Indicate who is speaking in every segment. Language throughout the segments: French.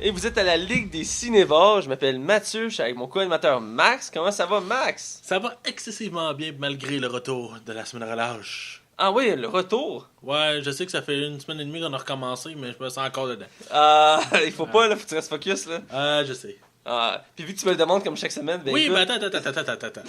Speaker 1: Et vous êtes à la Ligue des Cinévores. Je m'appelle Mathieu, je suis avec mon co-animateur Max. Comment ça va, Max?
Speaker 2: Ça va excessivement bien malgré le retour de la semaine relâche.
Speaker 1: Ah oui, le retour.
Speaker 2: Ouais, je sais que ça fait une semaine et demie qu'on a recommencé, mais je me sens encore dedans.
Speaker 1: Il faut pas, là, faut que tu restes focus, là.
Speaker 2: Je sais.
Speaker 1: Puis vu que tu me le demandes comme chaque semaine, ben
Speaker 2: Oui,
Speaker 1: écoute,
Speaker 2: mais attends.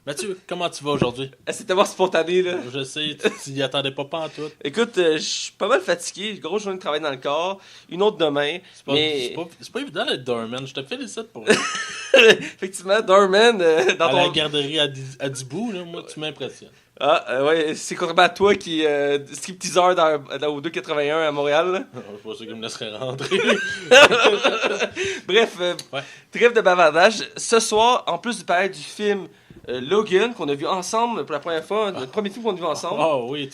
Speaker 2: Mathieu, comment tu vas aujourd'hui?
Speaker 1: c'est tellement spontané, là.
Speaker 2: Je sais, tu t'y attendais pas en tout.
Speaker 1: Écoute, je suis pas mal fatigué, une grosse journée de travail dans le corps, une autre demain, mais...
Speaker 2: C'est pas évident d'être doorman, je te félicite pour
Speaker 1: Effectivement, Doorman, dans
Speaker 2: à
Speaker 1: ton...
Speaker 2: la garderie à Dibou, là, moi, tu m'impressionnes.
Speaker 1: Ouais, c'est contrairement à toi qui stripteaseur au 281 à Montréal, là.
Speaker 2: Je suis pas sûr qu'il me laisserait rentrer.
Speaker 1: Bref,
Speaker 2: Ouais.
Speaker 1: trêve de bavardage. Ce soir, en plus de parler du film Logan, qu'on a vu ensemble pour la première fois, le premier film qu'on a vu ensemble.
Speaker 2: Oh oui,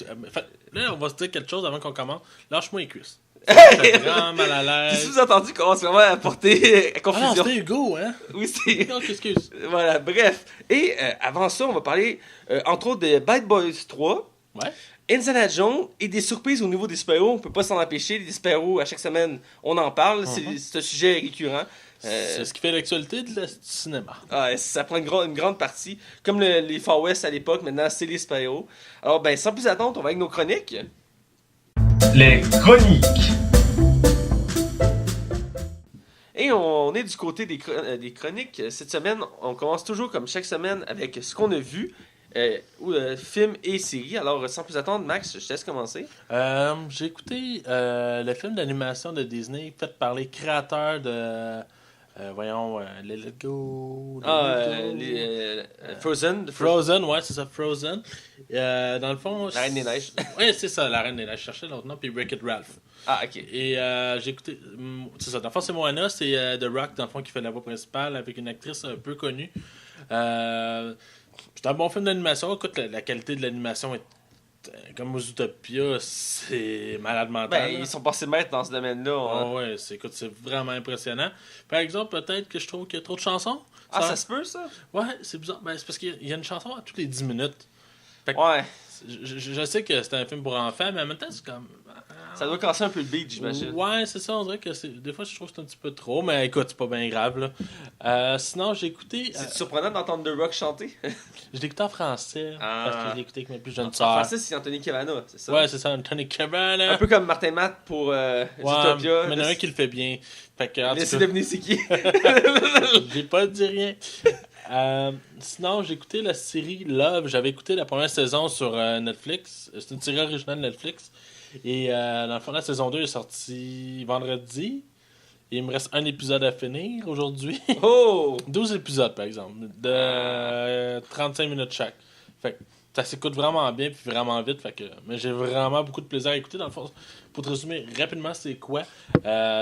Speaker 2: là, on va se dire quelque chose avant qu'on commence. Lâche-moi les cuisses. J'ai vraiment mal à
Speaker 1: Puis
Speaker 2: l'aise.
Speaker 1: si vous entendez commence vraiment à porter
Speaker 2: Ah non,
Speaker 1: confusion.
Speaker 2: c'était Hugo, hein?
Speaker 1: Oui, c'est...
Speaker 2: Non, excuse.
Speaker 1: Voilà, bref. Et avant ça, on va parler, entre autres, de Bad Boys 3,
Speaker 2: Ouais.
Speaker 1: Indiana Jones et des surprises au niveau des super-héros. On peut pas s'en empêcher. Les super-héros, à chaque semaine, on en parle. C'est un sujet récurrent.
Speaker 2: C'est ce qui fait l'actualité du cinéma.
Speaker 1: Ça prend une grande partie. Comme les Far West à l'époque, maintenant, c'est les super-héros. Alors, ben, sans plus attendre, on va avec nos chroniques.
Speaker 3: Les chroniques.
Speaker 1: Et on est du côté des chroniques. Cette semaine, on commence toujours comme chaque semaine avec ce qu'on a vu, films et séries. Alors, sans plus attendre, Max, je te laisse commencer.
Speaker 2: J'ai écouté le film d'animation de Disney fait par les créateurs de... Let It Go...
Speaker 1: Frozen.
Speaker 2: Frozen, ouais, c'est ça, Frozen. Dans le fond...
Speaker 1: La Reine des Neiges.
Speaker 2: Ouais, c'est ça, La Reine des Neiges. Je cherchais l'autre nom, puis Wreck-It Ralph.
Speaker 1: Ah, ok.
Speaker 2: Et j'ai écouté... C'est ça, dans le fond, c'est Moana, c'est The Rock, dans le fond, qui fait la voix principale avec une actrice un peu connue. C'est un bon film d'animation. Écoute, la qualité de l'animation est... Comme aux Utopia, c'est malade mental.
Speaker 1: Ben, ils sont passés maîtres dans ce domaine-là. Hein.
Speaker 2: Oh ouais, c'est vraiment impressionnant. Par exemple, peut-être que je trouve qu'il y a trop de chansons.
Speaker 1: Ça se peut, ça?
Speaker 2: Ouais, c'est bizarre. Ben, c'est parce qu'il y a une chanson à toutes les 10 minutes. Fait que
Speaker 1: Ouais.
Speaker 2: je sais que c'est un film pour enfants, mais en même temps, c'est comme...
Speaker 1: Ça doit casser un peu le beat, j'imagine.
Speaker 2: Ouais, c'est ça, on dirait que des fois je trouve que c'est un petit peu trop, mais écoute, c'est pas bien grave là. Sinon, j'ai écouté.
Speaker 1: C'est surprenant d'entendre The Rock chanter.
Speaker 2: Je l'ai écouté en français, parce que je l'ai écouté avec mes plus jeunes
Speaker 1: En
Speaker 2: sœurs.
Speaker 1: français, c'est Anthony Cavana, c'est ça?
Speaker 2: Ouais, c'est ça, Anthony Cavana.
Speaker 1: Un peu comme Martin Matt pour
Speaker 2: Ouais,
Speaker 1: Zootopia.
Speaker 2: mais il y en a un qui le fait bien. Fait que, en tout
Speaker 1: Laissez
Speaker 2: cas,
Speaker 1: deviner c'est qui.
Speaker 2: j'ai pas dit rien. Sinon, j'ai écouté la série Love. J'avais écouté la première saison sur Netflix. C'est une série originale de Netflix. Et dans le fond, la saison 2 est sortie vendredi. Et il me reste un épisode à finir aujourd'hui.
Speaker 1: Oh!
Speaker 2: 12 épisodes, par exemple, de 35 minutes chaque. Fait que ça s'écoute vraiment bien puis vraiment vite. Fait que, mais j'ai vraiment beaucoup de plaisir à écouter. Dans le fond, pour te résumer rapidement, c'est quoi?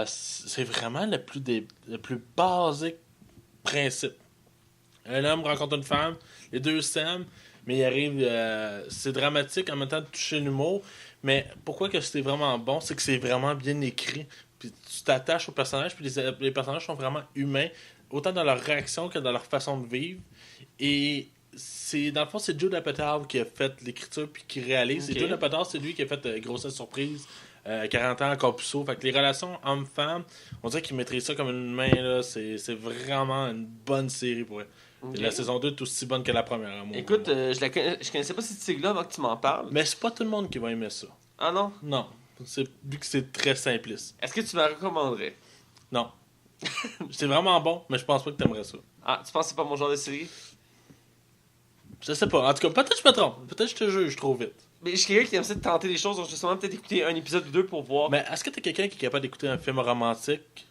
Speaker 2: C'est vraiment le plus basique principe. Un homme rencontre une femme, les deux s'aiment, mais il arrive... c'est dramatique, en même temps toucher l'humour. Mais pourquoi que c'est vraiment bon, c'est que c'est vraiment bien écrit. Puis tu t'attaches aux personnages, puis les personnages sont vraiment humains, autant dans leur réaction que dans leur façon de vivre. Et dans le fond, c'est Judd Apatow qui a fait l'écriture puis qui réalise.
Speaker 1: Okay.
Speaker 2: Et Judd Apatow, c'est lui qui a fait Grossesse Surprise, 40 ans encore plus saut. Fait que les relations hommes-femmes, on dirait qu'il maîtrise ça comme une main. Là. C'est vraiment une bonne série pour eux.
Speaker 1: Okay.
Speaker 2: La saison 2 est aussi bonne que la première. À moi.
Speaker 1: Écoute, je connaissais pas cette série-là avant que tu m'en parles.
Speaker 2: Mais c'est pas tout le monde qui va aimer ça.
Speaker 1: Ah non?
Speaker 2: Non. Vu que c'est très simpliste.
Speaker 1: Est-ce que tu me la recommanderais?
Speaker 2: Non. C'est vraiment bon, mais je pense pas que t'aimerais ça.
Speaker 1: Ah, tu penses que c'est pas mon genre de série?
Speaker 2: Je sais pas. En tout cas, peut-être que je me trompe. Peut-être que je te juge trop vite.
Speaker 1: Mais je suis quelqu'un qui aime ça de tenter des choses, donc justement peut-être écouter un épisode ou deux pour voir.
Speaker 2: Mais est-ce que t'es quelqu'un qui est capable d'écouter un film romantique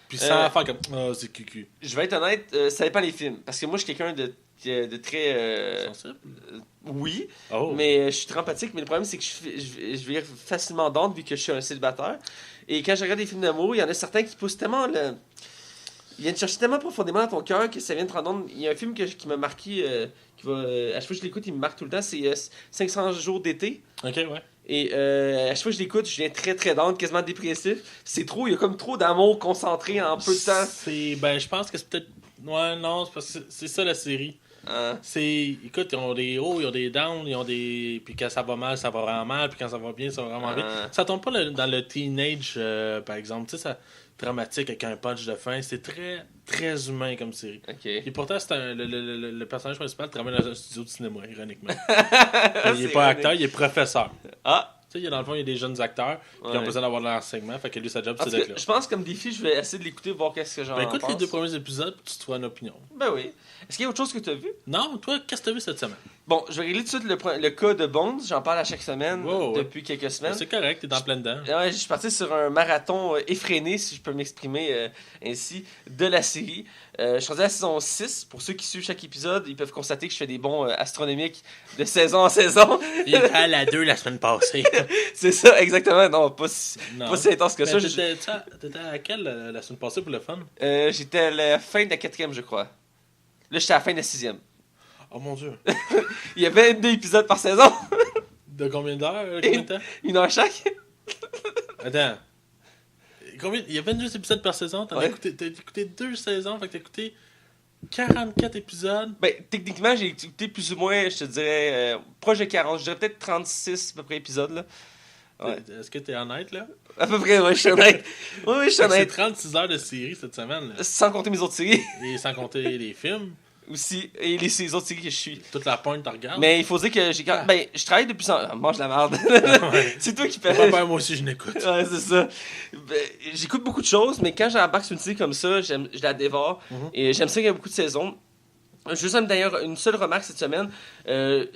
Speaker 2: puis sans faire comme oh, c'est cucu?
Speaker 1: Je vais être honnête, ça dépend les films. Parce que moi, je suis quelqu'un de très...
Speaker 2: Sensible?
Speaker 1: Oui,
Speaker 2: Oh.
Speaker 1: mais je suis très empathique. Mais le problème, c'est que je vais facilement d'ordre vu que je suis un célibataire. Et quand je regarde des films d'amour, il y en a certains qui poussent tellement le... Ils viennent chercher tellement profondément dans ton cœur que ça vient te rendre compte. Il y a un film qui m'a marqué, à chaque fois que je l'écoute, il me marque tout le temps, c'est 500 jours d'été.
Speaker 2: Ok, ouais.
Speaker 1: Et à chaque fois que je l'écoute, je viens très très down, quasiment dépressif. C'est trop, il y a comme trop d'amour concentré en peu de temps.
Speaker 2: Ben, je pense que c'est peut-être. Ouais, non, c'est parce que c'est ça la série. Écoute, ils ont des hauts, ils ont des downs, ils ont des. Puis quand ça va mal, ça va vraiment mal, puis quand ça va bien, ça va vraiment bien. Ça tombe pas dans le teenage, par exemple. Tu sais, ça dramatique avec un punch de fin. C'est très, très humain comme série.
Speaker 1: Okay.
Speaker 2: Et pourtant, le personnage principal travaille dans un studio de cinéma, ironiquement. Il est pas
Speaker 1: ironique.
Speaker 2: acteur, il est professeur.
Speaker 1: Ah!
Speaker 2: Tu sais, dans le fond, il y a des jeunes acteurs qui ont besoin d'avoir de l'enseignement. Fait que lui, sa job, c'est d'être là.
Speaker 1: Je pense comme défi, je vais essayer de l'écouter, voir qu'est-ce que j'en pense.
Speaker 2: Écoute les 2 premiers épisodes, puis tu te feras une opinion.
Speaker 1: Ben oui. Est-ce qu'il y a autre chose que tu as vu?
Speaker 2: Non, toi, qu'est-ce que tu as vu cette semaine?
Speaker 1: Bon, je vais régler tout de suite le cas de Bones. J'en parle à chaque semaine depuis quelques semaines.
Speaker 2: C'est correct, t'es en plein dedans.
Speaker 1: Ouais, je suis parti sur un marathon effréné, si je peux m'exprimer ainsi, de la série. Je suis rendu à la saison 6. Pour ceux qui suivent chaque épisode, ils peuvent constater que je fais des bons astronomiques de saison en saison.
Speaker 2: Il était à la 2 la semaine passée.
Speaker 1: C'est ça, exactement. Non, pas si intense que ça.
Speaker 2: T'étais à quelle la semaine passée pour le fun?
Speaker 1: J'étais à la fin de la 4e, je crois. Là, j'étais à la fin de la 6e.
Speaker 2: Oh mon Dieu.
Speaker 1: Il y avait 2 épisodes par saison.
Speaker 2: De combien d'heures? Combien de temps?
Speaker 1: 1 heure chaque.
Speaker 2: Attends. Il y a 22 épisodes par saison. T'as écouté 2 saisons. Fait que t'as écouté 44 épisodes.
Speaker 1: Ben, techniquement, j'ai écouté plus ou moins, je te dirais, proche de 40. Je dirais peut-être 36 à peu près épisodes, là. Ouais.
Speaker 2: Est-ce que t'es honnête, là?
Speaker 1: À peu près, ouais, je suis honnête. Oui, je suis honnête.
Speaker 2: C'est 36 heures de série cette semaine, là.
Speaker 1: Sans compter mes autres séries.
Speaker 2: Et sans compter les films.
Speaker 1: Aussi, et les autres séries que je suis.
Speaker 2: Toute la pointe, tu regardes.
Speaker 1: Mais il faut dire que j'ai quand ben, je travaille depuis mange la merde. C'est toi qui fais.
Speaker 2: Moi aussi, je n'écoute.
Speaker 1: Ouais, c'est ça. Ben, j'écoute beaucoup de choses, mais quand j'embarque sur une série comme ça, je la dévore. Et j'aime ça qu'il y a beaucoup de saisons. Juste d'ailleurs, une seule remarque cette semaine. La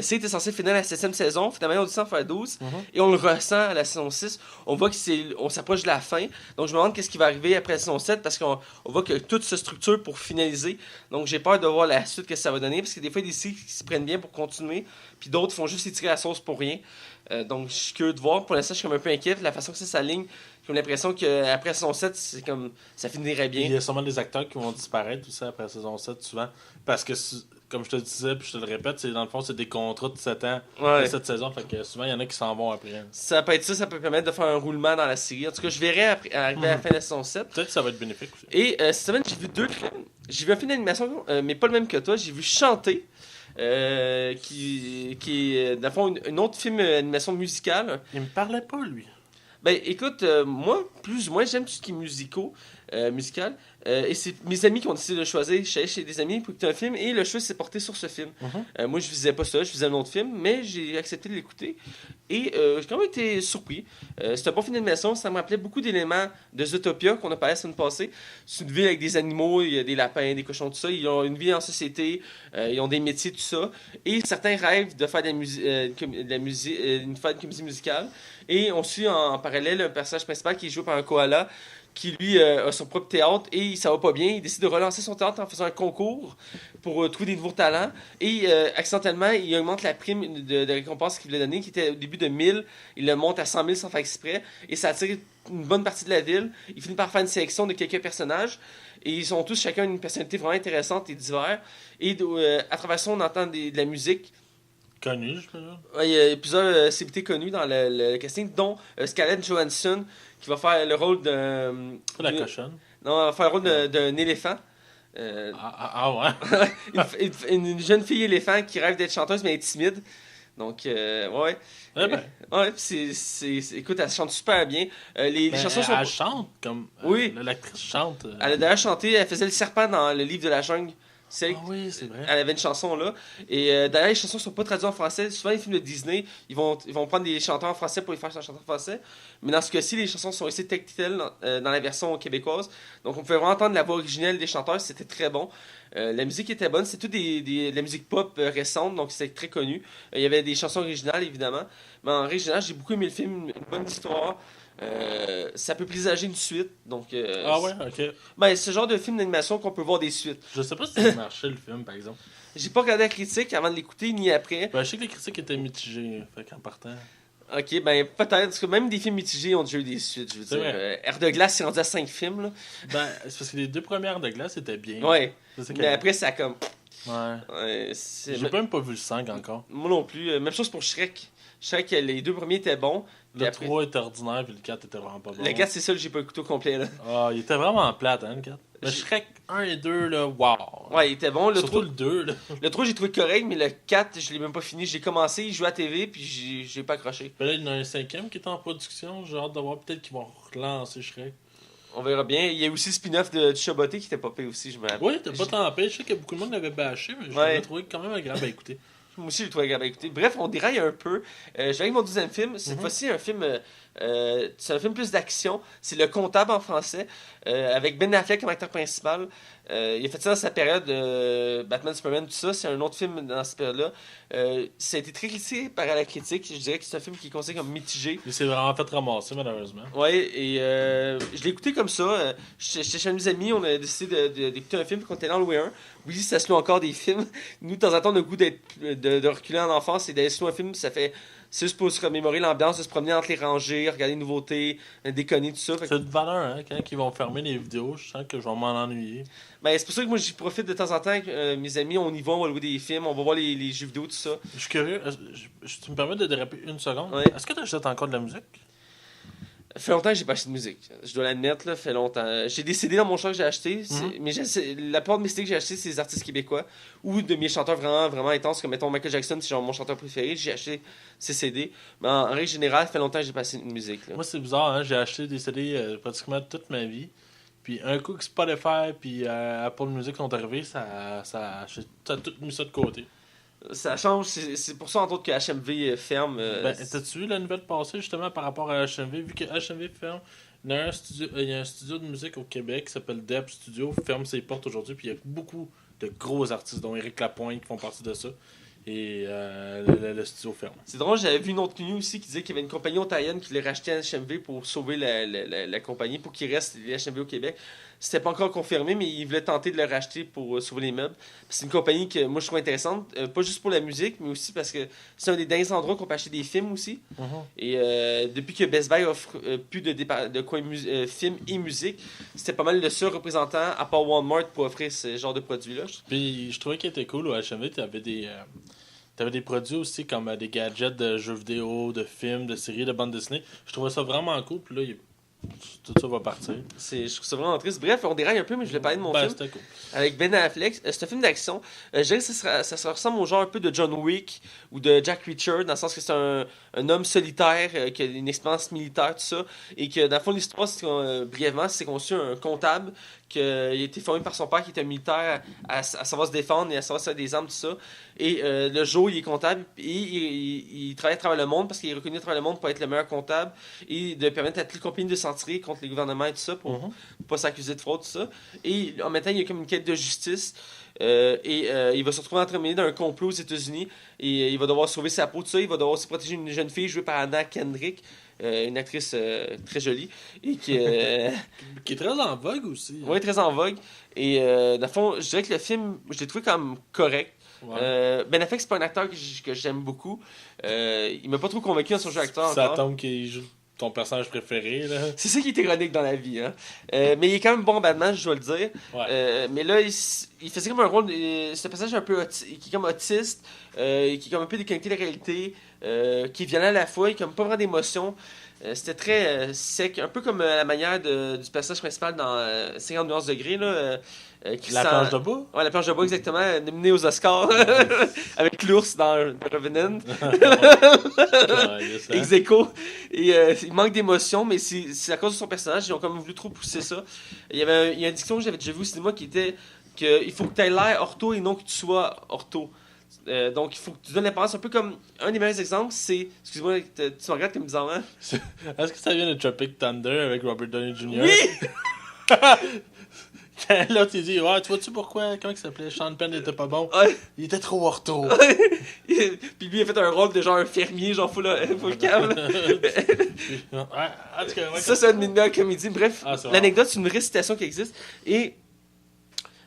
Speaker 1: série était censée finir la 7e saison. Finalement, on dit ça en faire 12. Et on le ressent à la saison 6. On voit on s'approche de la fin. Donc, je me demande qu'est-ce qui va arriver après la saison 7 parce qu'on voit que tout se structure pour finaliser. Donc, j'ai peur de voir la suite que ça va donner parce que des fois, il y a des séries qui se prennent bien pour continuer. Puis d'autres font juste étirer la sauce pour rien. Donc, je suis curieux de voir. Pour l'instant, je suis comme un peu inquiet. La façon que ça s'aligne, j'ai l'impression qu'après la saison 7, c'est comme ça finirait bien.
Speaker 2: Il y a sûrement des acteurs qui vont disparaître aussi après la saison 7, souvent. Parce que, comme je te le disais, puis je te le répète, dans le fond, c'est des contrats de 7 ans de cette saison. Fait que souvent, il y en a qui s'en vont après.
Speaker 1: Ça peut être ça peut permettre de faire un roulement dans la série. En tout cas, je verrai arriver à la fin de la saison 7.
Speaker 2: Peut-être que ça va être bénéfique aussi.
Speaker 1: Et cette semaine, j'ai vu 2 films. J'ai vu un film d'animation, mais pas le même que toi. J'ai vu Chanter. Qui est, dans le fond, une autre film d'animation musicale.
Speaker 2: Il me parlait pas, lui.
Speaker 1: Ben, écoute, moi, plus ou moins, j'aime tout ce qui est musical. Et c'est mes amis qui ont décidé de choisir. Je suis allé chez des amis pour écouter un film et le choix s'est porté sur ce film. Moi, je visais pas ça, je visais un autre film, mais j'ai accepté de l'écouter. Et j'ai quand même été surpris. C'est un bon film d'animation, ça me rappelait beaucoup d'éléments de Zootopia qu'on a parlé la semaine passée. C'est une ville avec des animaux, il y a des lapins, des cochons, tout ça. Ils ont une vie en société, ils ont des métiers, tout ça. Et certains rêvent de faire une comédie musicale. Et on suit en parallèle un personnage principal qui est joué par un koala qui lui a son propre théâtre et ça va pas bien. Il décide de relancer son théâtre en faisant un concours pour trouver des nouveaux talents. Et accidentellement, il augmente la prime de récompense qu'il voulait donner, qui était au début de 1000. Il le monte à 100 000 sans faire exprès. Et ça attire une bonne partie de la ville. Il finit par faire une sélection de quelques personnages. Et ils ont tous chacun une personnalité vraiment intéressante et divers. Et à travers ça, on entend de la musique.
Speaker 2: Connu, je pense.
Speaker 1: Ouais, il y a plusieurs célébrités connues dans le casting, dont Scarlett Johansson, qui va faire le rôle de...
Speaker 2: La cochonne.
Speaker 1: Non, elle va faire le rôle d'un éléphant.
Speaker 2: Ouais.
Speaker 1: une jeune fille éléphant qui rêve d'être chanteuse, mais elle est timide. Donc, ouais. Ouais, écoute, elle chante super bien. Les chansons sont...
Speaker 2: Elle chante, comme...
Speaker 1: Oui.
Speaker 2: L'actrice chante.
Speaker 1: Elle a d'ailleurs chanté, elle faisait le serpent dans le livre de la jungle.
Speaker 2: Oui, c'est vrai.
Speaker 1: Elle avait une chanson là. Et d'ailleurs, les chansons ne sont pas traduites en français. Souvent, les films de Disney, ils vont prendre des chanteurs en français pour les faire chanter en français. Mais dans ce cas-ci, les chansons sont aussi telles dans la version québécoise. Donc, on pouvait vraiment entendre la voix originelle des chanteurs. C'était très bon. La musique était bonne. C'est tout de la musique pop récente, donc c'était très connu. Il y avait des chansons originales, évidemment. Mais en original, j'ai beaucoup aimé le film. Une bonne histoire. Ça peut présager une suite. Donc,
Speaker 2: ouais, ok.
Speaker 1: Ben, c'est ce genre de film d'animation qu'on peut voir des suites.
Speaker 2: Je sais pas si ça marchait le film, par exemple.
Speaker 1: J'ai pas regardé la critique avant de l'écouter, ni après.
Speaker 2: Ben, je sais que les critiques étaient mitigées, fait qu'en partant.
Speaker 1: Ok, ben peut-être, parce que même des films mitigés ont déjà eu des suites, je veux dire. Air de glace, c'est rendu à 5 films, là.
Speaker 2: Ben, c'est parce que les 2 premières de glace étaient bien.
Speaker 1: Ouais, mais après, ça a comme...
Speaker 2: Ouais. J'ai même pas vu le 5 encore.
Speaker 1: Moi non plus. Même chose pour Shrek. Shrek, les 2 premiers étaient bons,
Speaker 2: Le
Speaker 1: après-
Speaker 2: 3 était ordinaire, puis le 4 était vraiment pas bon.
Speaker 1: Le 4, c'est ça, j'ai pas écouté au complet, là.
Speaker 2: Ah, il était vraiment plate, hein, le 4. Le
Speaker 1: J'ai-
Speaker 2: Shrek 1 et 2, là, wow.
Speaker 1: Ouais, il était bon. Le
Speaker 2: Surtout
Speaker 1: 3,
Speaker 2: le 2, là.
Speaker 1: le 3, j'ai trouvé correct, mais le 4, je l'ai même pas fini. J'ai commencé, il jouait à TV, puis j'ai pas accroché.
Speaker 2: Ben là, il y en a un 5e qui est en production. J'ai hâte de voir. Peut-être qu'ils vont relancer Shrek.
Speaker 1: On verra bien. Il y a aussi le spin-off de Chaboté qui était pas payé aussi, je me rappelle.
Speaker 2: Oui, t'as pas tant pire. Je sais que beaucoup de monde l'avait bâché, mais je
Speaker 1: Ouais.
Speaker 2: l'ai trouvé quand même agréable à écouter.
Speaker 1: Moi aussi, j'ai trouvé agréable à écouter. Bref, on déraille un peu. Je vais avec mon deuxième film. Cette fois-ci, un film. C'est un film plus d'action. C'est Le Comptable en français. Avec Ben Affleck comme acteur principal. Il a fait ça dans sa période Batman, Superman, tout ça. C'est un autre film dans cette période-là. Ça a été très critiqué par la critique. Je dirais que c'est un film qui est considéré comme mitigé.
Speaker 2: Il s'est vraiment fait ramasser, malheureusement.
Speaker 1: Ouais, et je l'ai écouté comme ça. J'étais chez un de mes amis, on a décidé d'écouter un film, puis qu'on était dans le louer un. Oui, ça se loue encore des films. Nous, de temps en temps, on a le goût de reculer en enfance et d'aller se louer un film. C'est juste pour se remémorer l'ambiance, de se promener entre les rangées, regarder les nouveautés, déconner, tout ça. Fait que-
Speaker 2: C'est de valeur, hein. Quand ils vont fermer les vidéos, je sens que je vais m'en ennuyer.
Speaker 1: ben, c'est pour ça que moi, j'y profite de temps en temps avec mes amis. On y va, on va louer des films, on va voir les jeux vidéo, tout ça.
Speaker 2: Je suis curieux. Tu me permets de déraper une seconde?
Speaker 1: Ouais.
Speaker 2: Est-ce que tu achètes encore de la musique?
Speaker 1: Ça fait longtemps que j'ai pas acheté de musique. Je dois l'admettre, là, fait longtemps. J'ai des CD dans mon champ que j'ai acheté, mais la plupart de mes CD que j'ai acheté, c'est des artistes québécois ou de mes chanteurs vraiment, vraiment intenses, comme mettons Michael Jackson, c'est genre mon chanteur préféré. J'ai acheté ces CD. Mais en règle générale, ça fait longtemps que j'ai pas acheté de musique. Là.
Speaker 2: Moi, c'est bizarre, hein. J'ai acheté des CD pratiquement toute ma vie. Puis un coup que Spotify puis Apple Music sont arrivés, j'ai tout mis ça de côté.
Speaker 1: Ça change, c'est pour ça entre autres que HMV ferme.
Speaker 2: T'as-tu vu la nouvelle passée justement par rapport à HMV? Vu que HMV ferme, il y a un studio de musique au Québec qui s'appelle Deb Studio, ferme ses portes aujourd'hui. Puis il y a beaucoup de gros artistes, dont Éric Lapointe, qui font partie de ça. Et le studio ferme.
Speaker 1: C'est drôle, j'avais vu une autre news aussi qui disait qu'il y avait une compagnie ontarienne qui voulait racheter HMV pour sauver la compagnie, pour qu'il reste les HMV au Québec. C'était pas encore confirmé, mais ils voulaient tenter de le racheter pour sauver les meubles. C'est une compagnie que moi je trouve intéressante, pas juste pour la musique, mais aussi parce que c'est un des derniers endroits qu'on peut acheter des films aussi. Et depuis que Best Buy offre plus de coins films et musique, c'était pas mal le seul représentant, à part Walmart, pour offrir ce genre de produits-là.
Speaker 2: Puis je trouvais qu'il était cool au HMV, t'avais des produits aussi comme des gadgets de jeux vidéo, de films, de séries, de bandes dessinées. Je trouvais ça vraiment cool, puis là, tout ça va partir.
Speaker 1: Je trouve ça vraiment triste. Bref, on déraille un peu, mais je voulais parler de mon film.
Speaker 2: C'était cool.
Speaker 1: Avec Ben Affleck. C'est un film d'action. Je dirais que ça ressemble au genre un peu de John Wick ou de Jack Reacher, dans le sens que c'est un homme solitaire qui a une expérience militaire, tout ça. Et que, dans le fond, l'histoire, brièvement, c'est qu'on suit un comptable qui a été formé par son père qui était un militaire à savoir se défendre et à savoir se faire des armes, tout ça. Et le jour, il est comptable et il travaille à travers le monde parce qu'il est reconnu à travers le monde pour être le meilleur comptable et de permettre à toutes les compagnies de s'en tirer contre les gouvernements et tout ça pour pas s'accuser de fraude, tout ça. Et en même temps, il y a comme une quête de justice. Il va se retrouver entremêlé d'un complot aux États-Unis et il va devoir sauver sa peau, tout ça. Il va devoir aussi protéger une jeune fille jouée par Anna Kendrick, une actrice très jolie et qui
Speaker 2: est très en vogue aussi.
Speaker 1: Oui, très en vogue. Et dans le fond, je dirais que le film, je l'ai trouvé comme correct.
Speaker 2: Ouais.
Speaker 1: Ben Affleck, c'est pas un acteur que j'aime beaucoup. Il m'a pas trop convaincu dans son jeu acteur
Speaker 2: Ça
Speaker 1: encore.
Speaker 2: tombe qu'il joue ton personnage préféré, là.
Speaker 1: C'est ça qui est ironique dans la vie. Hein. Mais il est quand même bon en Batman, je dois le dire.
Speaker 2: Ouais.
Speaker 1: Mais là, il faisait comme un rôle. C'est un personnage un peu qui est comme autiste, qui est comme un peu déconnecté de la réalité, qui est violent à la fois, qui a comme pas vraiment d'émotion. C'était très sec, un peu comme la manière du personnage principal dans 50 nuances degrés. Là,
Speaker 2: La planche de bois?
Speaker 1: Ouais, la planche de bois, exactement, nominée aux Oscars avec l'ours dans The Revenant. Ex aequo. Et il manque d'émotion, mais c'est à cause de son personnage. Ils ont comme voulu trop pousser ça. Il y a une discussion que j'avais déjà vue au cinéma qui était qu'il faut que tu aies l'air ortho et non que tu sois ortho. Donc, il faut que tu donnes l'apparence un peu comme. Un des meilleurs exemples, c'est. Excuse-moi, tu me regardes comme bizarrement.
Speaker 2: Est-ce que ça vient de Tropic Thunder avec Robert Downey Jr.?
Speaker 1: Oui!
Speaker 2: Là, tu dis, ouais, tu vois-tu pourquoi? Comment il s'appelait? Sean Penn était pas bon.
Speaker 1: Ouais.
Speaker 2: Il était trop ortho.
Speaker 1: Puis lui, il a fait un rôle de genre un fermier, genre faut le calme.
Speaker 2: Ouais, en tout cas, ouais,
Speaker 1: Ça, c'est une meilleure comédie. Bref, l'anecdote, c'est une vraie citation qui existe. Et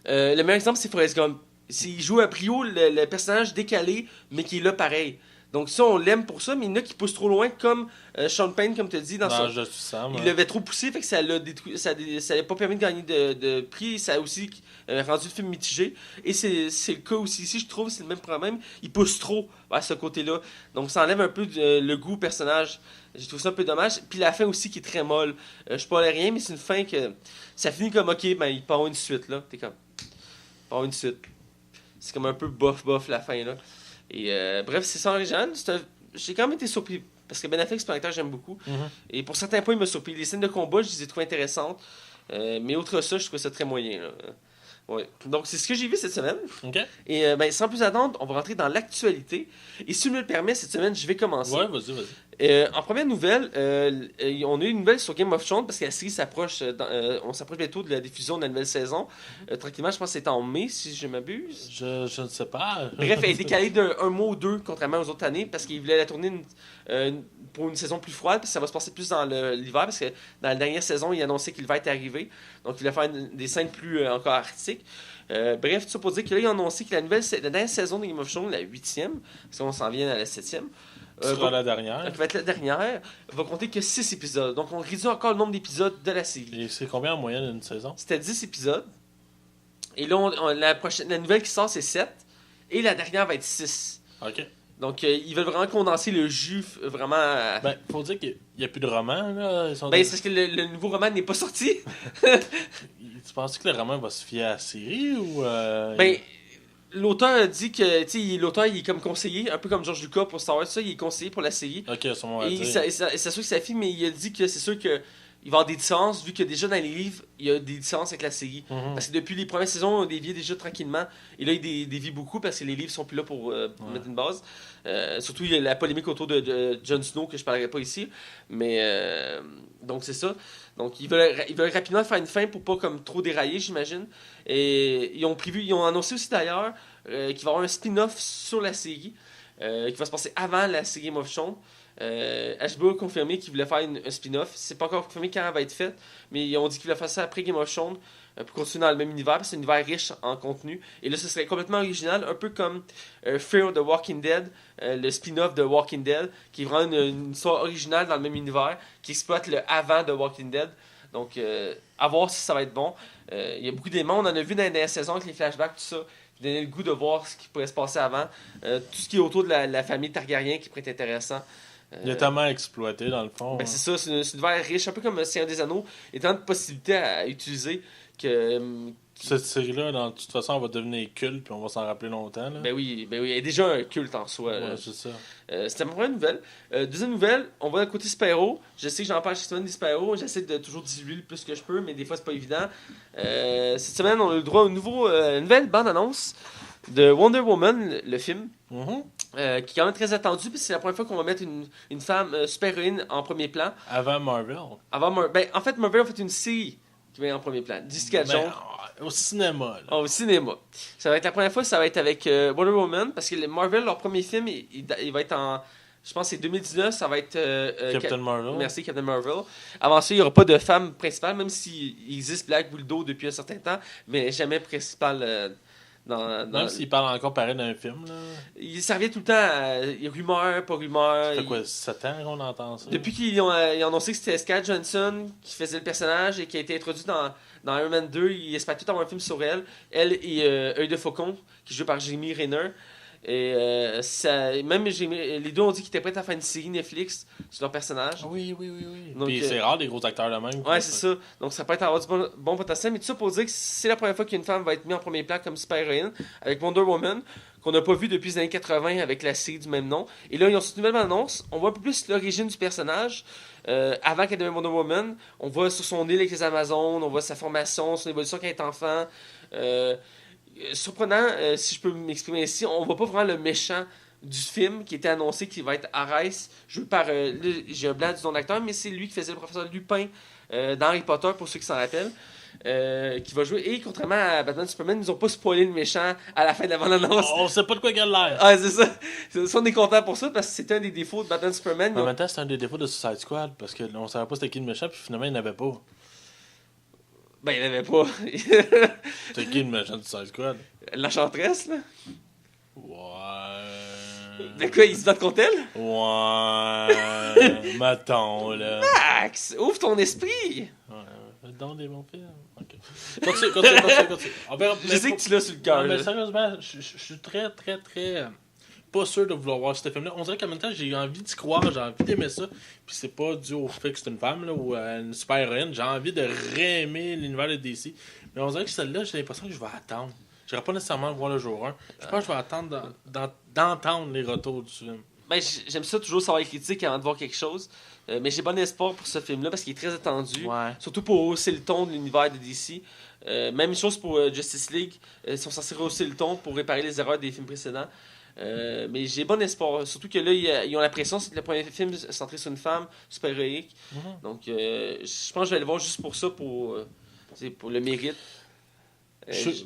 Speaker 1: le meilleur exemple, c'est Forrest Gump. Il joue à brio le personnage décalé, mais qui est là pareil. Donc ça, on l'aime pour ça, mais il y en a qui poussent trop loin, comme Sean Payne, comme tu as dit, dans
Speaker 2: Non,
Speaker 1: son...
Speaker 2: je suis Sam.
Speaker 1: Il l'avait trop poussé, fait que ça l'a détruit, ça l'a pas permis de gagner de prix, ça a aussi rendu le film mitigé. Et c'est le cas aussi ici, je trouve, c'est le même problème. Il pousse trop à ce côté-là. Donc ça enlève un peu le goût au personnage. J'ai trouvé ça un peu dommage. Puis la fin aussi qui est très molle. Je parlais rien, mais c'est une fin que... Ça finit comme, ok, ben il peut y avoir une suite, là. T'es comme... Il peut y avoir une suite. C'est comme un peu bof la fin, là. Et bref, c'est ça en original. J'ai quand même été surpris. Parce que Ben Affleck, c'est un acteur que j'aime beaucoup. Et pour certains points, il m'a surpris. Les scènes de combat, je les ai trouvées intéressantes. Mais outre ça, je trouvais ça très moyen. Là. Ouais. Donc, c'est ce que j'ai vu cette semaine.
Speaker 2: Ok.
Speaker 1: Et ben, sans plus attendre, on va rentrer dans l'actualité. Et si tu me le permets, cette semaine, je vais commencer.
Speaker 2: Ouais, vas-y.
Speaker 1: En première nouvelle, on a eu une nouvelle sur Game of Thrones parce que la série s'approche. On s'approche bientôt de la diffusion de la nouvelle saison. Tranquillement, je pense que c'est en mai, si je m'abuse.
Speaker 2: Je ne sais pas.
Speaker 1: Bref, elle est décalée d'un mois ou deux, contrairement aux autres années, parce qu'ils voulaient la tourner pour une saison plus froide, parce que ça va se passer plus dans l'hiver, parce que dans la dernière saison, il annonçait qu'il va être arrivé. Donc, il voulait faire des scènes plus encore arctiques. Bref, tout ça pour dire que là, ils ont annoncé que la dernière saison de Game of Thrones, la 8e, parce qu'on s'en vient à la 7e,
Speaker 2: sera la dernière.
Speaker 1: qui va être la dernière, va compter que 6 épisodes. Donc, on réduit encore le nombre d'épisodes de la série.
Speaker 2: Et c'est combien en moyenne une saison?
Speaker 1: C'était 10 épisodes. Et là, la nouvelle qui sort, c'est 7. Et la dernière va être 6.
Speaker 2: Ok.
Speaker 1: Donc, ils veulent vraiment condenser le jus, vraiment...
Speaker 2: Ben, faut dire qu'il n'y a plus de romans, là.
Speaker 1: c'est parce que le nouveau roman n'est pas sorti.
Speaker 2: Tu penses que le roman va se fier à la série ou...
Speaker 1: L'auteur a dit que, tu sais, l'auteur, il est comme conseiller, un peu comme George Lucas pour Star Wars, ça, il est conseiller pour la série.
Speaker 2: Ok, à ce moment-là.
Speaker 1: Et c'est sûr que ça fait, mais il a dit que c'est sûr que il va y avoir des différences, vu que déjà dans les livres, il y a des différences avec la série. Parce que depuis les premières saisons, on déviait déjà tranquillement. Et là, il dévie beaucoup parce que les livres sont plus là pour mettre une base. Surtout, il y a la polémique autour de Jon Snow, que je ne parlerai pas ici. Mais, donc, c'est ça. Donc, ils veulent rapidement faire une fin pour pas comme trop dérailler, j'imagine. Et ils ont annoncé aussi d'ailleurs qu'il va y avoir un spin-off sur la série qui va se passer avant la série Game of Thrones. HBO a confirmé qu'ils voulaient faire un spin-off. C'est pas encore confirmé quand elle va être faite, mais ils ont dit qu'ils voulaient faire ça après Game of Thrones pour continuer dans le même univers, parce que c'est un univers riche en contenu. Et là, ce serait complètement original, un peu comme Fear the Walking Dead, le spin-off de Walking Dead, qui est vraiment une histoire originale dans le même univers, qui exploite le avant de Walking Dead. Donc, à voir si ça va être bon. Il y a beaucoup d'éléments, on en a vu dans les dernières saisons avec les flashbacks, tout ça, qui donnait le goût de voir ce qui pourrait se passer avant. Tout ce qui est autour de la famille Targaryen qui pourrait être intéressant.
Speaker 2: Il est tellement exploité dans le fond.
Speaker 1: Ben c'est ça, c'est un univers riche, un peu comme Seigneur des Anneaux, et tant de possibilités à utiliser que.
Speaker 2: Cette série-là, de toute façon, elle va devenir culte, puis on va s'en rappeler longtemps. Là.
Speaker 1: Ben oui, elle est déjà un culte en soi.
Speaker 2: Ouais, c'est ça.
Speaker 1: C'était ma première nouvelle. Deuxième nouvelle, on va à côté Spyro. Je sais que j'en parle chaque semaine des Spyro. J'essaie de toujours diluer le plus que je peux, mais des fois, c'est pas évident. Cette semaine, on a eu le droit à une nouvelle bande-annonce de Wonder Woman, le film. Qui est quand même très attendu, puis c'est la première fois qu'on va mettre une femme super-héroïne en premier plan.
Speaker 2: Avant Marvel.
Speaker 1: En fait, Marvel a fait une série qui va en premier plan. Jessica Jones.
Speaker 2: Au cinéma.
Speaker 1: Au cinéma. Ça va être la première fois, ça va être avec Wonder Woman, parce que Marvel, leur premier film, il va être en... Je pense que c'est 2019, ça va être...
Speaker 2: Captain Marvel.
Speaker 1: Merci, Captain Marvel. Avant ça, il n'y aura pas de femme principale, même s'il existe Black Widow depuis un certain temps, mais jamais principale...
Speaker 2: Même s'il parle encore pareil d'un film, là.
Speaker 1: Ça revient tout le temps à rumeur, pas rumeur.
Speaker 2: Ça fait quoi, 7 ans qu'on entend ça?
Speaker 1: Depuis qu'ils ont annoncé que c'était Scarlett Johansson qui faisait le personnage et qui a été introduit dans Iron Man 2, ils espèrent tout avoir un film sur elle. Elle et Œil de Faucon, qui est joué par Jeremy Renner. Et même les deux ont dit qu'ils étaient prêts à faire une série Netflix sur leur personnage.
Speaker 2: Oui.
Speaker 1: Donc,
Speaker 2: puis c'est rare des gros acteurs de même.
Speaker 1: Ouais, c'est ça. Donc ça peut être avoir du bon potentiel. Mais tout ça pour dire que c'est la première fois qu'une femme va être mise en premier plan comme super-héroïne avec Wonder Woman, qu'on n'a pas vu depuis les années 80 avec la série du même nom. Et là, ils ont cette nouvelle annonce. On voit un peu plus l'origine du personnage. Avant qu'elle devienne Wonder Woman, on voit sur son île avec les Amazones, on voit sa formation, son évolution quand elle est enfant. Surprenant, si je peux m'exprimer ici, on voit pas vraiment le méchant du film qui était annoncé qui va être Arès, joué par j'ai un blanc du nom d'acteur, mais c'est lui qui faisait le professeur Lupin dans Harry Potter pour ceux qui s'en rappellent, qui va jouer. Et contrairement à Batman Superman, ils nous ont pas spoilé le méchant à la fin de la bande-annonce.
Speaker 2: On sait pas de quoi il a l'air.
Speaker 1: Ah, c'est ça. On est content pour ça parce que c'était un des défauts de Batman Superman.
Speaker 2: En même temps, c'est un des défauts de Suicide Squad parce qu'on savait pas c'était qui le méchant, puis finalement il n'avait pas.
Speaker 1: Ben, il n'avait pas.
Speaker 2: C'était qui le méchant de Suicide Squad?
Speaker 1: L'Enchantresse, là?
Speaker 2: Ouais.
Speaker 1: De quoi, il se bat contre elle?
Speaker 2: Ouais. Mettons, là.
Speaker 1: Max, ouvre ton esprit!
Speaker 2: Ouais. Dans des bons films. Ok. Continue. On verra.
Speaker 1: Je sais que tu l'as sur le cœur.
Speaker 2: Non, mais
Speaker 1: là.
Speaker 2: sérieusement, je suis très, très, très. Pas sûr de vouloir voir ce film-là. On dirait qu'en même temps, j'ai envie d'y croire, j'ai envie d'aimer ça. Puis c'est pas dû au fait que c'est une femme là, ou une super-héroïne. J'ai envie de réaimer l'univers de DC. Mais on dirait que celle-là, j'ai l'impression que je vais attendre. J'irai pas nécessairement voir le jour 1. Je pense que je vais attendre d'entendre les retours du film.
Speaker 1: Ben, j'aime ça toujours savoir les critiques avant de voir quelque chose. Mais j'ai bon espoir pour ce film-là parce qu'il est très attendu.
Speaker 2: Ouais.
Speaker 1: Surtout pour hausser le ton de l'univers de DC. Même chose pour Justice League. Ils sont censés rehausser le ton pour réparer les erreurs des films précédents. Mais j'ai bon espoir. Surtout que là, ils ont la pression. C'est le premier film centré sur une femme, super-héroïque. Donc, je pense que je vais le voir juste pour ça, pour le mérite.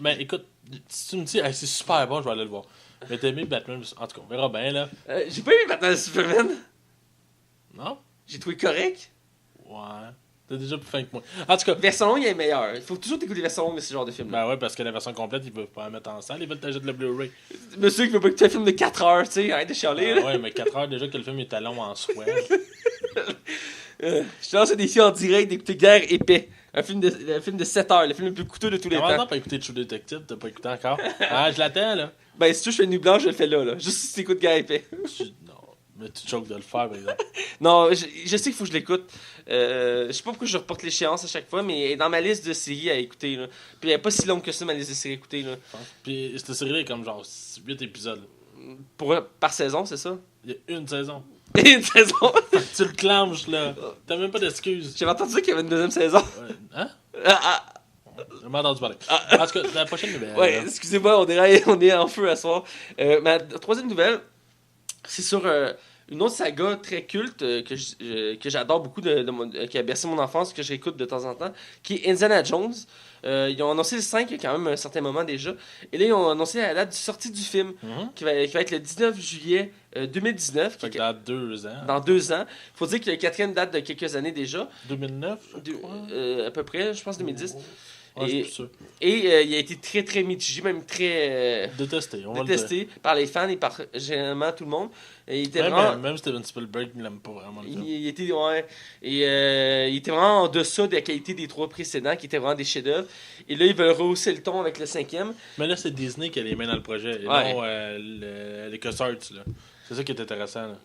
Speaker 2: Mais écoute, si tu me dis, hey, c'est super bon, je vais aller le voir. Mais t'as aimé Batman, en tout cas, on verra bien là.
Speaker 1: J'ai pas aimé Batman Superman.
Speaker 2: Non?
Speaker 1: J'ai trouvé correct.
Speaker 2: Ouais. T'as déjà plus fin que moi. En tout cas.
Speaker 1: Version longue, il est meilleur. Il faut toujours t'écouter les versions longues de ce genre de film.
Speaker 2: Ben ouais, parce que la version complète, ils veulent pas la mettre en salle, ils veulent t'ajouter le Blu-ray.
Speaker 1: Monsieur qui veut pas écouter un film de 4 heures, tu sais, arrête de chialer.
Speaker 2: Ouais, mais 4 heures déjà que le film était long en soi.
Speaker 1: Je te lance un défi en direct d'écouter Guerre épais. Un film de 7 heures, le film le plus coûteux de tous les
Speaker 2: Comment
Speaker 1: temps.
Speaker 2: t'as pas écouté True Detective? T'as pas écouté encore? Ah, je l'attends, là.
Speaker 1: Ben, si tu veux, je fais une nuit blanche, je le fais là. Juste si tu écoutes Guerre épais.
Speaker 2: Non, mais tu choques de le faire, par exemple.
Speaker 1: Non, je sais qu'il faut que je l'écoute. Je sais pas pourquoi je reporte l'échéance à chaque fois, mais elle est dans ma liste de séries à écouter. Là. Puis elle est pas si longue que ça, ma liste de séries à écouter. Là.
Speaker 2: Puis cette série est comme genre 8 épisodes.
Speaker 1: Par saison, c'est ça?
Speaker 2: Il y a une saison.
Speaker 1: Une saison?
Speaker 2: Tu le clenches, là. T'as même pas d'excuses.
Speaker 1: J'avais entendu qu'il y avait une deuxième saison.
Speaker 2: Ouais. Hein? J'ai pas entendu parler. En tout cas, la prochaine nouvelle.
Speaker 1: Ouais, excusez-moi, on est en feu à soir. Ma troisième nouvelle, c'est sur une autre saga très culte que j'adore beaucoup, qui a bercé mon enfance, que j'écoute de temps en temps, qui est Indiana Jones. Ils ont annoncé le 5 il y a quand même un certain moment déjà. Et là, ils ont annoncé la date de sortie du film, qui va être le 19 juillet 2019.
Speaker 2: Fait que dans 2 ans.
Speaker 1: Dans 2 ans. Il faut dire que la quatrième date de quelques années déjà.
Speaker 2: 2009,
Speaker 1: À peu près, je pense 2010.
Speaker 2: Ouais, c'est plus sûr.
Speaker 1: Et il a été très très mitigé, même très
Speaker 2: Détesté, on va le
Speaker 1: détesté par les fans et par généralement tout le monde. Et il était
Speaker 2: même Steven Spielberg ne l'aime pas vraiment.
Speaker 1: il était il était vraiment en deçà de la qualité des 3 précédents, qui étaient vraiment des chefs-d'œuvre. Et là, ils veulent rehausser le ton avec le 5e.
Speaker 2: Mais là, c'est Disney qui a les mains dans le projet, et non les LucasArts. C'est ça qui est intéressant. Là.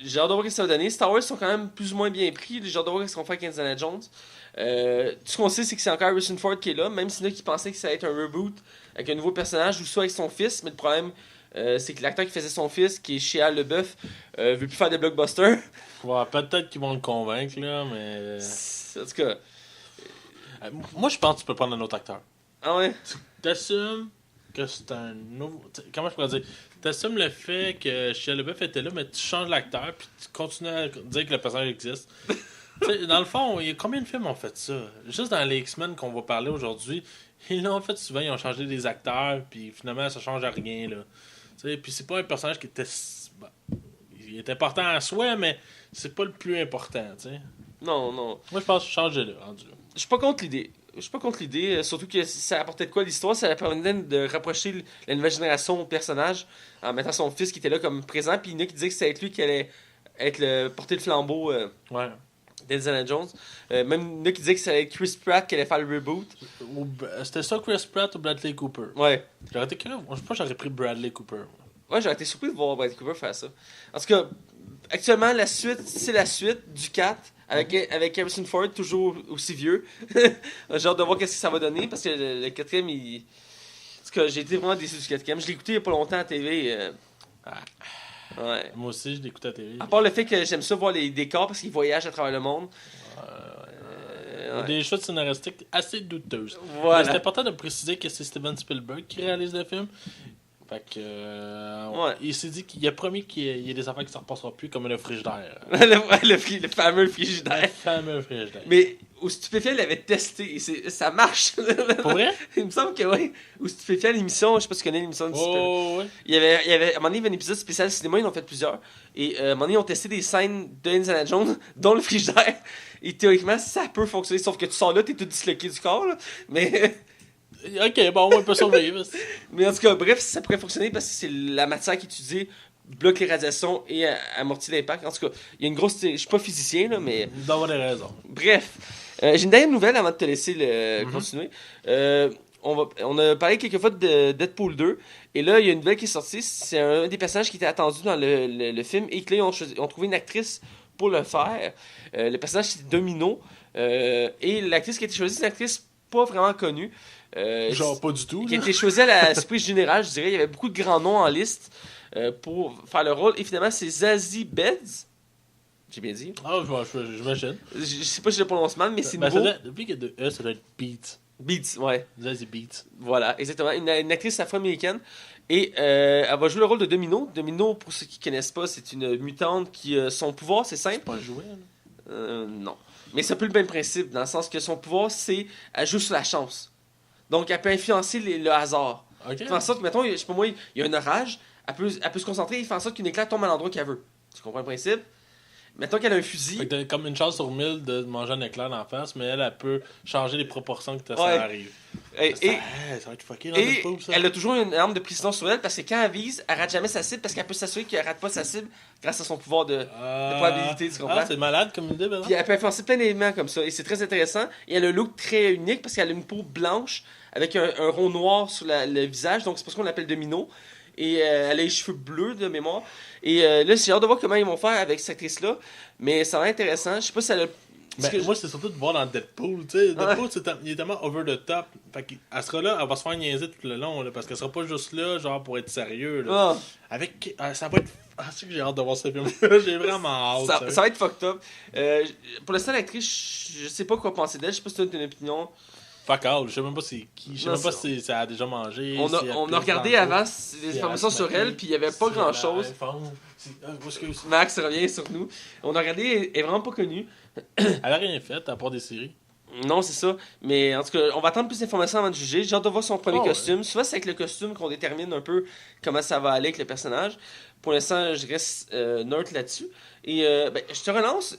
Speaker 1: J'ai hâte de voir ce que ça va donner. Star Wars sont quand même plus ou moins bien pris. J'ai hâte de voir ce qu'on fait avec Indiana Jones. Tout ce qu'on sait, c'est que c'est encore Harrison Ford qui est là, même s'il y en a qui pensaient que ça allait être un reboot avec un nouveau personnage ou soit avec son fils. Mais le problème, c'est que l'acteur qui faisait son fils, qui est Shia LaBeouf, veut plus faire de blockbuster.
Speaker 2: Ouais, peut-être qu'ils vont le convaincre, là, mais.
Speaker 1: En tout cas.
Speaker 2: Moi, je pense que tu peux prendre un autre acteur.
Speaker 1: Ah ouais?
Speaker 2: T'assumes que c'est un nouveau. Comment je pourrais dire? T'assumes le fait que Shia LaBeouf était là, mais tu changes l'acteur, puis tu continues à dire que le personnage existe. T'sais, dans le fond, il y a combien de films ont fait ça? Juste dans les X-Men qu'on va parler aujourd'hui, ils l'ont fait souvent, ils ont changé des acteurs, puis finalement, ça change à rien, là. Puis c'est pas un personnage qui était... Bah, il est important en soi, mais c'est pas le plus important, t'sais.
Speaker 1: Non.
Speaker 2: Moi, je pense que changer là, rendu là.
Speaker 1: Je suis pas contre l'idée. Surtout que ça apportait de quoi l'histoire? Ça permettait de rapprocher la nouvelle génération au personnage en mettant son fils qui était là comme présent, puis il y en a qui disaient que c'était lui qui allait porter le flambeau
Speaker 2: Ouais.
Speaker 1: d'Indiana Jones. Même il y en a qui disaient que c'était Chris Pratt qui allait faire le reboot.
Speaker 2: C'était ça, Chris Pratt ou Bradley Cooper?
Speaker 1: Ouais.
Speaker 2: J'aurais été curieux. Je pense que j'aurais pris Bradley Cooper.
Speaker 1: Ouais, j'aurais été surpris de voir Bradley Cooper faire ça. En tout cas, actuellement, la suite, c'est la suite du 4 avec Harrison Ford, toujours aussi vieux. J'ai hâte de voir qu'est-ce que ça va donner parce que le 4e, il... En tout cas, j'ai été vraiment déçu du 4e. Je l'ai écouté il y a pas longtemps à la TV. Ouais.
Speaker 2: Moi aussi, je l'écoute à la télé.
Speaker 1: À part le fait que j'aime ça voir les décors parce qu'ils voyagent à travers le monde.
Speaker 2: Des choix scénaristiques assez douteuses.
Speaker 1: Voilà.
Speaker 2: Mais c'est important de préciser que c'est Steven Spielberg qui réalise le film. Fait que. Il s'est dit qu'il a promis qu'il y a des affaires qui ne se repassera plus, comme le frigidaire.
Speaker 1: le fameux frigidaire.
Speaker 2: Le fameux frigidaire.
Speaker 1: Mais au Stupéfiant, il avait testé. Et ça marche.
Speaker 2: Pour vrai?
Speaker 1: Il me semble que oui. Au Stupéfiant, l'émission, je sais pas si tu connais l'émission du Stupéfiant.
Speaker 2: Oh, ouais.
Speaker 1: Il y avait, à un moment donné, il y avait un épisode spécial cinéma, ils en ont fait plusieurs. Et à un moment donné, ils ont testé des scènes de Indiana Jones, dont le frigidaire. Et théoriquement, ça peut fonctionner. Sauf que tu sors là, t'es tout disloqué du corps. Là. Mais.
Speaker 2: Ok, bon, on peut survivre.
Speaker 1: Mais en tout cas, bref, ça pourrait fonctionner parce que c'est la matière qui est utilisée bloque les radiations et amortit l'impact. En tout cas, il y a une grosse... Je suis pas physicien, là, mais...
Speaker 2: D'avoir des raisons.
Speaker 1: Bref. J'ai une dernière nouvelle avant de te laisser continuer. On a parlé quelques fois de Deadpool 2. Et là, il y a une nouvelle qui est sortie. C'est un des personnages qui était attendu dans le film. Et que là, ils ont trouvé une actrice pour le faire. Le personnage, c'est Domino. Et l'actrice qui a été choisie, c'est une actrice pas vraiment connue.
Speaker 2: Genre pas du tout.
Speaker 1: Qui a
Speaker 2: Là.
Speaker 1: été choisie à la surprise générale, je dirais. Il y avait beaucoup de grands noms en liste pour faire le rôle. Et finalement, c'est Zazie Beetz. J'ai bien dit.
Speaker 2: Ah, j'imagine.
Speaker 1: Je sais pas si je le prononce mal, mais c'est
Speaker 2: Ben,
Speaker 1: nouveau.
Speaker 2: depuis qu'il y a deux E, ça doit être Beats.
Speaker 1: Beetz, ouais.
Speaker 2: Zazie Beats.
Speaker 1: Voilà, exactement. Une actrice afro-américaine. Et elle va jouer le rôle de Domino. Domino, pour ceux qui connaissent pas, c'est une mutante qui... son pouvoir, c'est simple.
Speaker 2: C'est pas joué, là.
Speaker 1: Non. Mais c'est un peu le même principe, dans le sens que son pouvoir, c'est... Elle joue sur la chance. Donc, elle peut influencer le hasard.
Speaker 2: Ok.
Speaker 1: Elle fait en sorte que, mettons, je sais pas moi, il y a un orage, elle peut se concentrer et faire en sorte qu'une éclair tombe à l'endroit qu'elle veut. Tu comprends le principe? Mettons qu'elle a un fusil.
Speaker 2: Fait que t'as comme une chance sur 1000 de manger un éclair d'en face, mais elle peut changer les proportions que
Speaker 1: Ouais.
Speaker 2: ça arrive.
Speaker 1: Et
Speaker 2: Ça va être fucké dans le pauvre, ça.
Speaker 1: elle a toujours une arme de précision sur elle parce que quand elle vise, elle rate jamais sa cible parce qu'elle peut s'assurer qu'elle rate pas sa cible grâce à son pouvoir de probabilité, tu comprends?
Speaker 2: Ah, c'est malade comme idée, ben.
Speaker 1: Puis elle peut influencer plein d'éléments comme ça. Et c'est très intéressant. Et elle a un look très unique parce qu'elle a une peau blanche avec un rond noir sur le visage. Donc c'est pour ça qu'on l'appelle Domino. Et elle a les cheveux bleus de mémoire. Et là, j'ai hâte de voir comment ils vont faire avec cette actrice-là. Mais ça va être intéressant. Je sais pas si elle a...
Speaker 2: Ben, moi, c'est surtout de voir dans Deadpool. Tu sais, Deadpool, il est tellement over the top. Fait qu'elle sera là, elle va se faire niaiser tout le long. Là, parce qu'elle sera pas juste là, genre pour être sérieux. Là. Avec. Ça va être. Ah, c'est que j'ai hâte de voir ce film-là. J'ai vraiment hâte.
Speaker 1: Ça va être fucked up. Pour l'instant, l'actrice, je sais pas quoi penser d'elle. Je sais pas si tu as une opinion.
Speaker 2: Fuck all, je sais même pas c'est qui. Je sais
Speaker 1: Non,
Speaker 2: même pas si ça a déjà mangé.
Speaker 1: On a regardé avant les informations sur elle, puis il y avait pas grand-chose. Max revient sur nous. On a regardé, elle est vraiment pas connue.
Speaker 2: Elle a rien fait à part des séries.
Speaker 1: Non, c'est ça. Mais en tout cas, on va attendre plus d'informations avant de juger. J'ai hâte de voir son premier costume. Souvent, c'est avec le costume qu'on détermine un peu comment ça va aller avec le personnage. Pour l'instant, je reste neutre là-dessus. Et je te relance.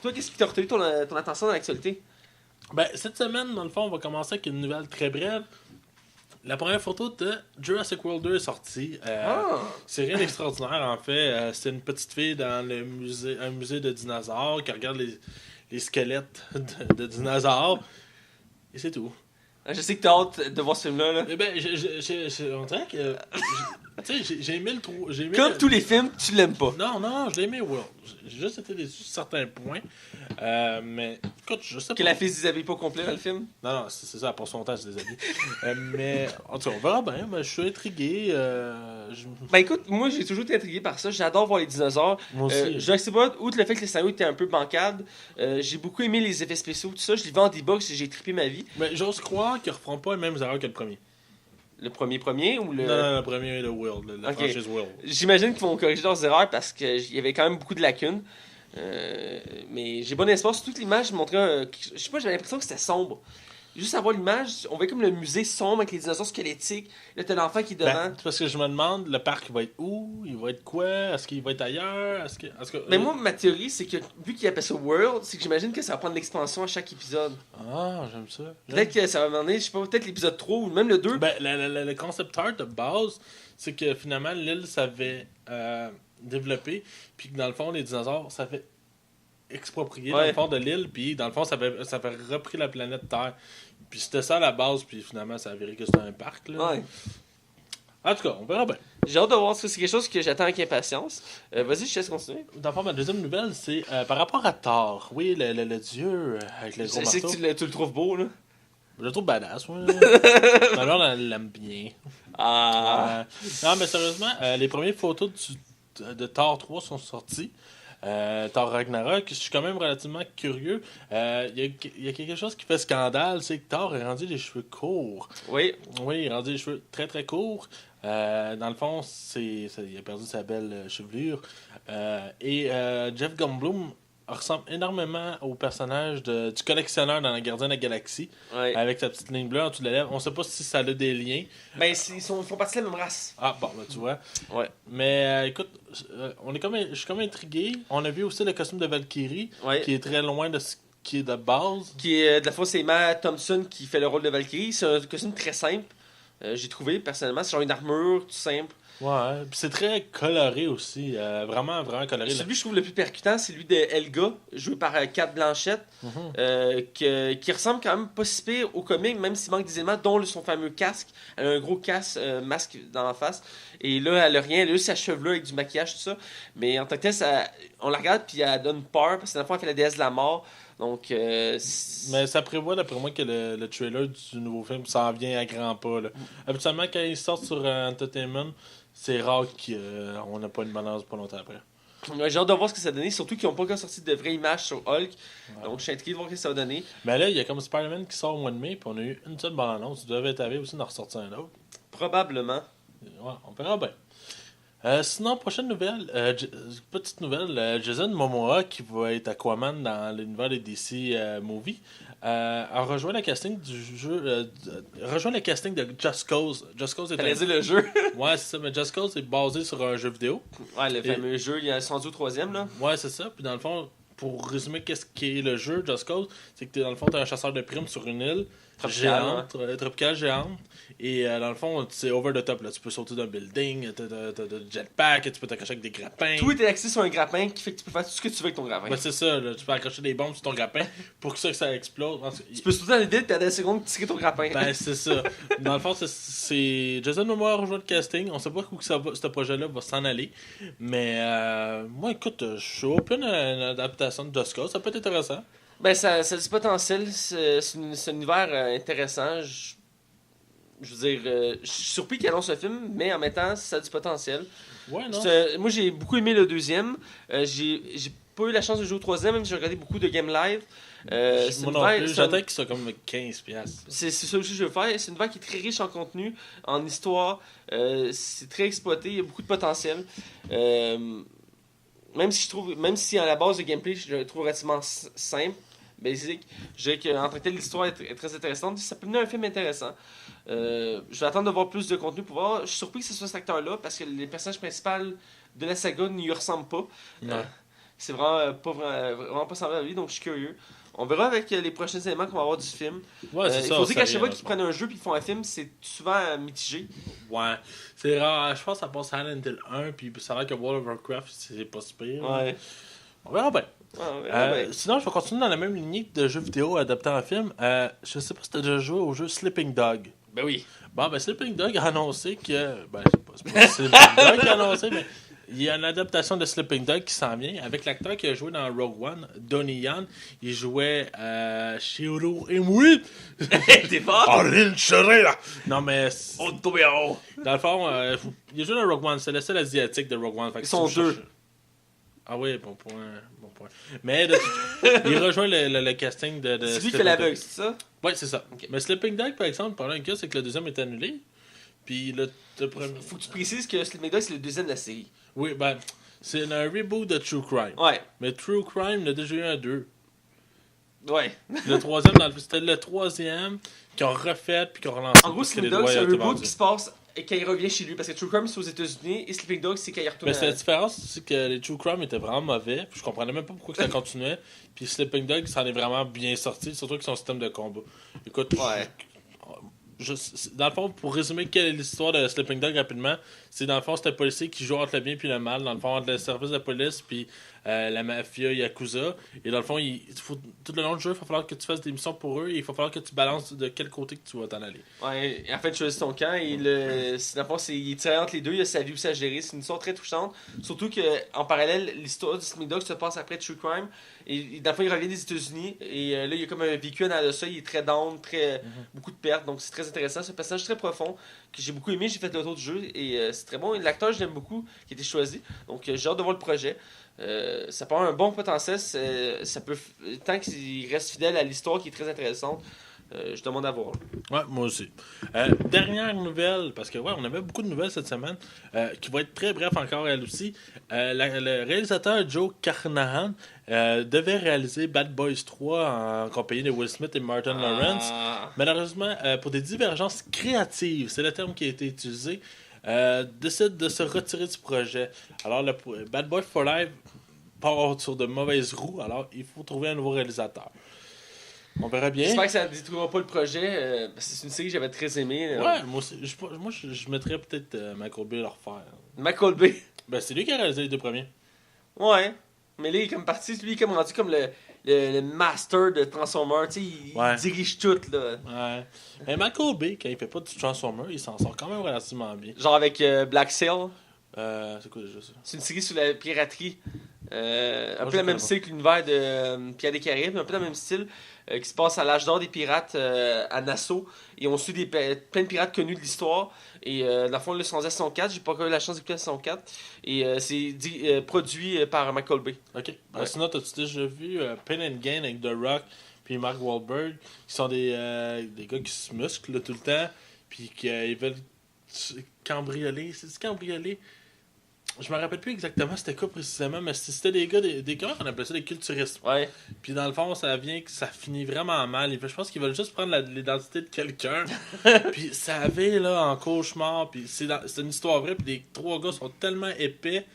Speaker 1: Toi, qu'est-ce qui t'a retenu ton attention dans l'actualité?
Speaker 2: Ben, cette semaine, dans le fond, on va commencer avec une nouvelle très brève. La première photo de Jurassic World 2 est sortie. C'est rien d'extraordinaire, en fait. C'est une petite fille dans un musée de dinosaures qui regarde les squelettes de dinosaures. Et c'est tout.
Speaker 1: Je sais que t'as hâte de voir ce film-là. Là.
Speaker 2: Eh ben, on dirait que... Tu sais, j'ai aimé le trou.
Speaker 1: Comme tous les films, tu l'aimes pas.
Speaker 2: Non, je l'ai aimé, World. J'ai juste été déçu sur certains points. Mais, écoute, je sais pas.
Speaker 1: Que la fille se déshabille pas au complet dans le film?
Speaker 2: Non, c'est ça, pour son temps, je déshabille. Mais, en tout cas, on verra bien. Mais je suis intrigué.
Speaker 1: Ben écoute, moi j'ai toujours été intrigué par ça. J'adore voir les dinosaures.
Speaker 2: Moi aussi.
Speaker 1: Je sais pas, outre le fait que le scénario était un peu bancade, j'ai beaucoup aimé les effets spéciaux, tout ça. Je l'ai vu en D-Box et j'ai trippé ma vie.
Speaker 2: Mais j'ose croire qu'ils ne referont pas les mêmes erreurs que le premier.
Speaker 1: Le premier ou le...
Speaker 2: Non, le premier, le World, la franchise World.
Speaker 1: J'imagine qu'ils vont corriger leurs erreurs parce qu'il y avait quand même beaucoup de lacunes. Mais j'ai bon espoir, surtout que l'image montrait... je sais pas, j'avais l'impression que c'était sombre. Juste à voir l'image, on voit comme le musée sombre avec les dinosaures squelettiques. Là, t'as l'enfant qui est devant.
Speaker 2: Ben, parce que je me demande, le parc va être où? Il va être quoi? Est-ce qu'il va être ailleurs?
Speaker 1: Mais moi, ma théorie, c'est que vu qu'il appelle ça World, c'est que j'imagine que ça va prendre l'expansion à chaque épisode.
Speaker 2: Ah, j'aime ça.
Speaker 1: Peut-être que ça va m'emmener, je sais pas, peut-être l'épisode 3 ou même le 2.
Speaker 2: Ben, le concept art de base, c'est que finalement, l'île s'avait développé, puis que dans le fond, les dinosaures, ça fait exproprié dans le fond de l'île, puis dans le fond, ça avait repris la planète Terre. Puis c'était ça à la base, puis finalement, ça a avéré que c'était un parc. Là.
Speaker 1: Ouais.
Speaker 2: En tout cas, on verra bien.
Speaker 1: J'ai hâte de voir ça. C'est quelque chose que j'attends avec impatience. Vas-y, je te laisse continuer.
Speaker 2: Dans le fond, ma deuxième nouvelle, c'est par rapport à Thor. Oui, le dieu avec le gros
Speaker 1: Je sais
Speaker 2: marteau.
Speaker 1: que tu le trouves beau, là.
Speaker 2: Je le trouve badass, moi. Ma blonde, elle l'aime bien. Non, mais sérieusement, les premières photos de Thor 3 sont sorties. Thor Ragnarok, je suis quand même relativement curieux. Il y a quelque chose qui fait scandale, c'est que Thor a rendu les cheveux courts.
Speaker 1: Oui.
Speaker 2: Oui, il a rendu les cheveux très très courts. Dans le fond, il a perdu sa belle chevelure. Et Jeff Goldblum ressemble énormément au personnage du collectionneur dans Les Gardiens de la Galaxie, avec sa petite ligne bleue en dessous de la lèvre. On sait pas si ça a des liens.
Speaker 1: Ben, ils font partie de la même race.
Speaker 2: Ah, bon, ben, tu vois.
Speaker 1: Ouais.
Speaker 2: Mais écoute, je suis comme intrigué. On a vu aussi le costume de Valkyrie, qui est très loin de ce qui est de base.
Speaker 1: De la fois, c'est Emma Thompson qui fait le rôle de Valkyrie. C'est un costume très simple. J'ai trouvé, personnellement. C'est genre une armure, tout simple.
Speaker 2: Ouais, puis c'est très coloré aussi. Vraiment, vraiment coloré.
Speaker 1: Celui que je trouve le plus percutant, c'est lui de Helga, joué par Kat Blanchett, qui ressemble quand même pas si pire au comique, même s'il manque des éléments, dont son fameux casque. Elle a un gros casque, masque dans la face. Et là, elle a rien. Elle a juste sa chevelure avec du maquillage, tout ça. Mais en tant que tel, on la regarde, puis elle donne peur, parce que dans le fond, elle fait la déesse de la mort. Donc,
Speaker 2: mais ça prévoit, d'après moi, que le trailer du nouveau film s'en vient à grands pas. Là. Habituellement, quand il sort sur Entertainment, c'est rare qu'on n'a pas une balance pas longtemps après.
Speaker 1: Ouais, j'ai hâte de voir ce que ça va donner, surtout qu'ils n'ont pas encore sorti de vraies images sur Hulk. Ouais. Donc, je suis intrigué de voir ce que ça va donner.
Speaker 2: Mais là, il y a comme Spider-Man qui sort au mois de mai, puis on a eu une seule bande-annonce. Ils doivent être arrivés aussi d'en ressortir un autre.
Speaker 1: Probablement.
Speaker 2: Ouais, on verra bien. Sinon, prochaine nouvelle, petite nouvelle, Jason Momoa, qui va être Aquaman dans l'univers des DC Movie, a rejoint le casting du jeu, rejoint le casting de Just Cause. Just Cause
Speaker 1: Fallait dire le jeu.
Speaker 2: Ouais, c'est ça, mais Just Cause est basé sur un jeu vidéo.
Speaker 1: Ouais, le fameux jeu, il y a rendu au 3e, là.
Speaker 2: Ouais, c'est ça, puis dans le fond, pour résumer qu'est-ce qu'est le jeu Just Cause, c'est que dans le fond, t'es un chasseur de primes sur une île tropicale géante. Et dans le fond, c'est over the top. Là. Tu peux sauter d'un building, t'as de jetpack, tu peux t'accrocher avec des grappins.
Speaker 1: Tout est axé sur un grappin qui fait que tu peux faire tout ce que tu veux avec ton grappin.
Speaker 2: Ouais, c'est ça. Là. Tu peux accrocher des bombes sur ton grappin pour que ça explose.
Speaker 1: Tu peux sauter dans l'idée puis à 10 secondes tirer ton grappin.
Speaker 2: Ben, c'est ça. Dans le fond, c'est Jason Momoa a rejoint le casting. On sait pas où ce projet-là va s'en aller. Mais moi, écoute, je suis open à une adaptation de Just Cause. Ça peut être intéressant.
Speaker 1: Ben, ça a du potentiel. C'est un univers intéressant. Je veux dire, je suis surpris qu'il annonce le film, mais en même temps, ça a du potentiel.
Speaker 2: Ouais, non.
Speaker 1: Moi, j'ai beaucoup aimé le 2e. J'ai pas eu la chance de jouer au 3e, même si j'ai regardé beaucoup de Game Live.
Speaker 2: Moi non plus, j'attends qu'il soit comme 15$.
Speaker 1: C'est ça aussi que je veux faire. C'est une vague qui est très riche en contenu, en histoire. C'est très exploité, il y a beaucoup de potentiel. Même si à la base de gameplay, je le trouve relativement simple, basic, je dirais qu'en tant que tel, l'histoire est très intéressante. Ça peut mener un film intéressant. Je vais attendre de voir plus de contenu pour voir. Je suis surpris que ce soit cet acteur-là parce que les personnages principaux de la saga ne lui ressemblent pas. C'est vraiment pas semblable à lui, donc je suis curieux. On verra avec les prochains éléments qu'on va avoir du film.
Speaker 2: Ouais, c'est
Speaker 1: il
Speaker 2: ça,
Speaker 1: faut dire qu'à chaque fois qu'ils prennent un jeu et qu'ils font un film, c'est souvent mitigé.
Speaker 2: Ouais, c'est rare. Je pense que ça passe à Silent Hill 1, puis ça a l'air que World of Warcraft, c'est pas si pire.
Speaker 1: Ouais.
Speaker 2: On verra bien.
Speaker 1: Ouais.
Speaker 2: Sinon, je vais continuer dans la même lignée de jeux vidéo adaptés en film. Je sais pas si tu as déjà joué au jeu Sleeping Dog.
Speaker 1: Ben oui.
Speaker 2: Bon, ben Sleeping Dog a annoncé que... Ben, c'est pas Sleeping Dog qui a annoncé, mais il y a une adaptation de Sleeping Dog qui s'en vient avec l'acteur qui a joué dans Rogue One, Donnie Yen. Il jouait Shiro Imui.
Speaker 1: T'es fort?
Speaker 2: Arin Sherera! Non, mais...
Speaker 1: Otobero!
Speaker 2: Dans le fond, il a joué dans Rogue One. C'est le seul asiatique de Rogue One.
Speaker 1: Ils sont deux.
Speaker 2: Ah oui, bon point. Mais il rejoint le casting de
Speaker 1: c'est lui qui fait l'aveugle, c'est ça?
Speaker 2: Oui, c'est ça. Okay. Mais Sleeping Dog, par exemple, le problème qu'il y a, c'est que le deuxième est annulé. Puis le premier...
Speaker 1: Faut que tu précises que Sleeping Dog, c'est le deuxième de la série.
Speaker 2: Oui, ben, c'est un reboot de True Crime.
Speaker 1: Ouais.
Speaker 2: Mais True Crime, il a déjà eu un 2.
Speaker 1: Ouais.
Speaker 2: Le troisième, c'était le troisième qu'ils ont refait puis qu'ils ont relancé.
Speaker 1: En gros, Sleeping Dog, c'est un reboot qui se passe quand il revient chez lui. Parce que True Crime, c'est aux États-Unis et Sleeping Dog, c'est quand il retourne.
Speaker 2: Mais c'est la différence, c'est que les True Crime étaient vraiment mauvais. Puis je comprenais même pas pourquoi ça continuait. Puis Sleeping Dog, ça en est vraiment bien sorti, surtout avec son système de combat. Écoute,
Speaker 1: ouais.
Speaker 2: Dans le fond, pour résumer quelle est l'histoire de Sleeping Dog rapidement, c'est dans le fond, c'est un policier qui joue entre le bien et le mal. Dans le fond, entre le service de police puis la mafia Yakuza. Et dans le fond, tout le long du jeu, il va falloir que tu fasses des missions pour eux et il va falloir que tu balances de quel côté que tu vas t'en aller.
Speaker 1: Ouais, et en fait, tu choisis ton camp et dans le fond, il est tiré entre les deux, il a sa vie aussi à gérer. C'est une histoire très touchante. Surtout qu'en parallèle, l'histoire de Sleeping Dog se passe après True Crime. Et dans le fond, il revient des États-Unis. Et là, il y a comme un vécu dans ça. Il est très down, beaucoup de pertes. Donc, c'est très intéressant. C'est un personnage très profond que j'ai beaucoup aimé. J'ai fait le tour du jeu et c'est très bon. Et l'acteur, je l'aime beaucoup, qui a été choisi. Donc, j'ai hâte de voir le projet. Ça peut avoir un bon potentiel. Ça peut, tant qu'il reste fidèle à l'histoire qui est très intéressante, je demande à voir.
Speaker 2: Ouais, moi aussi. Dernière nouvelle, parce que ouais, on avait beaucoup de nouvelles cette semaine, qui va être très bref encore elle aussi. Le réalisateur Joe Carnahan devait réaliser Bad Boys 3 en compagnie de Will Smith et Martin Lawrence. Malheureusement, pour des divergences créatives, c'est le terme qui a été utilisé, décide de se retirer du projet. Alors, le Bad Boys for Life part sur de mauvaises roues, alors il faut trouver un nouveau réalisateur. On verra bien.
Speaker 1: J'espère que ça ne détruira pas le projet. Parce que c'est une série que j'avais très aimée.
Speaker 2: Ouais, moi aussi. Je mettrais peut-être Michael Bay à le refaire.
Speaker 1: Michael Bay.
Speaker 2: Ben, c'est lui qui a réalisé les 2 premiers.
Speaker 1: Ouais. Mais là, il est comme parti, lui, il est comme rendu comme le master de Transformers. Tu sais, il dirige tout, là.
Speaker 2: Ouais. Mais Michael Bay, quand il fait pas du Transformer, il s'en sort quand même relativement bien.
Speaker 1: Genre avec Black Sail.
Speaker 2: C'est quoi déjà ça?
Speaker 1: C'est une série sur la piraterie. Un
Speaker 2: Moi,
Speaker 1: peu
Speaker 2: je
Speaker 1: le même
Speaker 2: connais
Speaker 1: style que l'univers de Pierre des Caraïbes, un peu dans le même style, qui se passe à l'âge d'or des pirates à Nassau. Et on suit plein de pirates connus de l'histoire. Et dans le fond, là, c'est rendu à saison 4. J'ai pas eu la chance d'écouter la saison 4. Et c'est produit par Michael Bay.
Speaker 2: Ok. Sinon, t'as-tu déjà vu Pain and Gain avec The Rock puis Mark Wahlberg, qui sont des gars qui se musclent là, tout le temps, puis qu'ils veulent cambrioler. C'est-tu cambrioler? Je me rappelle plus exactement c'était quoi précisément, mais c'était des gars, comment on appelait ça, des culturistes.
Speaker 1: Ouais.
Speaker 2: Puis dans le fond, ça finit vraiment mal. Je pense qu'ils veulent juste prendre l'identité de quelqu'un. Puis ça avait là en cauchemar. Puis c'est une histoire vraie. Puis les 3 gars sont tellement épais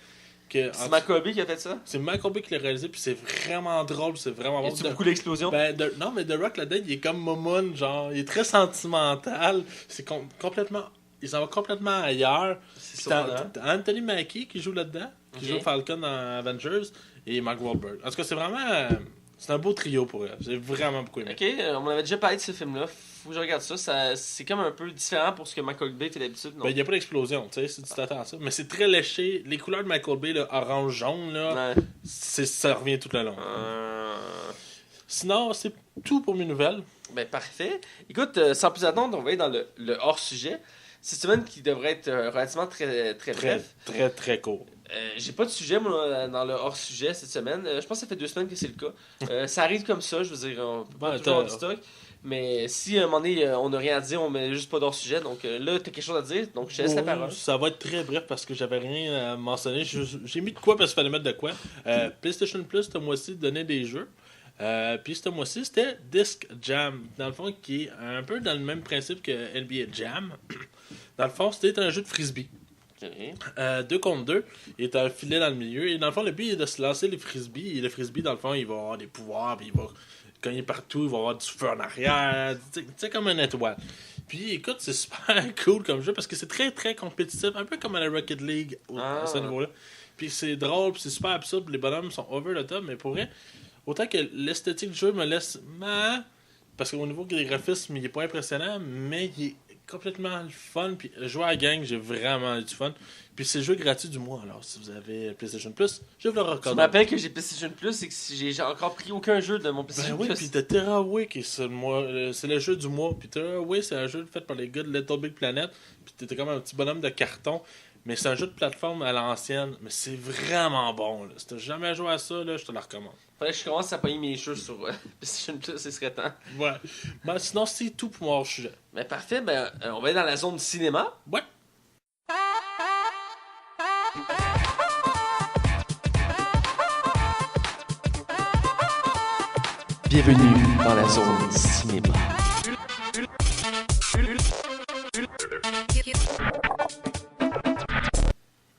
Speaker 2: que.
Speaker 1: C'est Michael Bay qui a fait ça?
Speaker 2: C'est Michael Bay qui l'a réalisé. Puis c'est vraiment drôle. C'est vraiment bon.
Speaker 1: Y a-tu beaucoup d'explosions?
Speaker 2: Non, mais The Rock là-dedans, il est comme Momoun. Genre, il est très sentimental. C'est complètement. Il s'en va complètement ailleurs. T'as Anthony Mackie qui joue là-dedans, qui joue Falcon dans Avengers, et Mark Wahlberg. En tout cas, c'est vraiment... c'est un beau trio pour elle. J'ai vraiment beaucoup aimé.
Speaker 1: Ok, on avait déjà parlé de ce film-là. Faut que je regarde ça. C'est comme un peu différent pour ce que Michael Bay fait d'habitude.
Speaker 2: Ben, il n'y a pas d'explosion, tu sais, si tu t'attends à ça. Mais c'est très léché. Les couleurs de Michael Bay, là, orange-jaune, là, ça revient tout le long. Sinon, c'est tout pour mes nouvelles.
Speaker 1: Ben, parfait. Écoute, sans plus attendre, on va aller dans le hors-sujet. Cette semaine qui devrait être relativement très bref.
Speaker 2: Très, très court.
Speaker 1: J'ai pas de sujet, moi, dans le hors-sujet cette semaine. Je pense que ça fait 2 semaines que c'est le cas. Ça arrive comme ça, je veux dire, on peut pas toujours avoir du stock. Mais si à un moment donné, on n'a rien à dire, on met juste pas d'hors-sujet. Donc là, t'as quelque chose à dire, donc je te laisse la parole.
Speaker 2: Ça va être très bref parce que j'avais rien à mentionner. J'ai mis de quoi parce qu'il fallait mettre de quoi. PlayStation Plus, ce mois-ci, donnait des jeux. Puis ce mois-ci, c'était Disc Jam. Dans le fond, qui est un peu dans le même principe que NBA Jam. Dans le fond, c'était un jeu de frisbee. 2 contre 2. Il est un filet dans le milieu. Et dans le fond, le but est de se lancer les frisbees. Et le frisbee, dans le fond, il va avoir des pouvoirs. Puis il va cogner partout. Il va avoir du feu en arrière. Tu sais, comme une étoile. Puis écoute, c'est super cool comme jeu parce que c'est très très compétitif. Un peu comme à la Rocket League à ce niveau-là. Puis c'est drôle. Puis c'est super absurde. Les bonhommes sont over the top. Mais pour vrai, autant que l'esthétique du jeu me laisse. Parce qu'au niveau des graphismes, il est pas impressionnant. Mais il est complètement le fun. Puis jouer à la gang, j'ai vraiment eu du fun. Puis c'est le jeu gratuit du mois. Alors si vous avez PlayStation Plus, je vous le recommande.
Speaker 1: Je m'appelle que j'ai PlayStation Plus et que j'ai encore pris aucun jeu de mon PlayStation Plus.
Speaker 2: Puis t'as Terraway qui est c'est le jeu du mois. Puis Terraway, c'est un jeu fait par les gars de Little Big Planet. Puis t'étais comme un petit bonhomme de carton. Mais c'est un jeu de plateforme à l'ancienne. Mais c'est vraiment bon. Là. Si t'as jamais joué à ça, là, je te le recommande.
Speaker 1: Faudrait que je commence à payer mes jeux sur PlayStation Plus, ce serait temps.
Speaker 2: Ouais. Ben, sinon, c'est tout pour mon sujet.
Speaker 1: Ben parfait, on va aller dans la zone cinéma.
Speaker 2: Ouais.
Speaker 1: Bienvenue dans la zone cinéma.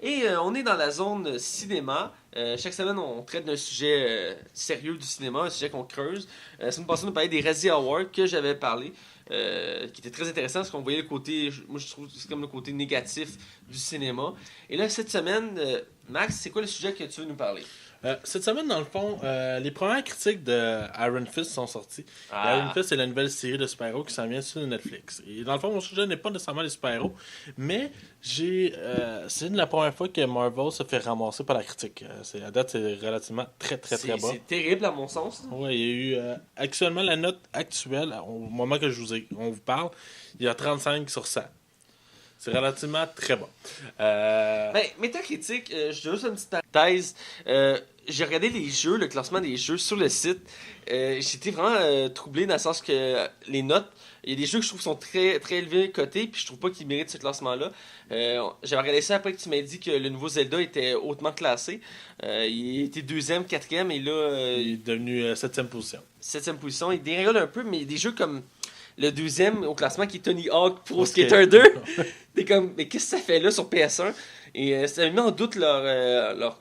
Speaker 1: Et on est dans la zone cinéma. Chaque semaine, on traite d'un sujet sérieux du cinéma, un sujet qu'on creuse. La semaine passée, on a parlé des Razzie Awards que j'avais parlé, qui était très intéressant parce qu'on voyait le côté, moi je trouve que c'est comme le côté négatif du cinéma. Et là, cette semaine, Max, c'est quoi le sujet que tu veux nous parler?
Speaker 2: Cette semaine, dans le fond, les premières critiques de Iron Fist sont sorties. Iron Fist, c'est la nouvelle série de super-héros qui s'en vient sur Netflix. Et dans le fond, mon sujet n'est pas nécessairement les super-héros, mais c'est la première fois que Marvel se fait ramasser par la critique. La date, c'est relativement très bas.
Speaker 1: C'est terrible à mon sens.
Speaker 2: Oui, il y a eu actuellement la note actuelle, au moment que on vous parle, il y a 35 sur 100. C'est relativement très bon.
Speaker 1: Métacritique, je donne juste une petite parenthèse. J'ai regardé les jeux, le classement des jeux sur le site. J'étais vraiment troublé dans le sens que les notes, il y a des jeux que je trouve sont très, très élevés cotés, puis je trouve pas qu'ils méritent ce classement-là. J'avais regardé ça après que tu m'as dit que le nouveau Zelda était hautement classé. Il était 2e, 4e, et là...
Speaker 2: il est devenu 7e position.
Speaker 1: 7e position, il dérégule un peu, mais des jeux comme... Le 2e au classement qui est Tony Hawk Pro Skater 2. T'es comme, mais qu'est-ce que ça fait là sur PS1? Et ça a mis en doute leur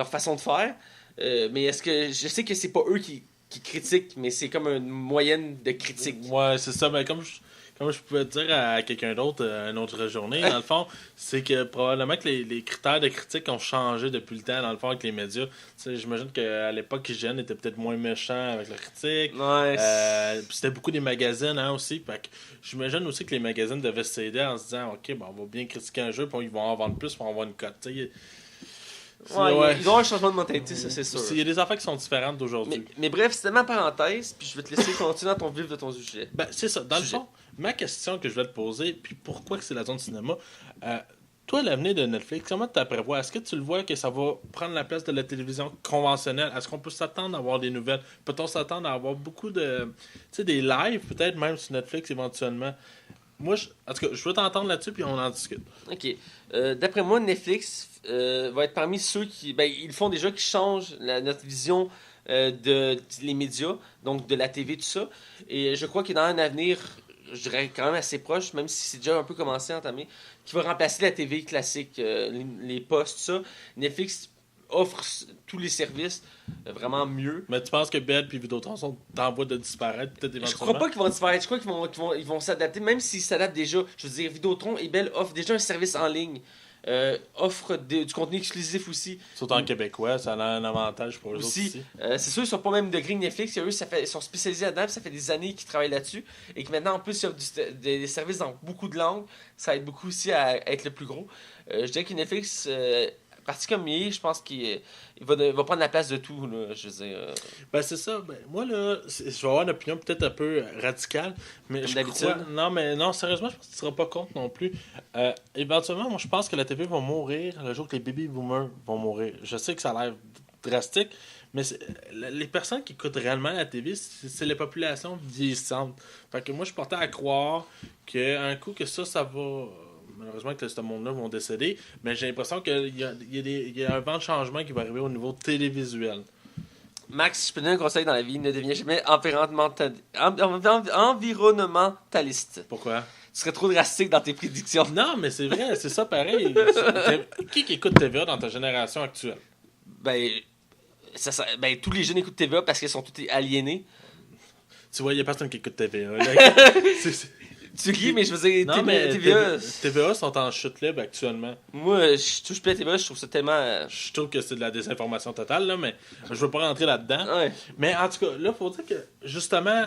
Speaker 1: façon de faire. Mais est-ce que je sais que c'est pas eux qui qui critique, mais c'est comme une moyenne de critique.
Speaker 2: Ouais, c'est ça. Ben, comme je pouvais dire à quelqu'un d'autre une autre journée, dans le fond, c'est que probablement que les critères de critique ont changé depuis le temps, dans le fond, avec les médias. Tu sais, j'imagine qu'à l'époque, IGN était peut-être moins méchant avec la critique.
Speaker 1: Ouais.
Speaker 2: Puis c'était beaucoup des magazines aussi. Fait que j'imagine aussi que les magazines devaient s'aider en se disant, OK, ben, on va bien critiquer un jeu, puis ils vont en vendre plus, puis on va avoir une cote. Tu sais,
Speaker 1: Ouais, ils ont un changement de mentalité, ça c'est sûr.
Speaker 2: Il y a des affaires qui sont différentes d'aujourd'hui.
Speaker 1: Mais bref, c'était ma parenthèse, puis je vais te laisser continuer dans ton vif de ton sujet.
Speaker 2: Ben, c'est ça. Dans le fond, ma question que je vais te poser, puis pourquoi que c'est la zone cinéma, toi, l'avenir de Netflix, comment tu t'apprévois? Est-ce que tu le vois que ça va prendre la place de la télévision conventionnelle? Est-ce qu'on peut s'attendre à avoir des nouvelles? Peut-on s'attendre à avoir beaucoup de... Tu sais, des lives, peut-être même sur Netflix éventuellement? Moi, en tout cas, je veux t'entendre là-dessus, puis on en discute.
Speaker 1: Ok. D'après moi, Netflix va être parmi ceux qui... Ben, ils font déjà qui changent notre vision les médias, donc de la TV, tout ça. Et je crois que dans un avenir, je dirais quand même assez proche, même si c'est déjà un peu commencé à entamer, qui va remplacer la TV classique, les postes, tout ça. Netflix offre tous les services vraiment mieux.
Speaker 2: Mais tu penses que Bell et Vidéotron sont en voie de disparaître, peut-être
Speaker 1: Je
Speaker 2: éventuellement?
Speaker 1: crois pas qu'ils vont disparaître. Je crois qu'ils vont s'adapter, même s'ils s'adaptent déjà. Je veux dire, Vidéotron et Bell offrent déjà un service en ligne. Offrent du contenu exclusif aussi.
Speaker 2: Surtout en québécois, ça a un avantage pour eux autres aussi.
Speaker 1: C'est sûr, ils sont pas même de degré Netflix. Eux, ils sont spécialisés là-dedans. Ça fait des années qu'ils travaillent là-dessus. Et que maintenant, en plus, ils offrent des services dans beaucoup de langues. Ça aide beaucoup aussi à être le plus gros. Je dirais que Netflix... parti comme il est, je pense qu'il va prendre la place de tout, là, je veux dire.
Speaker 2: Ben c'est ça. Ben, moi, là, je vais avoir une opinion peut-être un peu radicale, mais
Speaker 1: Comme
Speaker 2: je
Speaker 1: d'habitude.
Speaker 2: crois... Non, sérieusement, je pense que tu ne seras pas contre non plus. Éventuellement, moi, je pense que la TV va mourir le jour que les baby boomers vont mourir. Je sais que ça a l'air drastique, mais les personnes qui écoutent réellement la TV, c'est les populations vieillissantes. Fait que moi, je portais à croire qu'un coup que ça va... Malheureusement que ce monde-là vont décéder, mais j'ai l'impression qu'il y a un vent de changement qui va arriver au niveau télévisuel.
Speaker 1: Max, si je peux donner un conseil dans la vie, ne deviens jamais environnementaliste.
Speaker 2: Pourquoi?
Speaker 1: Tu serais trop drastique dans tes prédictions.
Speaker 2: Non, mais c'est vrai, c'est ça pareil. Qui écoute TVA dans ta génération actuelle?
Speaker 1: Ben, tous les jeunes écoutent TVA parce qu'ils sont tous aliénés.
Speaker 2: Tu vois, il n'y a personne qui écoute TVA.
Speaker 1: Tu ris, mais je veux dire,
Speaker 2: non, mais
Speaker 1: TVA...
Speaker 2: TVA sont en chute libre actuellement.
Speaker 1: Moi, je touche plus à TVA, je trouve ça tellement...
Speaker 2: Je trouve que c'est de la désinformation totale, là, mais je veux pas rentrer là-dedans.
Speaker 1: Ouais.
Speaker 2: Mais en tout cas, là, il faut dire que, justement,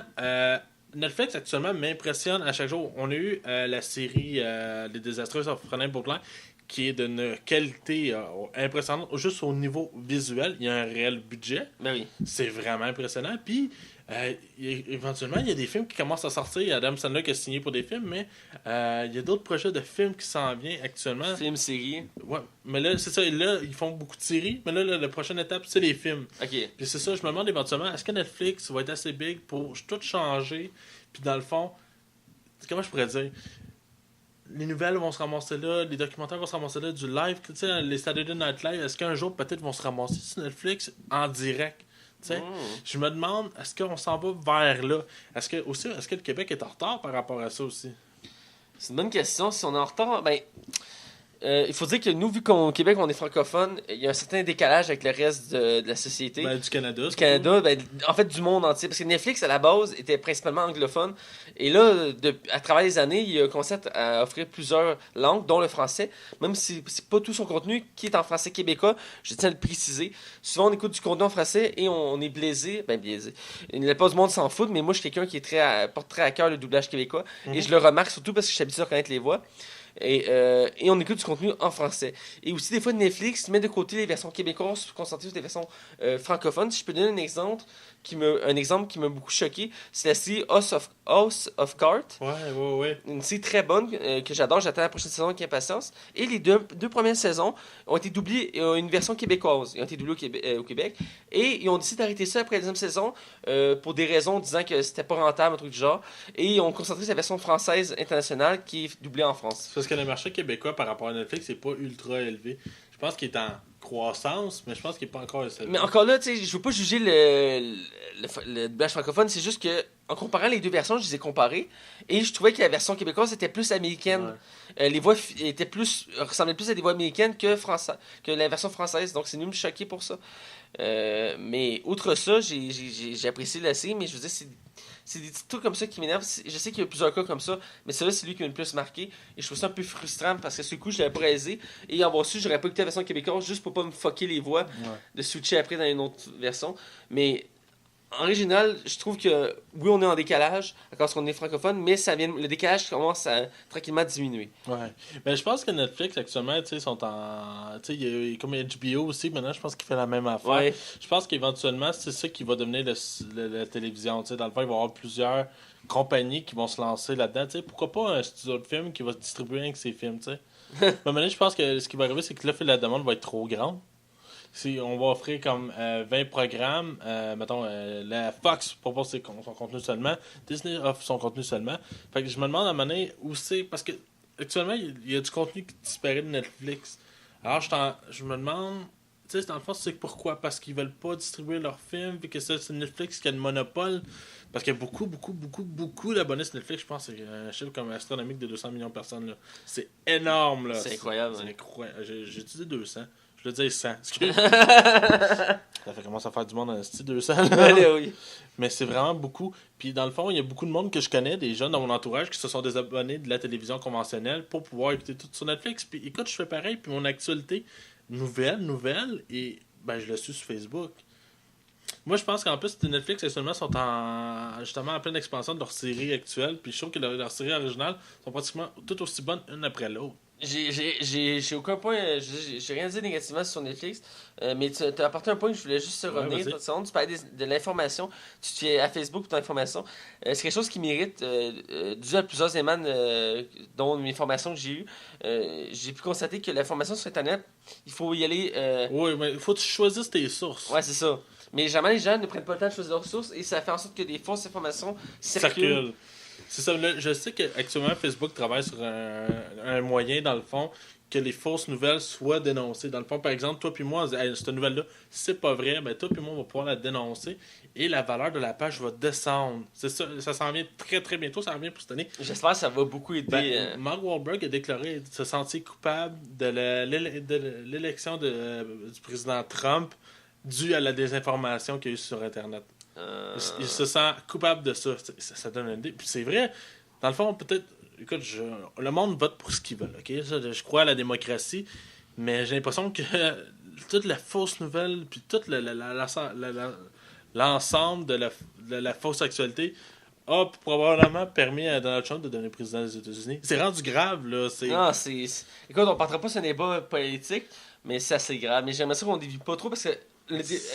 Speaker 2: Netflix, actuellement, m'impressionne à chaque jour. On a eu la série Les Désastreux Orphelins Baudelaire, qui est d'une qualité impressionnante, juste au niveau visuel. Il y a un réel budget.
Speaker 1: Ben oui.
Speaker 2: C'est vraiment impressionnant. Puis, éventuellement, il y a des films qui commencent à sortir. Il y a Adam Sandler qui a signé pour des films, mais il y a d'autres projets de films qui s'en viennent actuellement.
Speaker 1: Film, série.
Speaker 2: Ouais, mais là, c'est ça. Là, ils font beaucoup de séries, mais là, la prochaine étape, c'est les films.
Speaker 1: OK.
Speaker 2: Puis c'est ça, je me demande éventuellement, est-ce que Netflix va être assez big pour tout changer? Puis dans le fond, comment je pourrais dire? Les nouvelles vont se ramasser là, les documentaires vont se ramasser là, du live, tu sais, les Saturday Night Live, est-ce qu'un jour peut-être vont se ramasser sur Netflix en direct? Je me demande, est-ce qu'on s'en va vers là? Est-ce que le Québec est en retard par rapport à ça aussi?
Speaker 1: C'est une bonne question. Si on est en retard, ben... il faut dire que nous, vu qu'au Québec, on est francophone, il y a un certain décalage avec le reste de la société.
Speaker 2: Ben, du Canada.
Speaker 1: Du Canada, en fait, du monde entier. Parce que Netflix, à la base, était principalement anglophone. Et là, à travers les années, il a commencé à offrir plusieurs langues, dont le français. Même si c'est pas tout son contenu qui est en français québécois, je tiens à le préciser. Souvent, on écoute du contenu en français et on est biaisé. La plupart du monde s'en fout, mais moi, je suis quelqu'un qui porte très à cœur le doublage québécois. Et je le remarque surtout parce que je suis habitué à reconnaître les voix. Et on écoute du contenu en français. Et aussi, des fois, Netflix met de côté les versions québécoises pour concentrer sur des versions francophones. Si je peux donner un exemple qui m'a beaucoup choqué, c'est la série House of Cards.
Speaker 2: Ouais.
Speaker 1: Une série très bonne que j'adore. J'attends la prochaine saison avec impatience. Et les deux premières saisons ont été doublées une version québécoise. Ils ont été doublées au Québec. Et ils ont décidé d'arrêter ça après la deuxième saison pour des raisons disant que c'était pas rentable, un truc du genre. Et ils ont concentré sur la version française internationale qui est doublée en France.
Speaker 2: Parce que le marché québécois par rapport à Netflix, c'est pas ultra élevé. Je pense qu'il est en croissance, mais je pense qu'il n'est pas encore assez élevé.
Speaker 1: Mais encore là, tu sais, je veux pas juger le doublage francophone, c'est juste que en comparant les deux versions, je les ai comparées. Et je trouvais que la version québécoise était plus américaine.
Speaker 2: Ouais.
Speaker 1: Les voix ressemblaient plus à des voix américaines que la version française. Donc, c'est nous me choquer pour ça. Mais outre ça, j'ai apprécié la série, mais je veux dire, c'est des petits trucs comme ça qui m'énervent. Je sais qu'il y a plusieurs cas comme ça, mais celui-là, c'est lui qui m'a le plus marqué. Et je trouve ça un peu frustrant parce que ce coup, je l'avais pas réalisé. Et avoir su, j'aurais pas écouté la version québécoise juste pour pas me fucker les voix, de switcher après dans une autre version. Mais en original, je trouve que oui, on est en décalage à cause qu'on est francophone, mais le décalage commence à tranquillement diminuer.
Speaker 2: Ouais. Mais je pense que Netflix actuellement, tu sais, sont en. Tu sais, il y a comme HBO aussi, maintenant, je pense qu'il fait la même affaire.
Speaker 1: Ouais.
Speaker 2: Je pense qu'éventuellement, c'est ça qui va devenir la télévision. Tu sais, dans le fond, il va y avoir plusieurs compagnies qui vont se lancer là-dedans. Tu sais, pourquoi pas un studio de film qui va se distribuer avec ses films, tu sais. Mais maintenant, je pense que ce qui va arriver, c'est que l'offre et la demande va être trop grande. Si on va offrir comme 20 programmes, mettons, la Fox propose son contenu seulement, Disney offre son contenu seulement. Fait que je me demande à un moment donné où c'est, parce que actuellement, il y a du contenu qui disparaît de Netflix. Alors, je me demande, tu sais, dans le fond, c'est pourquoi? Parce qu'ils veulent pas distribuer leurs films, puis que c'est Netflix qui a le monopole. Parce qu'il y a beaucoup d'abonnés sur Netflix. Je pense que c'est un chiffre comme astronomique de 200 millions de personnes. Là. C'est énorme. Là.
Speaker 1: C'est incroyable.
Speaker 2: C'est incroyable. J'ai utilisé 200. Je le dis 100. Ça fait commence à faire du monde dans le style 200.
Speaker 1: Oui.
Speaker 2: Mais c'est vraiment beaucoup. Puis dans le fond, il y a beaucoup de monde que je connais, des jeunes dans mon entourage, qui se sont désabonnés de la télévision conventionnelle pour pouvoir écouter tout sur Netflix. Puis écoute, je fais pareil. Puis mon actualité, nouvelle, et ben je le suis sur Facebook. Moi, je pense qu'en plus, Netflix actuellement sont justement en pleine expansion de leurs séries actuelles. Puis je trouve que leurs séries originales sont pratiquement toutes aussi bonnes une après l'autre.
Speaker 1: J'ai aucun point, j'ai rien dit négativement sur Netflix, mais tu as apporté un point que je voulais juste revenir. Tu parlais de l'information, tu es à Facebook pour ton information. C'est quelque chose qui mérite, dû à plusieurs éléments, dont mes formations que j'ai eues. J'ai pu constater que l'information sur Internet, il faut y aller.
Speaker 2: Oui, mais il faut que tu choisisses tes sources.
Speaker 1: Ouais, c'est ça. Mais jamais les gens ne prennent pas le temps de choisir leurs sources et ça fait en sorte que des fausses informations circulent.
Speaker 2: C'est ça, là, je sais qu'actuellement Facebook travaille sur un moyen, dans le fond, que les fausses nouvelles soient dénoncées. Dans le fond, par exemple, toi puis moi, on dit, hey, cette nouvelle-là, c'est pas vrai, ben toi puis moi, on va pouvoir la dénoncer et la valeur de la page va descendre. C'est ça s'en vient très très bientôt, ça s'en vient pour cette année.
Speaker 1: J'espère que ça va beaucoup aider.
Speaker 2: Mark Wahlberg a déclaré se sentir coupable de l'élection du président Trump due à la désinformation qu'il y a eu sur Internet. Il se sent coupable de ça. Ça donne une idée. Puis c'est vrai, dans le fond, peut-être. Écoute, le monde vote pour ce qu'il veut. OK? Je crois à la démocratie, mais j'ai l'impression que toute la fausse nouvelle, puis tout l'ensemble de la fausse actualité a probablement permis à Donald Trump de devenir président des États-Unis. C'est rendu grave, là.
Speaker 1: Non, écoute, on ne partira pas sur un débat politique, mais c'est assez grave. Mais j'aimerais ça qu'on ne dévie pas trop parce que.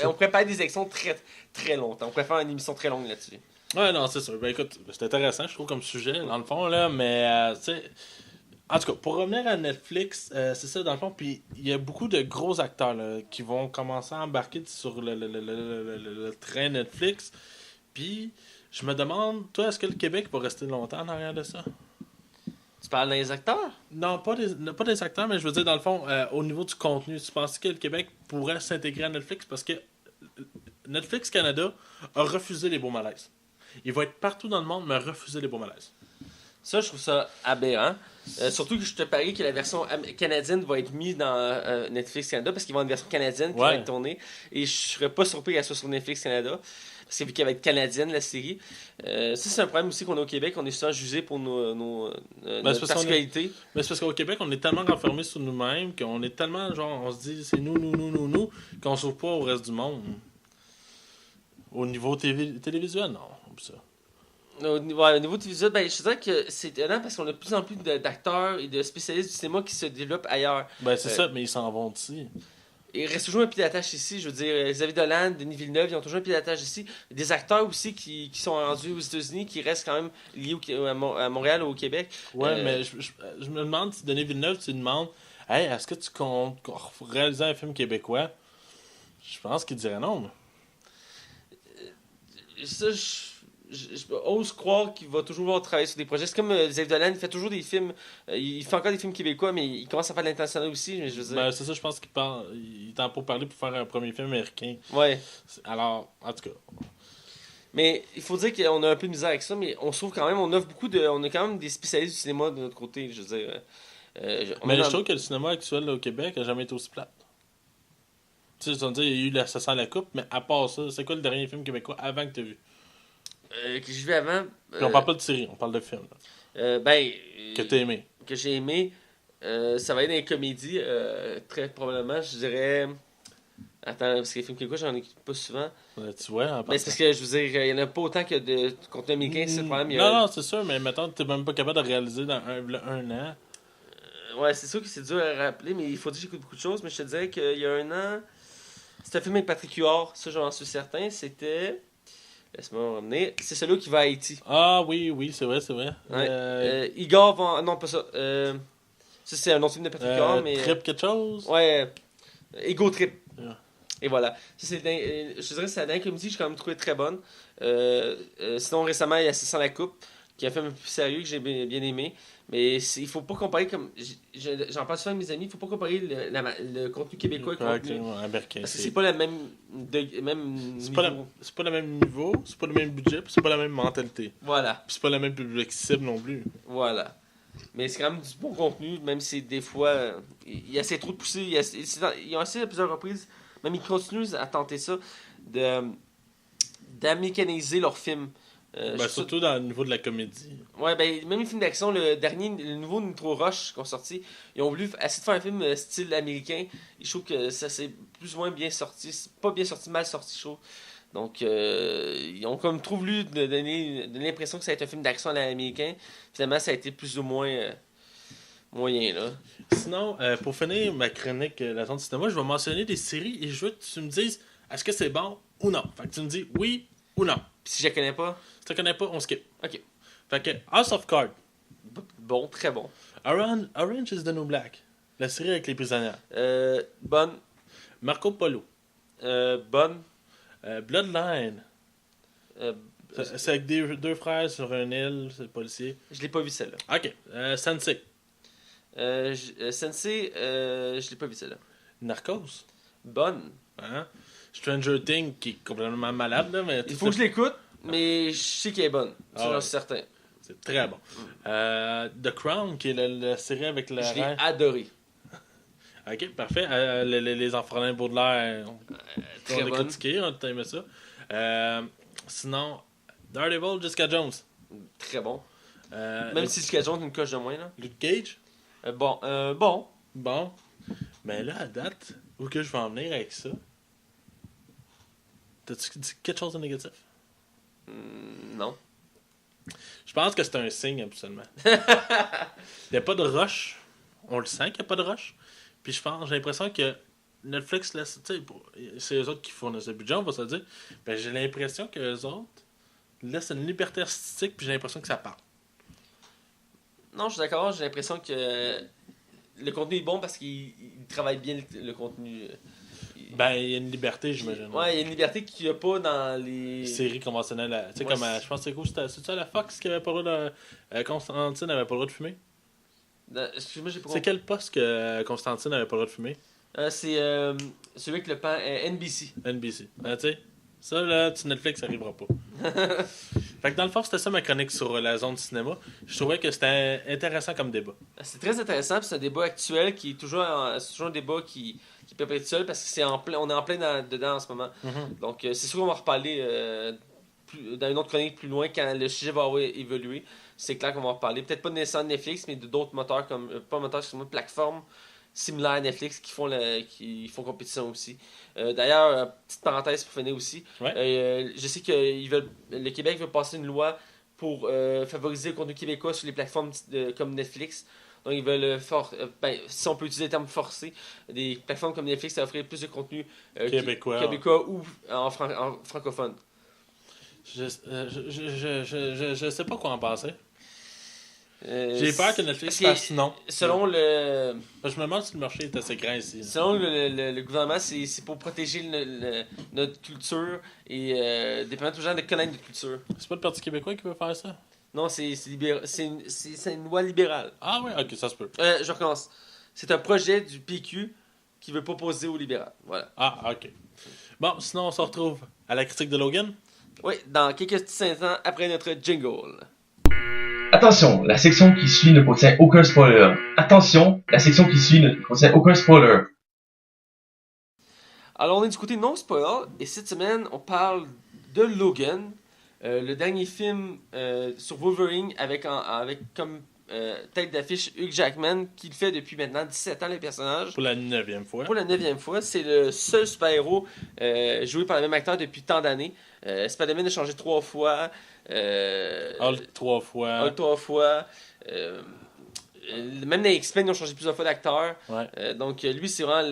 Speaker 1: On prépare des élections très, très longtemps. On préfère une émission très longue là-dessus.
Speaker 2: Ouais, non, c'est sûr. Ben écoute, c'est intéressant, je trouve, comme sujet, dans le fond, là, mais, tu sais... En tout cas, pour revenir à Netflix, c'est ça, dans le fond, puis il y a beaucoup de gros acteurs, là, qui vont commencer à embarquer sur le train Netflix, puis je me demande, toi, est-ce que le Québec va rester longtemps en arrière de ça?
Speaker 1: Tu parles des acteurs?
Speaker 2: Non, pas des acteurs, mais je veux dire, dans le fond, au niveau du contenu, tu penses que le Québec pourrait s'intégrer à Netflix? Parce que Netflix Canada a refusé les beaux malaises. Il va être partout dans le monde, mais a refusé les beaux malaises.
Speaker 1: Ça, je trouve ça aberrant. Surtout que je te parie que la version canadienne va être mise dans Netflix Canada parce qu'ils vont avoir une version canadienne qui va être tournée. Et je serais pas surpris qu'elle soit sur Netflix Canada. Parce que vu qu'elle va être canadienne, la série. Ça, c'est un problème aussi qu'on a au Québec. On est souvent jugé pour notre particularité.
Speaker 2: Mais c'est parce qu'au Québec, on est tellement renfermés sur nous-mêmes qu'on est tellement, genre, on se dit c'est nous, qu'on s'ouvre pas au reste du monde. Au niveau télévisuel, non. Ça.
Speaker 1: Au niveau télévisuel, ben, je dirais que c'est étonnant parce qu'on a de plus en plus d'acteurs et de spécialistes du cinéma qui se développent ailleurs.
Speaker 2: Ben, c'est ça, mais ils s'en vont d'ici.
Speaker 1: Il reste toujours un pilotage ici. Je veux dire, Xavier Dolan, Denis Villeneuve, ils ont toujours un pilotage ici. Des acteurs aussi qui sont rendus aux États-Unis, qui restent quand même liés à Montréal ou au Québec.
Speaker 2: Ouais, mais je me demande si Denis Villeneuve, tu lui demandes hey, est-ce que tu comptes réaliser un film québécois? Je pense qu'il dirait non.
Speaker 1: Ça, je ose croire qu'il va toujours vouloir travailler sur des projets. C'est comme Xavier Dolan, il fait toujours des films. Il fait encore des films québécois, mais il commence à faire de l'international aussi. Mais je veux dire...
Speaker 2: Ben, c'est ça, je pense qu'il est en pour parler pour faire un premier film américain.
Speaker 1: Ouais.
Speaker 2: Alors, en tout cas.
Speaker 1: Mais il faut dire qu'on a un peu de misère avec ça, mais on se trouve quand même, on offre on a quand même des spécialistes du cinéma de notre côté, je veux dire.
Speaker 2: Mais je trouve que le cinéma actuel là, au Québec a jamais été aussi plate. Tu sais, tu vas me dire, il y a eu Ça sent la coupe, mais à part ça, c'est quoi le dernier film québécois avant que tu as vu?
Speaker 1: Que j'ai vu avant.
Speaker 2: Puis on parle pas de série, on parle de film. Là,
Speaker 1: Ben.
Speaker 2: que t'as aimé.
Speaker 1: Que j'ai aimé. Ça va être dans les comédies, très probablement. Je dirais. Attends, parce que les films québécois, j'en écoute pas souvent.
Speaker 2: Tu vois, en
Speaker 1: Mais c'est parce que, je veux dire, il y en a pas autant que de contenu américain, c'est le problème.
Speaker 2: Non, c'est sûr, mais mettons, t'es même pas capable de réaliser dans un an.
Speaker 1: Ouais, c'est sûr que c'est dur à rappeler, mais il faut dire que j'écoute beaucoup de choses. Mais je te dirais qu'il y a un an, c'était un film avec Patrick Huard, ça j'en suis certain. C'était. Laisse-moi revenir. C'est celui qui va à Haïti.
Speaker 2: Ah oui, c'est vrai, c'est vrai.
Speaker 1: Ouais. Igor va. Non, pas ça. Ça, c'est un autre film de Patrick Huard, mais.
Speaker 2: Trip quelque chose?
Speaker 1: Ouais. Ego Trip.
Speaker 2: Yeah.
Speaker 1: Et voilà. Ça, je dirais que c'est la dernière comédie que j'ai quand même trouvé très bonne. Sinon, récemment, il y a Ça sent la coupe, qui est un film un peu plus sérieux que j'ai bien aimé. Mais il faut pas comparer, comme j'en parle souvent avec mes amis, il faut pas comparer le contenu québécois avec le contenu
Speaker 2: américain.
Speaker 1: parce que c'est pas le même,
Speaker 2: c'est
Speaker 1: niveau.
Speaker 2: pas le même niveau, c'est pas le même budget, puis c'est pas la même mentalité.
Speaker 1: Voilà.
Speaker 2: Puis c'est pas le même public cible non plus.
Speaker 1: Voilà. Mais c'est quand même du bon contenu, même si des fois, il essaie trop de pousser. Ils ont essayé à plusieurs reprises, même ils continuent à tenter ça, d'américaniser leurs films.
Speaker 2: Surtout dans le niveau de la comédie.
Speaker 1: Ouais, ben, même les films d'action, le nouveau Nitro Rush qu'on sorti, ils ont voulu essayer de faire un film style américain. Et je trouve que ça c'est plus ou moins bien sorti. C'est pas bien sorti, mal sorti, je trouve. Donc, ils ont comme trop voulu donner l'impression que ça va être un film d'action à l'américain. Finalement, ça a été plus ou moins moyen, là.
Speaker 2: Sinon, pour finir ma chronique La zone de cinéma, je vais mentionner des séries et je veux que tu me dises est-ce que c'est bon ou non. Fait que tu me dis oui ou non.
Speaker 1: Puis si je la connais pas,
Speaker 2: Si tu la connais pas, on skip.
Speaker 1: ok.
Speaker 2: Fait que House of Cards,
Speaker 1: Bon, très bon.
Speaker 2: Orange is the New Black, la série avec les prisonnières.
Speaker 1: Bonne.
Speaker 2: Marco Polo,
Speaker 1: Bonne.
Speaker 2: Bloodline,
Speaker 1: Euh,
Speaker 2: c'est avec deux frères sur une île, c'est le policier.
Speaker 1: je l'ai pas vu celle-là.
Speaker 2: Ok, Sensei,
Speaker 1: Sensei, je l'ai pas vu celle-là.
Speaker 2: Narcos,
Speaker 1: Bonne.
Speaker 2: hein? Stranger Things qui est complètement malade là, mais
Speaker 1: Il faut que je l'écoute, mais je sais qu'elle est bonne. Ça,
Speaker 2: Ah
Speaker 1: j'en
Speaker 2: ouais.
Speaker 1: suis certain.
Speaker 2: c'est très bon. The Crown qui est la série avec la
Speaker 1: Je l'ai
Speaker 2: reine.
Speaker 1: adoré.
Speaker 2: Ok, parfait. Les Orphelins Baudelaire,
Speaker 1: Très
Speaker 2: on a
Speaker 1: bonne.
Speaker 2: critiqué, on a aimé ça. Sinon, Daredevil, Jessica Jones.
Speaker 1: Très bon.
Speaker 2: Même
Speaker 1: Même si Jessica Jones une coche de moins, là.
Speaker 2: Luke Cage.
Speaker 1: Bon.
Speaker 2: Bon. Mais là, à date, où que je vais en venir avec ça? T'as-tu dit quelque chose de négatif?
Speaker 1: Non.
Speaker 2: Je pense que c'est un signe, absolument. Il n'y a pas de rush. On le sent qu'il n'y a pas de rush. Puis j'ai l'impression que Netflix laisse. Tu sais, c'est eux autres qui fournissent le budget, on va se le dire. Ben, j'ai l'impression qu'eux autres laissent une liberté artistique, puis j'ai l'impression que ça part.
Speaker 1: Non, je suis d'accord. J'ai l'impression que le contenu est bon parce qu'il travaille bien le contenu.
Speaker 2: Ben, il y a une liberté, j'imagine.
Speaker 1: Ouais, il y a une liberté qu'il n'y a pas dans les.
Speaker 2: Séries conventionnelles. Tu sais,
Speaker 1: Ouais,
Speaker 2: comme je pense que c'est quoi? C'est ça la Fox qui avait pas le droit de. Constantine n'avait pas le droit de fumer?
Speaker 1: Excuse-moi, j'ai pas
Speaker 2: C'est
Speaker 1: compris.
Speaker 2: quel poste que Constantine n'avait pas le droit de fumer?
Speaker 1: C'est celui avec le pan NBC.
Speaker 2: NBC. Tu sais, ça, là, sur Netflix, ça arrivera pas. Fait que dans le fond, c'était ça ma chronique sur la zone de cinéma. Je trouvais que c'était intéressant comme débat.
Speaker 1: C'est très intéressant, puis c'est un débat actuel qui est toujours, c'est toujours un débat qui est perpétuel parce que on est en plein dedans en ce moment. Donc, c'est sûr qu'on va en reparler dans une autre chronique plus loin quand le sujet va avoir évolué. C'est clair qu'on va en reparler. Peut-être pas nécessairement de Netflix, mais d'autres moteurs comme. Pas moteurs, excuse-moi, plateformes similaires à Netflix qui font compétition aussi. D'ailleurs, petite parenthèse pour finir aussi.
Speaker 2: Ouais.
Speaker 1: Je sais que le Québec veut passer une loi pour favoriser le contenu québécois sur les plateformes comme Netflix. Donc, ils veulent, si on peut utiliser le terme forcé, des plateformes comme Netflix à offrir plus de contenu québécois ou en francophone.
Speaker 2: Je sais pas quoi en penser. J'ai peur que Netflix fasse non.
Speaker 1: Selon le
Speaker 2: Je me demande si le marché est assez grand ici.
Speaker 1: selon le gouvernement, c'est pour protéger notre culture et dépendant aux gens de connaître notre culture.
Speaker 2: C'est pas le Parti québécois qui veut faire ça?
Speaker 1: Non, c'est une loi libérale.
Speaker 2: Ah oui, ok, ça se peut.
Speaker 1: Je recommence. C'est un projet du PQ qui veut proposer aux libéraux. Voilà.
Speaker 2: Ah, ok. Bon, sinon on se retrouve à la critique de Logan.
Speaker 1: Oui, dans quelques petits instants après notre jingle.
Speaker 3: Attention, la section qui suit ne contient aucun spoiler. Attention, la section qui suit ne contient aucun spoiler.
Speaker 1: Alors, on est du côté non spoil, et cette semaine, on parle de Logan, le dernier film sur Wolverine avec comme tête d'affiche Hugh Jackman, qui le fait depuis maintenant 17 ans, les personnages.
Speaker 2: Pour la 9e fois.
Speaker 1: Pour la 9e fois, c'est le seul super-héros joué par le même acteur depuis tant d'années. Spider-Man a changé 3 fois.
Speaker 2: Hulk 3 fois.
Speaker 1: Hulk 3 fois. Même les X-Men ils ont changé plusieurs fois d'acteur.
Speaker 2: Ouais.
Speaker 1: Donc lui, c'est vraiment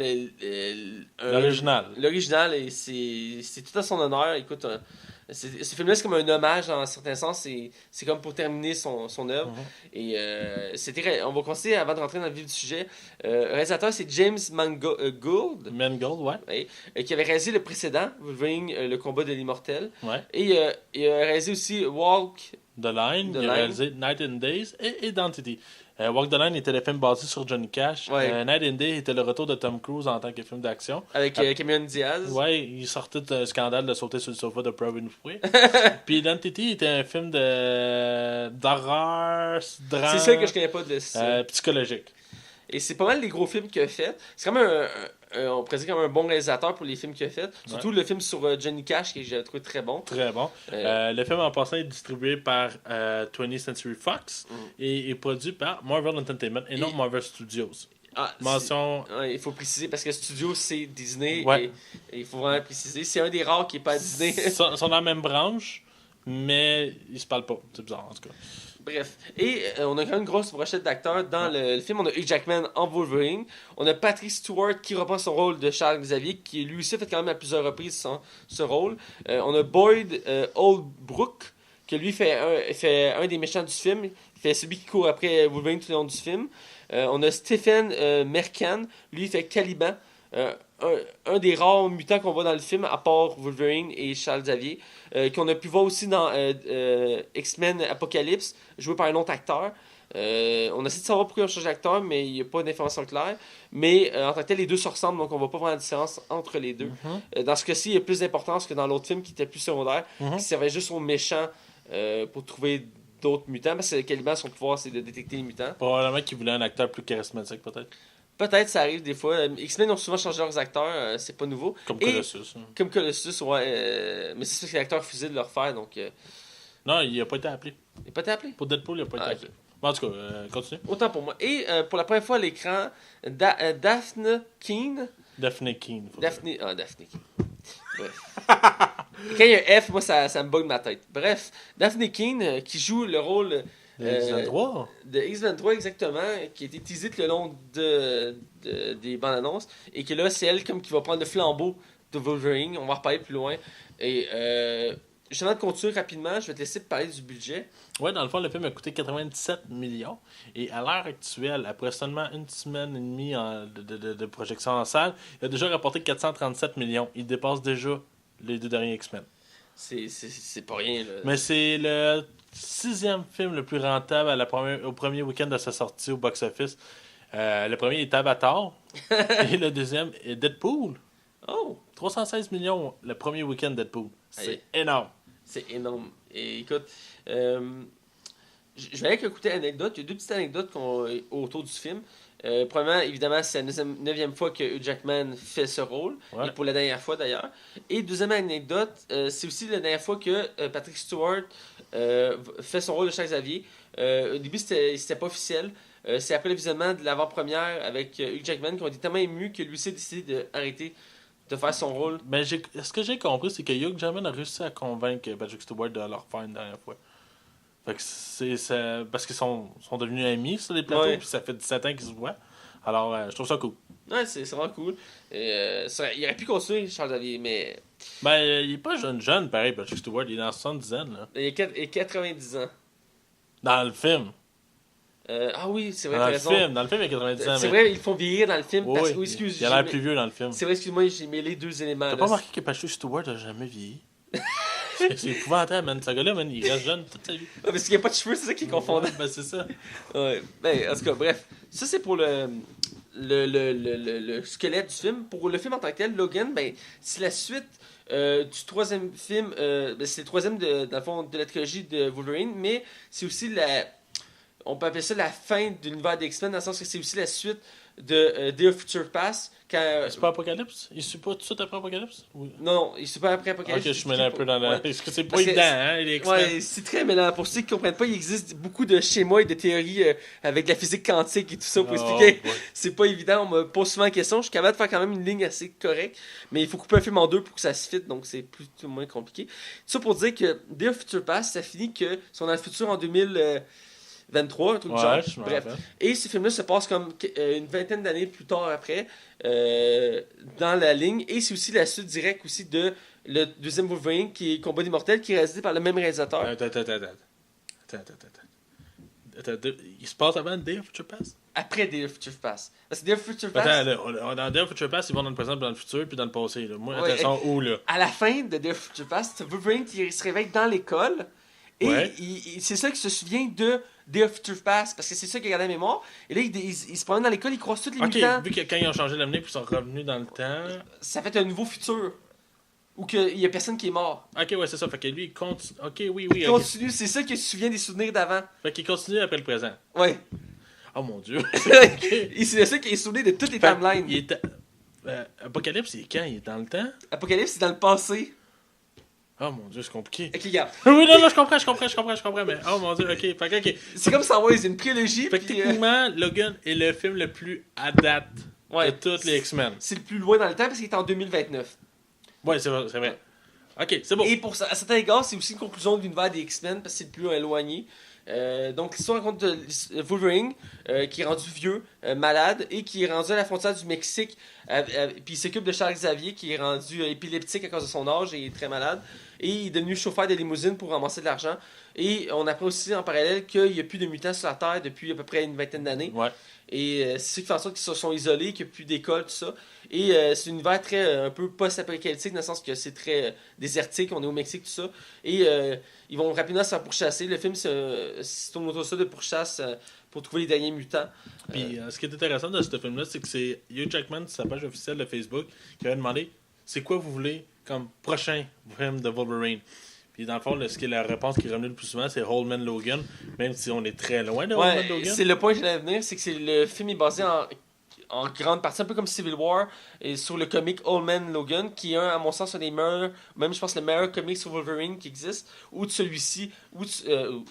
Speaker 2: L'original.
Speaker 1: L'original, et c'est tout à son honneur. Écoute, ce film-là, c'est comme un hommage dans un certain sens. C'est comme pour terminer son œuvre. Et on va commencer avant de rentrer dans le vif du sujet. Le réalisateur, c'est James Mangold.
Speaker 2: Mangold, ouais.
Speaker 1: Ouais, qui avait réalisé le précédent, Wolverine, le combat de l'immortel.
Speaker 2: Ouais.
Speaker 1: Et il a réalisé aussi Walk
Speaker 2: The Line, il a réalisé Night and Days et Identity. Walk the Line était le film basé sur Johnny Cash.
Speaker 1: Ouais.
Speaker 2: Night and Day était le retour de Tom Cruise en tant que film d'action.
Speaker 1: avec Cameron Diaz.
Speaker 2: Ouais, il sortait d'un scandale de sauter sur le sofa de Oprah Winfrey. Puis Identity était un film d'horreur, drame.
Speaker 1: C'est ça que je connais pas de ça.
Speaker 2: Psychologique.
Speaker 1: Et c'est pas mal les gros films qu'il a fait. C'est comme on pourrait dire comme un bon réalisateur pour les films qu'il a fait. Surtout le film sur Johnny Cash que j'ai trouvé très bon.
Speaker 2: Très bon. Le film en passant est distribué par 20th Century Fox et est produit par Marvel Entertainment et non Marvel Studios. Mention.
Speaker 1: Il faut préciser parce que Studio c'est Disney
Speaker 2: Ouais.
Speaker 1: et il faut vraiment préciser. C'est un des rares qui est pas à Disney.
Speaker 2: Ils sont dans la même branche, mais ils se parlent pas. C'est bizarre en tout cas.
Speaker 1: Bref. Et on a quand même une grosse brochette d'acteurs dans le film. On a Hugh Jackman en Wolverine. On a Patrick Stewart qui reprend son rôle de Charles Xavier, qui lui aussi a fait quand même à plusieurs reprises ce rôle. On a Boyd Holbrook, qui lui fait un des méchants du film. Il fait celui qui court après Wolverine tout le long du film. On a Stephen Merchant, lui il fait Caliban. Un des rares mutants qu'on voit dans le film, à part Wolverine et Charles Xavier, qu'on a pu voir aussi dans X-Men Apocalypse, joué par un autre acteur. On essaie de savoir pourquoi ils ont changé d'acteur, mais il n'y a pas d'informations claires. Mais en tant que tel, les deux se ressemblent, donc on ne voit pas vraiment la différence entre les deux. Dans ce cas-ci, il y a plus d'importance que dans l'autre film qui était plus secondaire, qui servait juste aux méchants pour trouver d'autres mutants, parce que Caliban, son pouvoir, c'est de détecter les mutants.
Speaker 2: Probablement qu'ils voulaient un acteur plus charismatique, peut-être.
Speaker 1: Peut-être, ça arrive des fois. X-Men ont souvent changé leurs acteurs, c'est pas nouveau.
Speaker 2: Comme Colossus.
Speaker 1: Comme Colossus, ouais. Mais c'est sûr que l'acteur refusait de le refaire, donc...
Speaker 2: Non, il n'a pas été appelé.
Speaker 1: Il n'a pas été appelé?
Speaker 2: Pour Deadpool, il n'a pas été appelé. Bon, en tout cas, continue.
Speaker 1: Autant pour moi. Et pour la première fois à l'écran, Daphne Keane...
Speaker 2: Daphne Keane.
Speaker 1: Daphne Keane. Bref. Quand il y a un F, moi, ça me bug ma tête. Bref, Daphne Keane, qui joue le rôle...
Speaker 2: X23?
Speaker 1: De X23, exactement, qui a été teasé tout le long des bandes annonces, et que là, c'est elle comme qui va prendre le flambeau de Wolverine. On va en reparler plus loin. Et justement, de continuer rapidement, je vais te laisser te parler du budget.
Speaker 2: Ouais, dans le fond, le film a coûté 97 millions. Et à l'heure actuelle, après seulement une semaine et demie de projection en salle, il a déjà rapporté 437 millions. Il dépasse déjà les 2 derniers X-Men.
Speaker 1: C'est pas rien, là.
Speaker 2: Mais c'est le 6e film le plus rentable au premier week-end de sa sortie au box-office. Le premier est Avatar. Et le deuxième est Deadpool.
Speaker 1: Oh!
Speaker 2: 316 millions le premier week-end Deadpool. C'est
Speaker 1: Allez.
Speaker 2: énorme.
Speaker 1: C'est énorme. Et écoute, je vais avec un côté anecdote. Il y a 2 petites anecdotes autour du film. Premièrement, évidemment, c'est la 9e fois que Hugh Jackman fait ce rôle.
Speaker 2: Ouais.
Speaker 1: Et pour la dernière fois, d'ailleurs. Et deuxième anecdote, c'est aussi la dernière fois que Patrick Stewart fait son rôle de Charles Xavier. Au début, c'était pas officiel. C'est après le visionnement de l'avant-première avec Hugh Jackman qu'on était tellement ému que lui aussi a décidé d'arrêter de faire son rôle.
Speaker 2: Mais ce que j'ai compris, c'est que Hugh Jackman a réussi à convaincre Patrick Stewart de le refaire une dernière fois. Fait que c'est parce qu'ils sont devenus amis sur les plateaux,
Speaker 1: Ouais.
Speaker 2: puis ça fait 17 ans qu'ils se voient. Alors, je trouve ça cool.
Speaker 1: Ouais, c'est vraiment cool. Il aurait pu continuer, Charles Xavier, mais
Speaker 2: Ben, il est pas jeune, pareil, Patrick Stewart. Il est dans 70 ans, là.
Speaker 1: il a 90 ans.
Speaker 2: Dans le film.
Speaker 1: Ah oui, c'est vrai,
Speaker 2: Dans
Speaker 1: t'as
Speaker 2: le
Speaker 1: raison.
Speaker 2: film, dans le film, il a 90 ans.
Speaker 1: C'est
Speaker 2: mais...
Speaker 1: vrai, ils font vieillir dans le film.
Speaker 2: Oui,
Speaker 1: Parce...
Speaker 2: oui.
Speaker 1: excuse,
Speaker 2: Il a l'air plus vieux dans le film.
Speaker 1: C'est vrai, excuse-moi, j'ai mêlé 2 éléments.
Speaker 2: T'as
Speaker 1: là.
Speaker 2: pas remarqué que Patrick Stewart a jamais vieilli? C'est épouvantable, man. Ce gars-là, man, il reste jeune toute sa vie.
Speaker 1: Ah, parce qu'il n'y a pas de cheveux, c'est ça qui est confondant.
Speaker 2: Ben, c'est ça.
Speaker 1: Ouais. Ben, en tout cas, bref. Ça, c'est pour le squelette du film. Pour le film en tant que tel, Logan, ben, c'est la suite du troisième film. C'est le troisième dans le fond, de la trilogie de Wolverine, mais c'est aussi on peut appeler ça la fin de l'univers des X-Men, dans le sens que c'est aussi la suite de Day of Future Past.
Speaker 2: C'est pas Apocalypse? Il suit pas tout de suite après Apocalypse? Oui.
Speaker 1: Non, il suit pas après Apocalypse.
Speaker 2: Ok, je suis mêlé un peu dans la... Est-ce que c'est pas
Speaker 1: Parce que
Speaker 2: évident, hein, les X-Men?
Speaker 1: Ouais, c'est très mêlant. Pour ceux qui comprennent pas, il existe beaucoup de schémas et de théories avec de la physique quantique et tout ça pour expliquer.
Speaker 2: Ouais.
Speaker 1: C'est pas évident, on me pose souvent la question. Je suis capable de faire quand même une ligne assez correcte, mais il faut couper un film en deux pour que ça se fitte, donc c'est plus ou moins compliqué. Tout ça pour dire que Day of Future Past, ça finit que ils sont dans le futur en 2023, un truc du genre. Bref. Et ce film-là se passe comme une vingtaine d'années plus tard après, dans la ligne. Et c'est aussi la suite directe aussi de le deuxième Wolverine, qui est Combat d'immortels, qui est réalisé par le même réalisateur.
Speaker 2: Attends. Il se passe avant Day of Future Past?
Speaker 1: Après Day of Future Past. Parce que Day of Future Past...
Speaker 2: Attends, dans Day of Future Past, ils vont dans le présent, dans le futur, puis dans le passé. Là. Moi,
Speaker 1: Ouais,
Speaker 2: ils sont où, là?
Speaker 1: À la fin de Day of Future Past, c'est Wolverine qui se réveille dans l'école. Et
Speaker 2: Ouais.
Speaker 1: c'est ça qui se souvient de Day of Future Past, parce que c'est ça qui a gardé la mémoire. Et là, il se promène dans l'école, il croise tous les mutants.
Speaker 2: Vu que quand ils ont changé l'avenir, puis ils sont revenus dans le temps...
Speaker 1: Ça fait un nouveau futur. Où il y a personne qui est mort.
Speaker 2: Ok, ouais, c'est ça. Fait que lui, il continue... Ok, oui,
Speaker 1: Il continue, c'est ça qui se souvient des souvenirs d'avant.
Speaker 2: Fait qu'il continue après le présent.
Speaker 1: Ouais.
Speaker 2: Oh mon dieu.
Speaker 1: Et c'est ça qui est souvenu de toutes les
Speaker 2: Fait
Speaker 1: timelines.
Speaker 2: il était... Apocalypse, il est quand? Il est dans le temps?
Speaker 1: Apocalypse, c'est dans le passé.
Speaker 2: Oh mon dieu, c'est compliqué.
Speaker 1: Ok, regarde.
Speaker 2: Oui, non, je comprends, mais... Oh mon dieu, ok. Fait que, ok.
Speaker 1: C'est comme ça, ouais, c'est une prélogie.
Speaker 2: Fait que
Speaker 1: puis,
Speaker 2: techniquement, Logan est le film le plus à date
Speaker 1: ouais,
Speaker 2: de tous les X-Men.
Speaker 1: c'est le plus loin dans le temps parce qu'il est en 2029.
Speaker 2: Ouais, c'est vrai. Ok, c'est bon.
Speaker 1: Et pour ça, à certains égards, c'est aussi une conclusion de l'univers des X-Men parce que c'est le plus éloigné. Donc l'histoire raconte Wolverine qui est rendu vieux, malade et qui est rendu à la frontière du Mexique. Puis il s'occupe de Charles Xavier qui est rendu épileptique à cause de son âge et est très malade. Et il est devenu chauffeur de limousine pour ramasser de l'argent. Et on apprend aussi en parallèle qu'il n'y a plus de mutants sur la Terre depuis à peu près une vingtaine d'années.
Speaker 2: Ouais.
Speaker 1: Et c'est ce qui fait en sorte qu'ils se sont isolés, qu'il n'y a plus d'école, tout ça. Et c'est un univers très un peu post-apocalyptique dans le sens que c'est très désertique, on est au Mexique, tout ça. Et ils vont rapidement se faire pourchasser. Le film c'est tourne autour de ça, de pourchasse pour trouver les derniers mutants.
Speaker 2: Puis ce qui est intéressant de ce film-là, c'est que c'est Hugh Jackman, sa page officielle de Facebook, qui avait demandé c'est quoi vous voulez comme prochain film de Wolverine. Puis dans le fond, ce qui est la réponse qui est revenue le plus souvent, c'est Old Man Logan, même si on est très loin de Old Man Logan.
Speaker 1: C'est le point que j'allais venir, c'est que le film est basé en grande partie, un peu comme Civil War, et sur le comic Old Man Logan, qui est à mon sens, un des meilleurs, même je pense le meilleur comic sur Wolverine qui existe, outre celui-ci,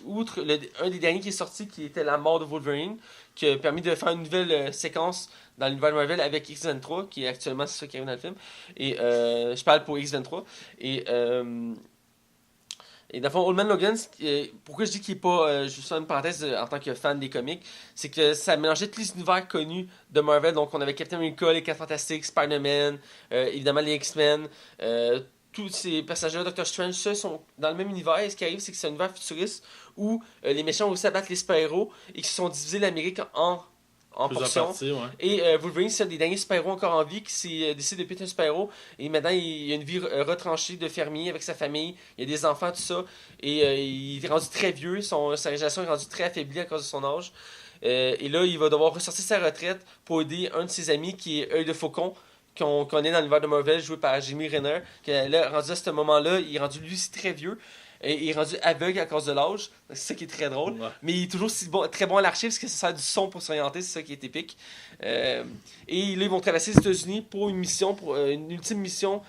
Speaker 1: outre un des derniers qui est sorti, qui était La mort de Wolverine, qui a permis de faire une nouvelle séquence dans l'univers de Marvel avec X-23, qui est actuellement c'est ça qui arrive dans le film. Et je parle pour X-23. Et dans le fond, Old Man Logan, pourquoi je dis qu'il n'est pas, juste une parenthèse en tant que fan des comics, c'est que ça mélangeait tous les univers connus de Marvel. Donc on avait Captain America, les 4 Fantastiques, Spider-Man, évidemment les X-Men, tous ces personnages-là, Doctor Strange, ceux sont dans le même univers. Et ce qui arrive, c'est que c'est un univers futuriste où les méchants ont aussi abattre les super-héros et qui se sont divisés l'Amérique en portions.
Speaker 2: Parties, ouais.
Speaker 1: Et Wolverine, c'est un des derniers super-héros encore en vie qui s'est décidé de péter un super-héros. Et maintenant, il a une vie retranchée de fermier avec sa famille. Il a des enfants, tout ça. Et il est rendu très vieux. Sa régénération est rendue très affaiblie à cause de son âge. Et là, il va devoir ressortir sa retraite pour aider un de ses amis qui est Œil de Faucon, qu'on connaît dans l'univers de Marvel, joué par Jeremy Renner. Là, rendu à ce moment-là, il est rendu lui aussi très vieux. Et il est rendu aveugle à cause de l'âge. C'est ça qui est très drôle. Ouais. Mais il est toujours très bon à l'archive parce que ça sert du son pour s'orienter. C'est ça qui est épique. Et là, ils vont traverser les États-Unis pour une mission, une ultime mission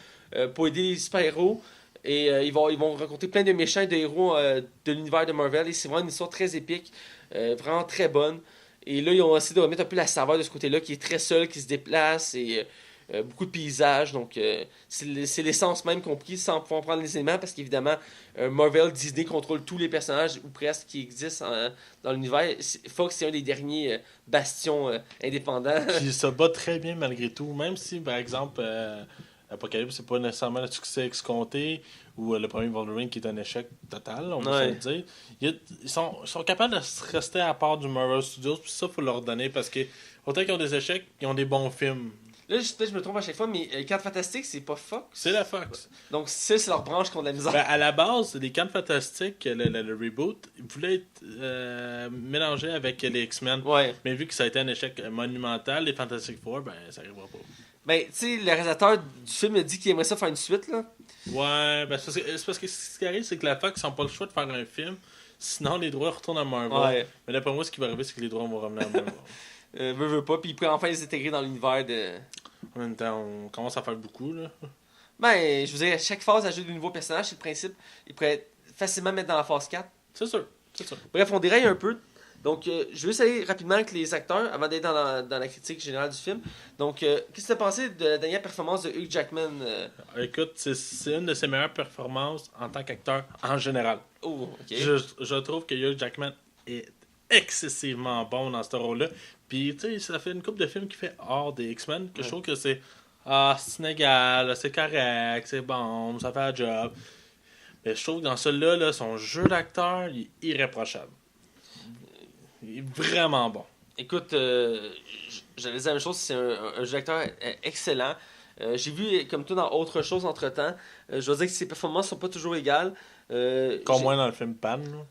Speaker 1: pour aider les super-héros. Et ils vont rencontrer plein de méchants et de héros de l'univers de Marvel. Et c'est vraiment une histoire très épique. Vraiment très bonne. Et là, ils ont essayé de remettre un peu la saveur de ce côté-là, qui est très seul, qui se déplace. Et beaucoup de paysages, donc c'est l'essence même compris sans pouvoir prendre les éléments parce qu'évidemment Marvel, Disney contrôle tous les personnages ou presque qui existent dans l'univers. Fox c'est un des derniers bastions indépendants.
Speaker 2: Puis ça bat très bien malgré tout, même si par exemple Apocalypse c'est pas nécessairement le succès escompté ou le premier Wolverine qui est un échec total, on peut se le dire. Ils sont capables de se rester à part du Marvel Studios, puis ça faut leur donner parce que autant qu'ils ont des échecs, ils ont des bons films.
Speaker 1: Là, je me trompe à chaque fois, mais les 4 Fantastiques, c'est pas Fox.
Speaker 2: C'est la Fox.
Speaker 1: Donc, ça, c'est leur branche qui ont de la misère.
Speaker 2: Ben, à la base, les 4 Fantastiques, le reboot, ils voulaient être mélangés avec les X-Men.
Speaker 1: Ouais.
Speaker 2: Mais vu que ça a été un échec monumental, les Fantastic Four, ben, ça arrivera pas.
Speaker 1: Ben, tu sais, le réalisateur du film a dit qu'il aimerait ça faire une suite, là.
Speaker 2: Ouais, ben c'est parce que ce qui arrive, c'est que la Fox n'a pas le choix de faire un film. Sinon, les droits retournent à Marvel.
Speaker 1: Ouais.
Speaker 2: Mais d'après moi, ce qui va arriver, c'est que les droits vont revenir à Marvel.
Speaker 1: Veut pas, puis il pourrait enfin les intégrer dans l'univers de...
Speaker 2: En même temps, on commence à faire beaucoup, là.
Speaker 1: Ben, je veux dire, chaque phase ajoute de nouveaux personnages, c'est le principe. Il pourrait facilement mettre dans la phase 4.
Speaker 2: C'est sûr, c'est sûr.
Speaker 1: Bref, on déraille un peu. Donc, je veux juste aller rapidement avec les acteurs avant d'être dans la critique générale du film. Donc, qu'est-ce que tu as pensé de la dernière performance de Hugh Jackman
Speaker 2: Écoute, c'est une de ses meilleures performances en tant qu'acteur en général.
Speaker 1: Oh, ok.
Speaker 2: Je trouve que Hugh Jackman est excessivement bon dans ce rôle-là. Puis, tu sais, ça fait une couple de films qu'il fait hors des X-Men que je trouve que c'est c'est égal, c'est correct, c'est bon, ça fait un job. Mais je trouve que dans celui-là, là, son jeu d'acteur, il est irréprochable. Il est vraiment bon.
Speaker 1: Écoute, j'allais dire la même chose, c'est un jeu d'acteur excellent. J'ai vu, comme toi, dans autre chose entre-temps. Je dois dire que ses performances sont pas toujours égales.
Speaker 2: Encore moins dans le film Pan. Là.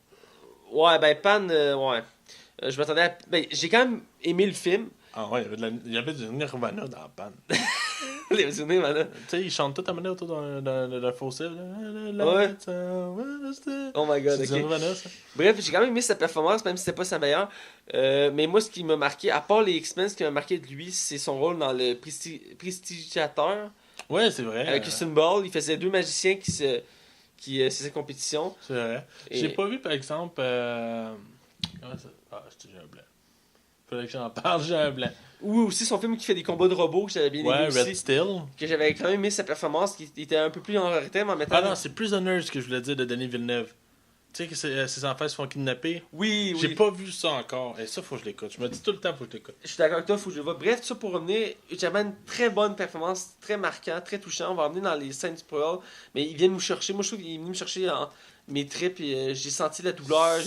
Speaker 1: Ouais, ben Pan, ouais. Je m'attendais à... Ben, j'ai quand même aimé le film.
Speaker 2: Ah ouais, il y avait du Nirvana dans Pan.
Speaker 1: Les souvenirs, maintenant.
Speaker 2: Tu sais, ils chantent tout à mener autour d'un fossé.
Speaker 1: Ouais. Oh my god,
Speaker 2: c'est
Speaker 1: ok.
Speaker 2: Nirvana, ça.
Speaker 1: Bref, j'ai quand même aimé sa performance, même si c'était pas sa meilleure. Mais moi, ce qui m'a marqué, à part les X-Men, ce qui m'a marqué de lui, c'est son rôle dans le Prestigiateur.
Speaker 2: Ouais, c'est vrai.
Speaker 1: Avec Usain Bolt, il faisait deux magiciens qui c'est sa compétition.
Speaker 2: C'est vrai.
Speaker 1: Et-
Speaker 2: J'ai pas vu, par exemple... Comment ça... Ah, j'ai un blanc. Faudrait que j'en parle, j'ai un blanc.
Speaker 1: Ou aussi son film qui fait des combats de robots, que j'avais bien
Speaker 2: Ouais,
Speaker 1: aimé
Speaker 2: Red
Speaker 1: aussi.
Speaker 2: Steel.
Speaker 1: Que j'avais quand même aimé sa performance, qui était un peu plus en rythme en mettant...
Speaker 2: Ah non, c'est Prisoners que je voulais dire de Denis Villeneuve. Tu sais que ses enfants se font kidnapper.
Speaker 1: Oui, oui.
Speaker 2: J'ai pas vu ça encore. Et ça, faut que je l'écoute. Je me dis tout le temps, faut que je l'écoute.
Speaker 1: Je suis d'accord avec toi, faut que je le vois. Bref, tout ça pour revenir, j'avais une très bonne performance, très marquant, très touchant. On va revenir dans les scènes spoil, mais il vient nous chercher. Moi, je trouve qu'il est venu me chercher en mes tripes et j'ai senti la douleur.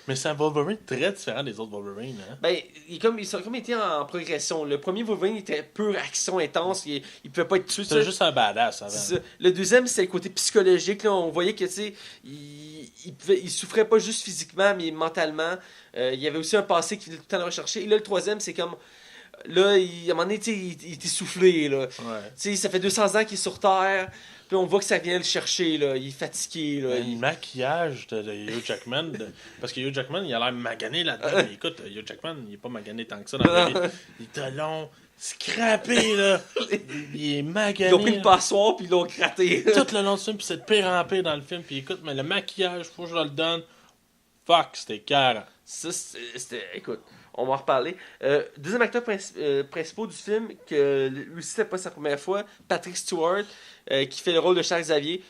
Speaker 2: Mais c'est un Wolverine très différent des autres Wolverine. Hein?
Speaker 1: Ben, ils ont comme été en progression. Le premier Wolverine était pure action intense, il pouvait pas être tué.
Speaker 2: C'était juste un badass avant.
Speaker 1: C'est ça. Le deuxième, c'est le côté psychologique. Là. On voyait que, tu sais, il souffrait pas juste physiquement, mais mentalement. Il y avait aussi un passé qu'il voulait tout le temps rechercher. Et là, le troisième, c'est comme... Là, à un moment donné, tu sais, il est essoufflé, là.
Speaker 2: Ouais.
Speaker 1: Tu sais, ça fait 200 ans qu'il est sur Terre, puis on voit que ça vient le chercher, là. Il est fatigué, là.
Speaker 2: Le maquillage de Hugh Jackman, parce que Hugh Jackman, il a l'air magané là-dedans. Mais écoute, Hugh Jackman, il est pas magané tant que ça dans la vie. Il est long, scrappé, là. Il est magané.
Speaker 1: Ils ont pris
Speaker 2: là.
Speaker 1: le passoire, puis ils l'ont gratté.
Speaker 2: Tout le long du film, puis c'est de pire en pire dans le film. Puis écoute, mais le maquillage, faut que je le donne. Fuck, c'était carré.
Speaker 1: Ça, c'était... Écoute, on va en reparler. Deuxième acteur principal du film, que lui aussi, c'était pas sa première fois, Patrick Stewart, qui fait le rôle de Charles Xavier,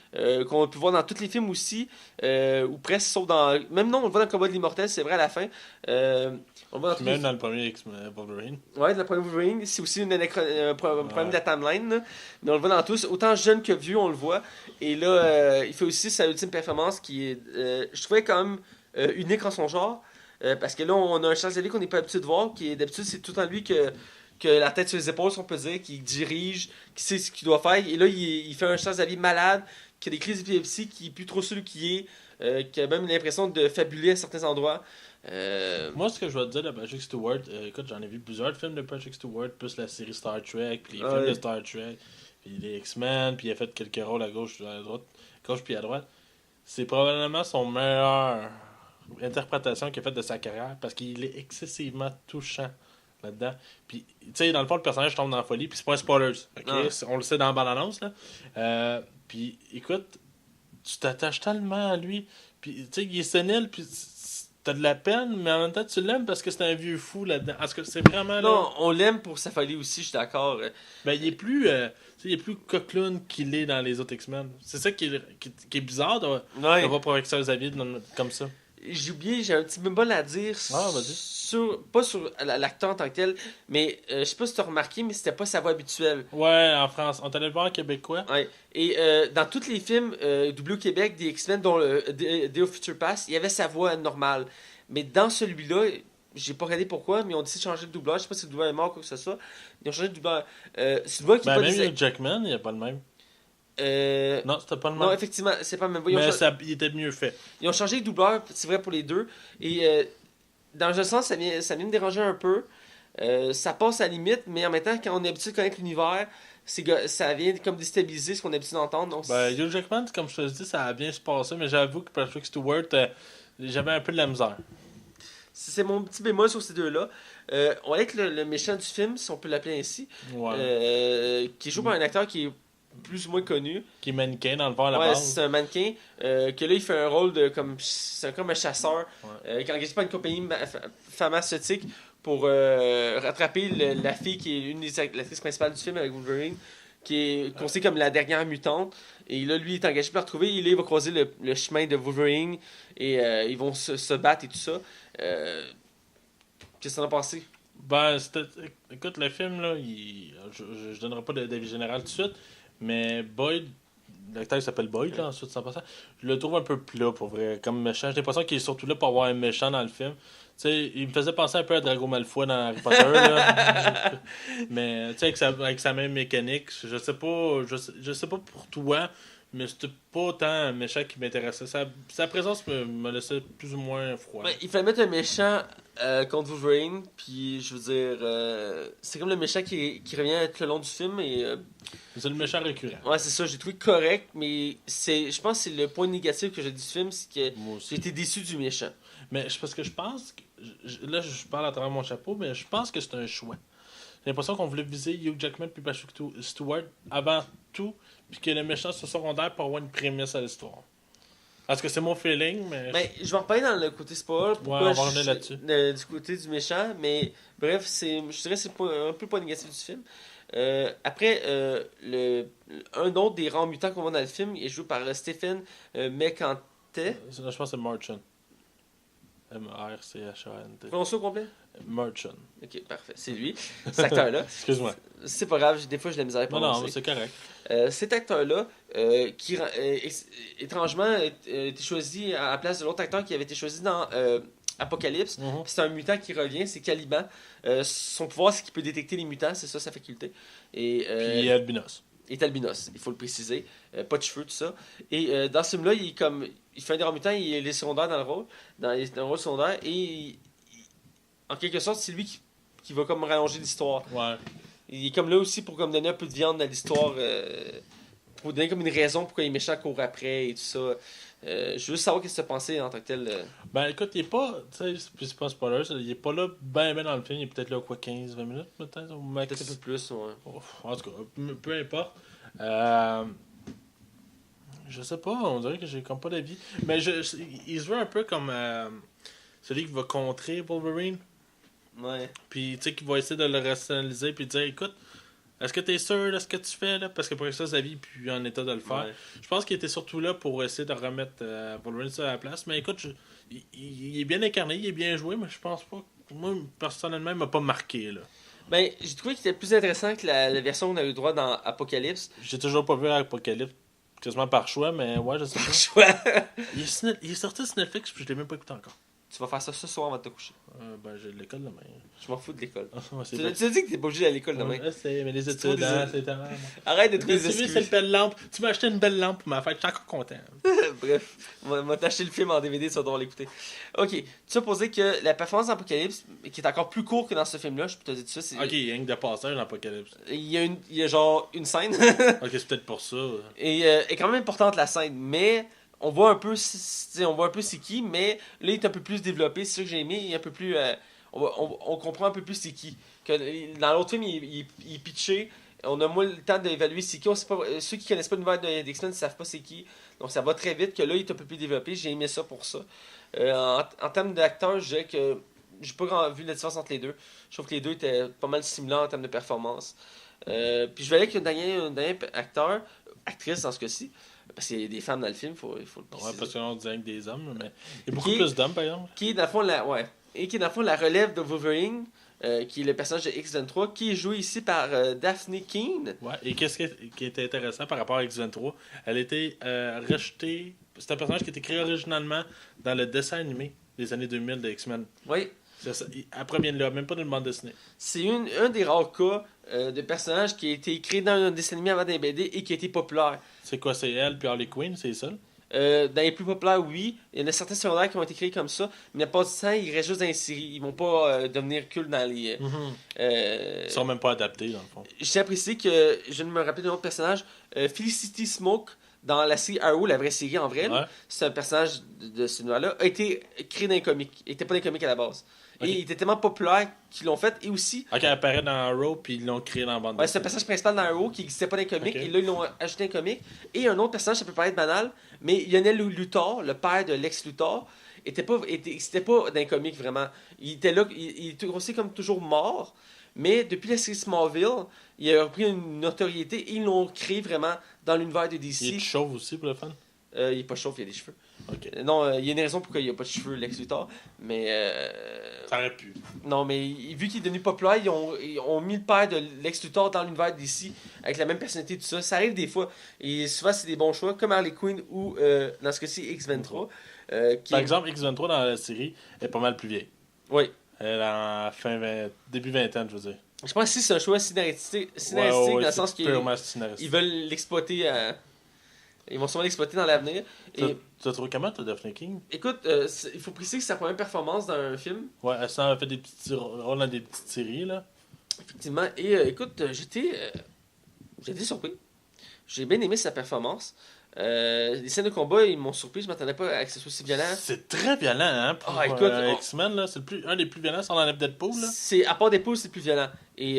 Speaker 1: qu'on a pu voir dans tous les films aussi, ou presque, sauf dans... Même non, on le voit dans le Combat de l'immortel, c'est vrai, à la fin. On le voit dans tous les
Speaker 2: Même dans le premier Wolverine.
Speaker 1: Ouais, dans le premier Wolverine, c'est aussi un problème de la timeline, là. Mais on le voit dans tous. Autant jeune que vieux, on le voit. Et là, il fait aussi sa ultime performance qui est, je trouvais quand même unique en son genre. Parce que là, on a un Charles Xavier qu'on n'est pas habitué de voir, qui est d'habitude, c'est tout en lui que la tête sur les épaules, si on peut dire, qui dirige, qui sait ce qu'il doit faire. Et là, il fait un Charles Xavier malade, qui a des crises d'épilepsie, qui est plus trop celui qui est, qui a même l'impression de fabuler à certains endroits.
Speaker 2: Moi, ce que je vais te dire de Patrick Stewart, écoute, j'en ai vu plusieurs films de Patrick Stewart, plus la série Star Trek, puis les films de Star Trek, puis les X-Men, puis il a fait quelques rôles à gauche, à droite, gauche puis à droite. C'est probablement son meilleur interprétation qu'il a faite de sa carrière, parce qu'il est excessivement touchant là-dedans. Puis, tu sais, dans le fond, le personnage tombe dans la folie, puis c'est pas un spoilers, ok?
Speaker 1: Ah.
Speaker 2: On le sait dans la bande-annonce, là. Puis, écoute, tu t'attaches tellement à lui, puis, tu sais, il est sénile, puis t'as de la peine, mais en même temps, tu l'aimes parce que c'est un vieux fou là-dedans. Est-ce que c'est vraiment là...
Speaker 1: Non, on l'aime pour sa folie aussi, je suis d'accord.
Speaker 2: Ben, il est plus... tu sais, il est plus coqueloun qu'il est dans les autres X-Men. C'est ça qui est bizarre de
Speaker 1: Ouais.
Speaker 2: voir Professeur Xavier comme ça.
Speaker 1: J'ai oublié, j'ai un petit bémol à dire sur, pas sur l'acteur en tant que tel, mais je sais pas si tu as remarqué, mais c'était pas sa voix habituelle.
Speaker 2: Ouais, en France. On est allé le voir en québécois.
Speaker 1: Ouais. Et dans tous les films doublés au Québec des X-Men, dont Day of Future Past, il y avait sa voix normale. Mais dans celui-là, j'ai pas regardé pourquoi, mais ils ont décidé de changer de doublage. Je sais pas si le doublage est mort ou quoi que ce soit. Ils ont changé de doublage. C'est une voix qui est
Speaker 2: Ben,
Speaker 1: pas
Speaker 2: même
Speaker 1: des...
Speaker 2: Hugh Jackman, il n'y a pas le même. Non, c'était pas le même.
Speaker 1: Non, effectivement, c'est pas le même voix.
Speaker 2: Mais il était mieux fait.
Speaker 1: Ils ont changé de doubleur, c'est vrai pour les deux. Et dans un sens, ça vient me déranger un peu. Ça passe à la limite, mais en même temps, quand on est habitué de connaître l'univers, ça vient comme déstabiliser ce qu'on a l'habitude d'entendre. Donc
Speaker 2: Ben, Hugh Jackman, comme je te le dis, ça a bien se passer, mais j'avoue que Patrick Stewart, j'avais un peu de la misère.
Speaker 1: c'est mon petit bémol sur ces deux-là. On va avec le méchant du film, si on peut l'appeler ainsi, qui est joué par un acteur qui est plus ou moins connu.
Speaker 2: Qui est mannequin dans le fond à la
Speaker 1: Ouais,
Speaker 2: base.
Speaker 1: c'est un mannequin. Que là, il fait un rôle de comme un chasseur qui est engagé par une compagnie pharmaceutique pour rattraper la fille qui est une des actrices principales du film avec Wolverine, qui est considérée comme la dernière mutante. Et là, lui, il est engagé pour la retrouver. Et là, il va croiser le chemin de Wolverine et ils vont se battre et tout ça. Qu'est-ce que t'en as pensé?
Speaker 2: Ben, écoute, le film, là, je donnerai pas d'avis général tout de suite, mais Boyd, l'acteur il s'appelle Boyd, là, ensuite, sans passer, je le trouve un peu plat, pour vrai, comme méchant. J'ai l'impression qu'il est surtout là pour avoir un méchant dans le film. Tu sais, il me faisait penser un peu à Drago Malfoy dans Harry Potter, là. Mais, tu sais, avec sa même mécanique, je sais pas pour toi, mais c'était pas autant un méchant qui m'intéressait. Sa présence me laissait plus ou moins froid.
Speaker 1: Ben, il fallait mettre un méchant contre Wolverine, puis je veux dire, c'est comme le méchant qui revient tout le long du film. Et,
Speaker 2: c'est le méchant récurrent.
Speaker 1: ouais, c'est ça, j'ai trouvé correct, mais je pense que c'est le point négatif que j'ai du film, c'est que j'ai été déçu du méchant.
Speaker 2: Mais parce que je pense que. Là, je parle à travers mon chapeau, mais je pense que c'est un choix. J'ai l'impression qu'on voulait viser Hugh Jackman puis Patrick Stewart avant tout, puis que le méchant soit secondaire pour avoir une prémisse à l'histoire. Parce que c'est mon feeling, mais.
Speaker 1: Ben, je vais en reparler dans le côté spoil.
Speaker 2: Ouais, on va revenir là-dessus.
Speaker 1: Du côté du méchant, mais bref, je dirais que c'est un peu le point négatif du film. Après, un autre des rangs mutants qu'on voit dans le film est joué par Stephen McAntee.
Speaker 2: Je pense que c'est Merchant. M-R-C-H-A-N-T.
Speaker 1: Prononce au complet?
Speaker 2: Merchant.
Speaker 1: Ok, parfait. C'est lui, cet acteur-là.
Speaker 2: Excuse-moi.
Speaker 1: C'est pas grave, des fois j'ai de la misère à prononcer.
Speaker 2: Non, c'est correct.
Speaker 1: Cet acteur-là, qui étrangement a été choisi à la place de l'autre acteur qui avait été choisi dans Apocalypse.
Speaker 2: Mm-hmm.
Speaker 1: C'est un mutant qui revient, c'est Caliban. Son pouvoir, c'est qu'il peut détecter les mutants, c'est ça sa faculté. Et,
Speaker 2: puis albinos.
Speaker 1: Il est albinos, il faut le préciser. Pas de cheveux, tout ça. Et dans ce film-là, il fait un des rangs mutants, il est secondaire dans le rôle, dans le rôle secondaire, et en quelque sorte, c'est lui qui va comme rallonger l'histoire.
Speaker 2: Ouais.
Speaker 1: Il est comme là aussi pour comme donner un peu de viande à l'histoire, pour donner comme une raison pourquoi les méchants courent après et tout ça. Je veux juste savoir qu'est-ce que tu as pensé en tant que tel.
Speaker 2: Ben écoute, il est pas, tu sais, c'est pas spoiler, il est pas là ben dans le film, il est peut-être là quoi, 15-20 minutes peut-être au max.
Speaker 1: Peut-être un peu plus, ouais.
Speaker 2: En tout cas, peu importe. Je sais pas, on dirait que j'ai comme pas d'avis. Mais il se veut un peu comme celui qui va contrer Wolverine.
Speaker 1: Ouais.
Speaker 2: Puis tu sais, qui va essayer de le rationaliser puis dire écoute, est-ce que t'es sûr de ce que tu fais là? Parce que pour ça, Xavier n'est plus en état de le faire.
Speaker 1: Ouais.
Speaker 2: Je pense qu'il était surtout là pour essayer de remettre Wolverine sur la place. Mais écoute, il est bien incarné, il est bien joué, mais je pense pas. Moi, personnellement, il m'a pas marqué là.
Speaker 1: Ben, j'ai trouvé qu'il était plus intéressant que la version qu'on a eu le droit dans Apocalypse.
Speaker 2: J'ai toujours pas vu Apocalypse, quasiment par choix, mais ouais, je sais pas.
Speaker 1: Choix.
Speaker 2: Il est sorti sur Netflix, puis je l'ai même pas écouté encore.
Speaker 1: Tu vas faire ça ce soir avant de te coucher.
Speaker 2: Ben, j'ai l'école demain.
Speaker 1: Je m'en fous de l'école.
Speaker 2: Ouais,
Speaker 1: Tu as dit que t'es pas obligé d'aller à l'école demain.
Speaker 2: Je sais, mais les
Speaker 1: C'est trop
Speaker 2: études,
Speaker 1: des-
Speaker 2: c'est tellement.
Speaker 1: Arrête de trouver des
Speaker 2: Tu veux
Speaker 1: excuses.
Speaker 2: cette belle lampe? Tu m'as acheté une belle lampe pour ma fête, je suis encore content.
Speaker 1: Bref, on va t'acheter le film en DVD, tu vas devoir l'écouter. Ok, tu as posé que la performance d'Apocalypse, qui est encore plus courte que dans ce film-là, je peux te dire tout ça, c'est...
Speaker 2: Ok, il y a rien que de passage dans Apocalypse.
Speaker 1: Il y a genre une scène,
Speaker 2: Ok, c'est peut-être pour ça.
Speaker 1: et est quand même importante la scène, mais on voit un peu c'est qui, mais là il est un peu plus développé, c'est ça que j'ai aimé, il est un peu plus... on comprend un peu plus c'est qui. Que dans l'autre film, il est pitché, on a moins le temps d'évaluer c'est qui, on sait pas, ceux qui connaissent pas l'univers d'X-Men ne savent pas c'est qui, donc ça va très vite, que là il est un peu plus développé, j'ai aimé ça pour ça. En termes d'acteurs, je dirais que j'ai pas vu la différence entre les deux. Je trouve que les deux étaient pas mal similaires en termes de performance. Puis je vais aller avec un dernier acteur, actrice dans ce cas-ci, parce qu'il y a des femmes dans le film, il faut le
Speaker 2: Ouais,
Speaker 1: préciser.
Speaker 2: parce qu'on disait que des hommes, mais il y a beaucoup
Speaker 1: Qui-
Speaker 2: plus d'hommes, par exemple.
Speaker 1: Qui est dans le fond la relève de Wolverine, qui est le personnage de X-23, qui est joué ici par Daphne Keane.
Speaker 2: Ouais, et qu'est-ce qui était intéressant par rapport à X-23? Elle était rejetée. C'est un personnage qui a été créé originalement dans le dessin animé des années 2000 de X-Men.
Speaker 1: Oui,
Speaker 2: C'est ça. Après, bien là, même pas d'une bande dessinée.
Speaker 1: c'est un des rares cas de personnage qui a été créé dans un dessin animé avant des BD et qui a été populaire.
Speaker 2: C'est quoi, c'est elle puis Harley Quinn, c'est ça?
Speaker 1: Dans les plus populaires, oui. Il y en a certains secondaires qui ont été créés comme ça, mais la plupart du temps, ils restent juste dans les séries. Ils vont pas devenir cultes dans les...
Speaker 2: Ils sont même pas adaptés, dans le fond.
Speaker 1: Je tiens à préciser que je viens de me rappeler d'un autre personnage. Felicity Smoke, dans la série Arrow, la vraie série en vrai,
Speaker 2: Ouais.
Speaker 1: c'est un personnage de ce noir-là, a été créé dans les comics. Il était pas dans les comics à la base.
Speaker 2: Ok.
Speaker 1: Et il était tellement populaire qu'ils l'ont fait. Et aussi,
Speaker 2: Ok, elle apparaît dans Arrow, puis ils l'ont créé dans la bande
Speaker 1: ouais, c'est un personnage principal dans Arrow qui n'existait pas dans les comics.
Speaker 2: Ok.
Speaker 1: Et là, ils l'ont ajouté dans les comics. Et un autre personnage, ça peut paraître banal, mais Lionel Luthor, le père de Lex Luthor, c'était pas dans les comics vraiment. Il était là, il était aussi comme toujours mort. Mais depuis la série Smallville, il a repris une notoriété et ils l'ont créé vraiment dans l'univers de DC.
Speaker 2: Il est chauve aussi pour le fun.
Speaker 1: Il est pas chauve, il a des cheveux.
Speaker 2: Ok.
Speaker 1: Non, il y a une raison pourquoi il a pas de cheveux, Lex Luthor. Mais.
Speaker 2: Ça aurait pu.
Speaker 1: Non, mais vu qu'il est devenu populaire, ils ont mis le père de Lex Luthor dans l'univers d'ici, avec la même personnalité, tout ça. Ça arrive des fois. Et souvent, c'est des bons choix, comme Harley Quinn ou, dans ce cas-ci, X-23.
Speaker 2: Par exemple, X-23 dans la série est pas mal plus vieille.
Speaker 1: Oui.
Speaker 2: Elle est en début vingtaine, je veux dire.
Speaker 1: Je pense que c'est un choix scénaristique
Speaker 2: Ouais,
Speaker 1: dans le
Speaker 2: c'est
Speaker 1: sens qu'ils
Speaker 2: purement scénaristique.
Speaker 1: veulent l'exploiter. Ils vont sûrement l'exploiter dans l'avenir. Et
Speaker 2: Tu as trouvé comment, toi, Daphne King?
Speaker 1: écoute, il faut préciser que c'est sa première performance dans un film.
Speaker 2: Ouais, elle a fait des petits rôles dans des petites séries, là.
Speaker 1: Effectivement. Et écoute, j'étais surpris. J'ai bien aimé sa performance. Les scènes de combat, ils m'ont surpris. Je m'attendais pas à que ce soit aussi violent.
Speaker 2: C'est très violent, hein, pour
Speaker 1: Ah, écoute,
Speaker 2: X-Men, là. C'est un des plus violents, sans l'enlève Deadpool, là.
Speaker 1: C'est, à part Deadpool, c'est plus violent. Et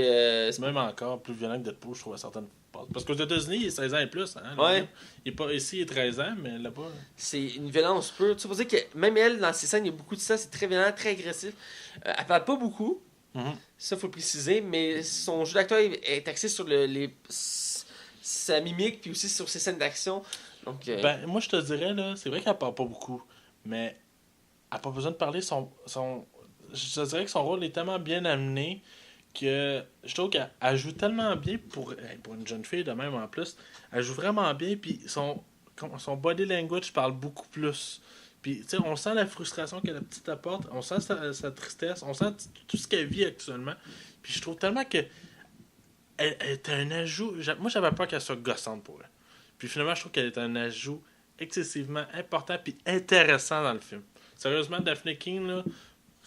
Speaker 2: C'est même encore plus violent que Deadpool, je trouve, à certaines parts. Parce qu'aux États-Unis, il est 16 ans et plus, hein.
Speaker 1: Ouais.
Speaker 2: Il est pas, ici, il est 13 ans, mais là-bas...
Speaker 1: c'est une violence pure. Tu sais, faut dire que même elle, dans ses scènes, il y a beaucoup de ça. C'est très violent, très agressif. Elle parle pas beaucoup.
Speaker 2: Mhm.
Speaker 1: Ça, faut le préciser. Mais son jeu d'acteur est axé sur sa mimique, puis aussi sur ses scènes d'action. Donc,
Speaker 2: Ben, moi, je te dirais, là, c'est vrai qu'elle parle pas beaucoup, mais elle n'a pas besoin de parler. Je te dirais que son rôle est tellement bien amené que je trouve qu'elle joue tellement bien pour une jeune fille de même en plus. Elle joue vraiment bien, puis son body language parle beaucoup plus. Puis, tu sais, on sent la frustration que la petite apporte, on sent sa tristesse, on sent tout ce qu'elle vit actuellement. Puis, je trouve tellement que elle est un ajout. Moi, j'avais peur qu'elle soit gossante pour elle. Puis finalement, je trouve qu'elle est un ajout excessivement important puis intéressant dans le film. Sérieusement, Daphne King, là,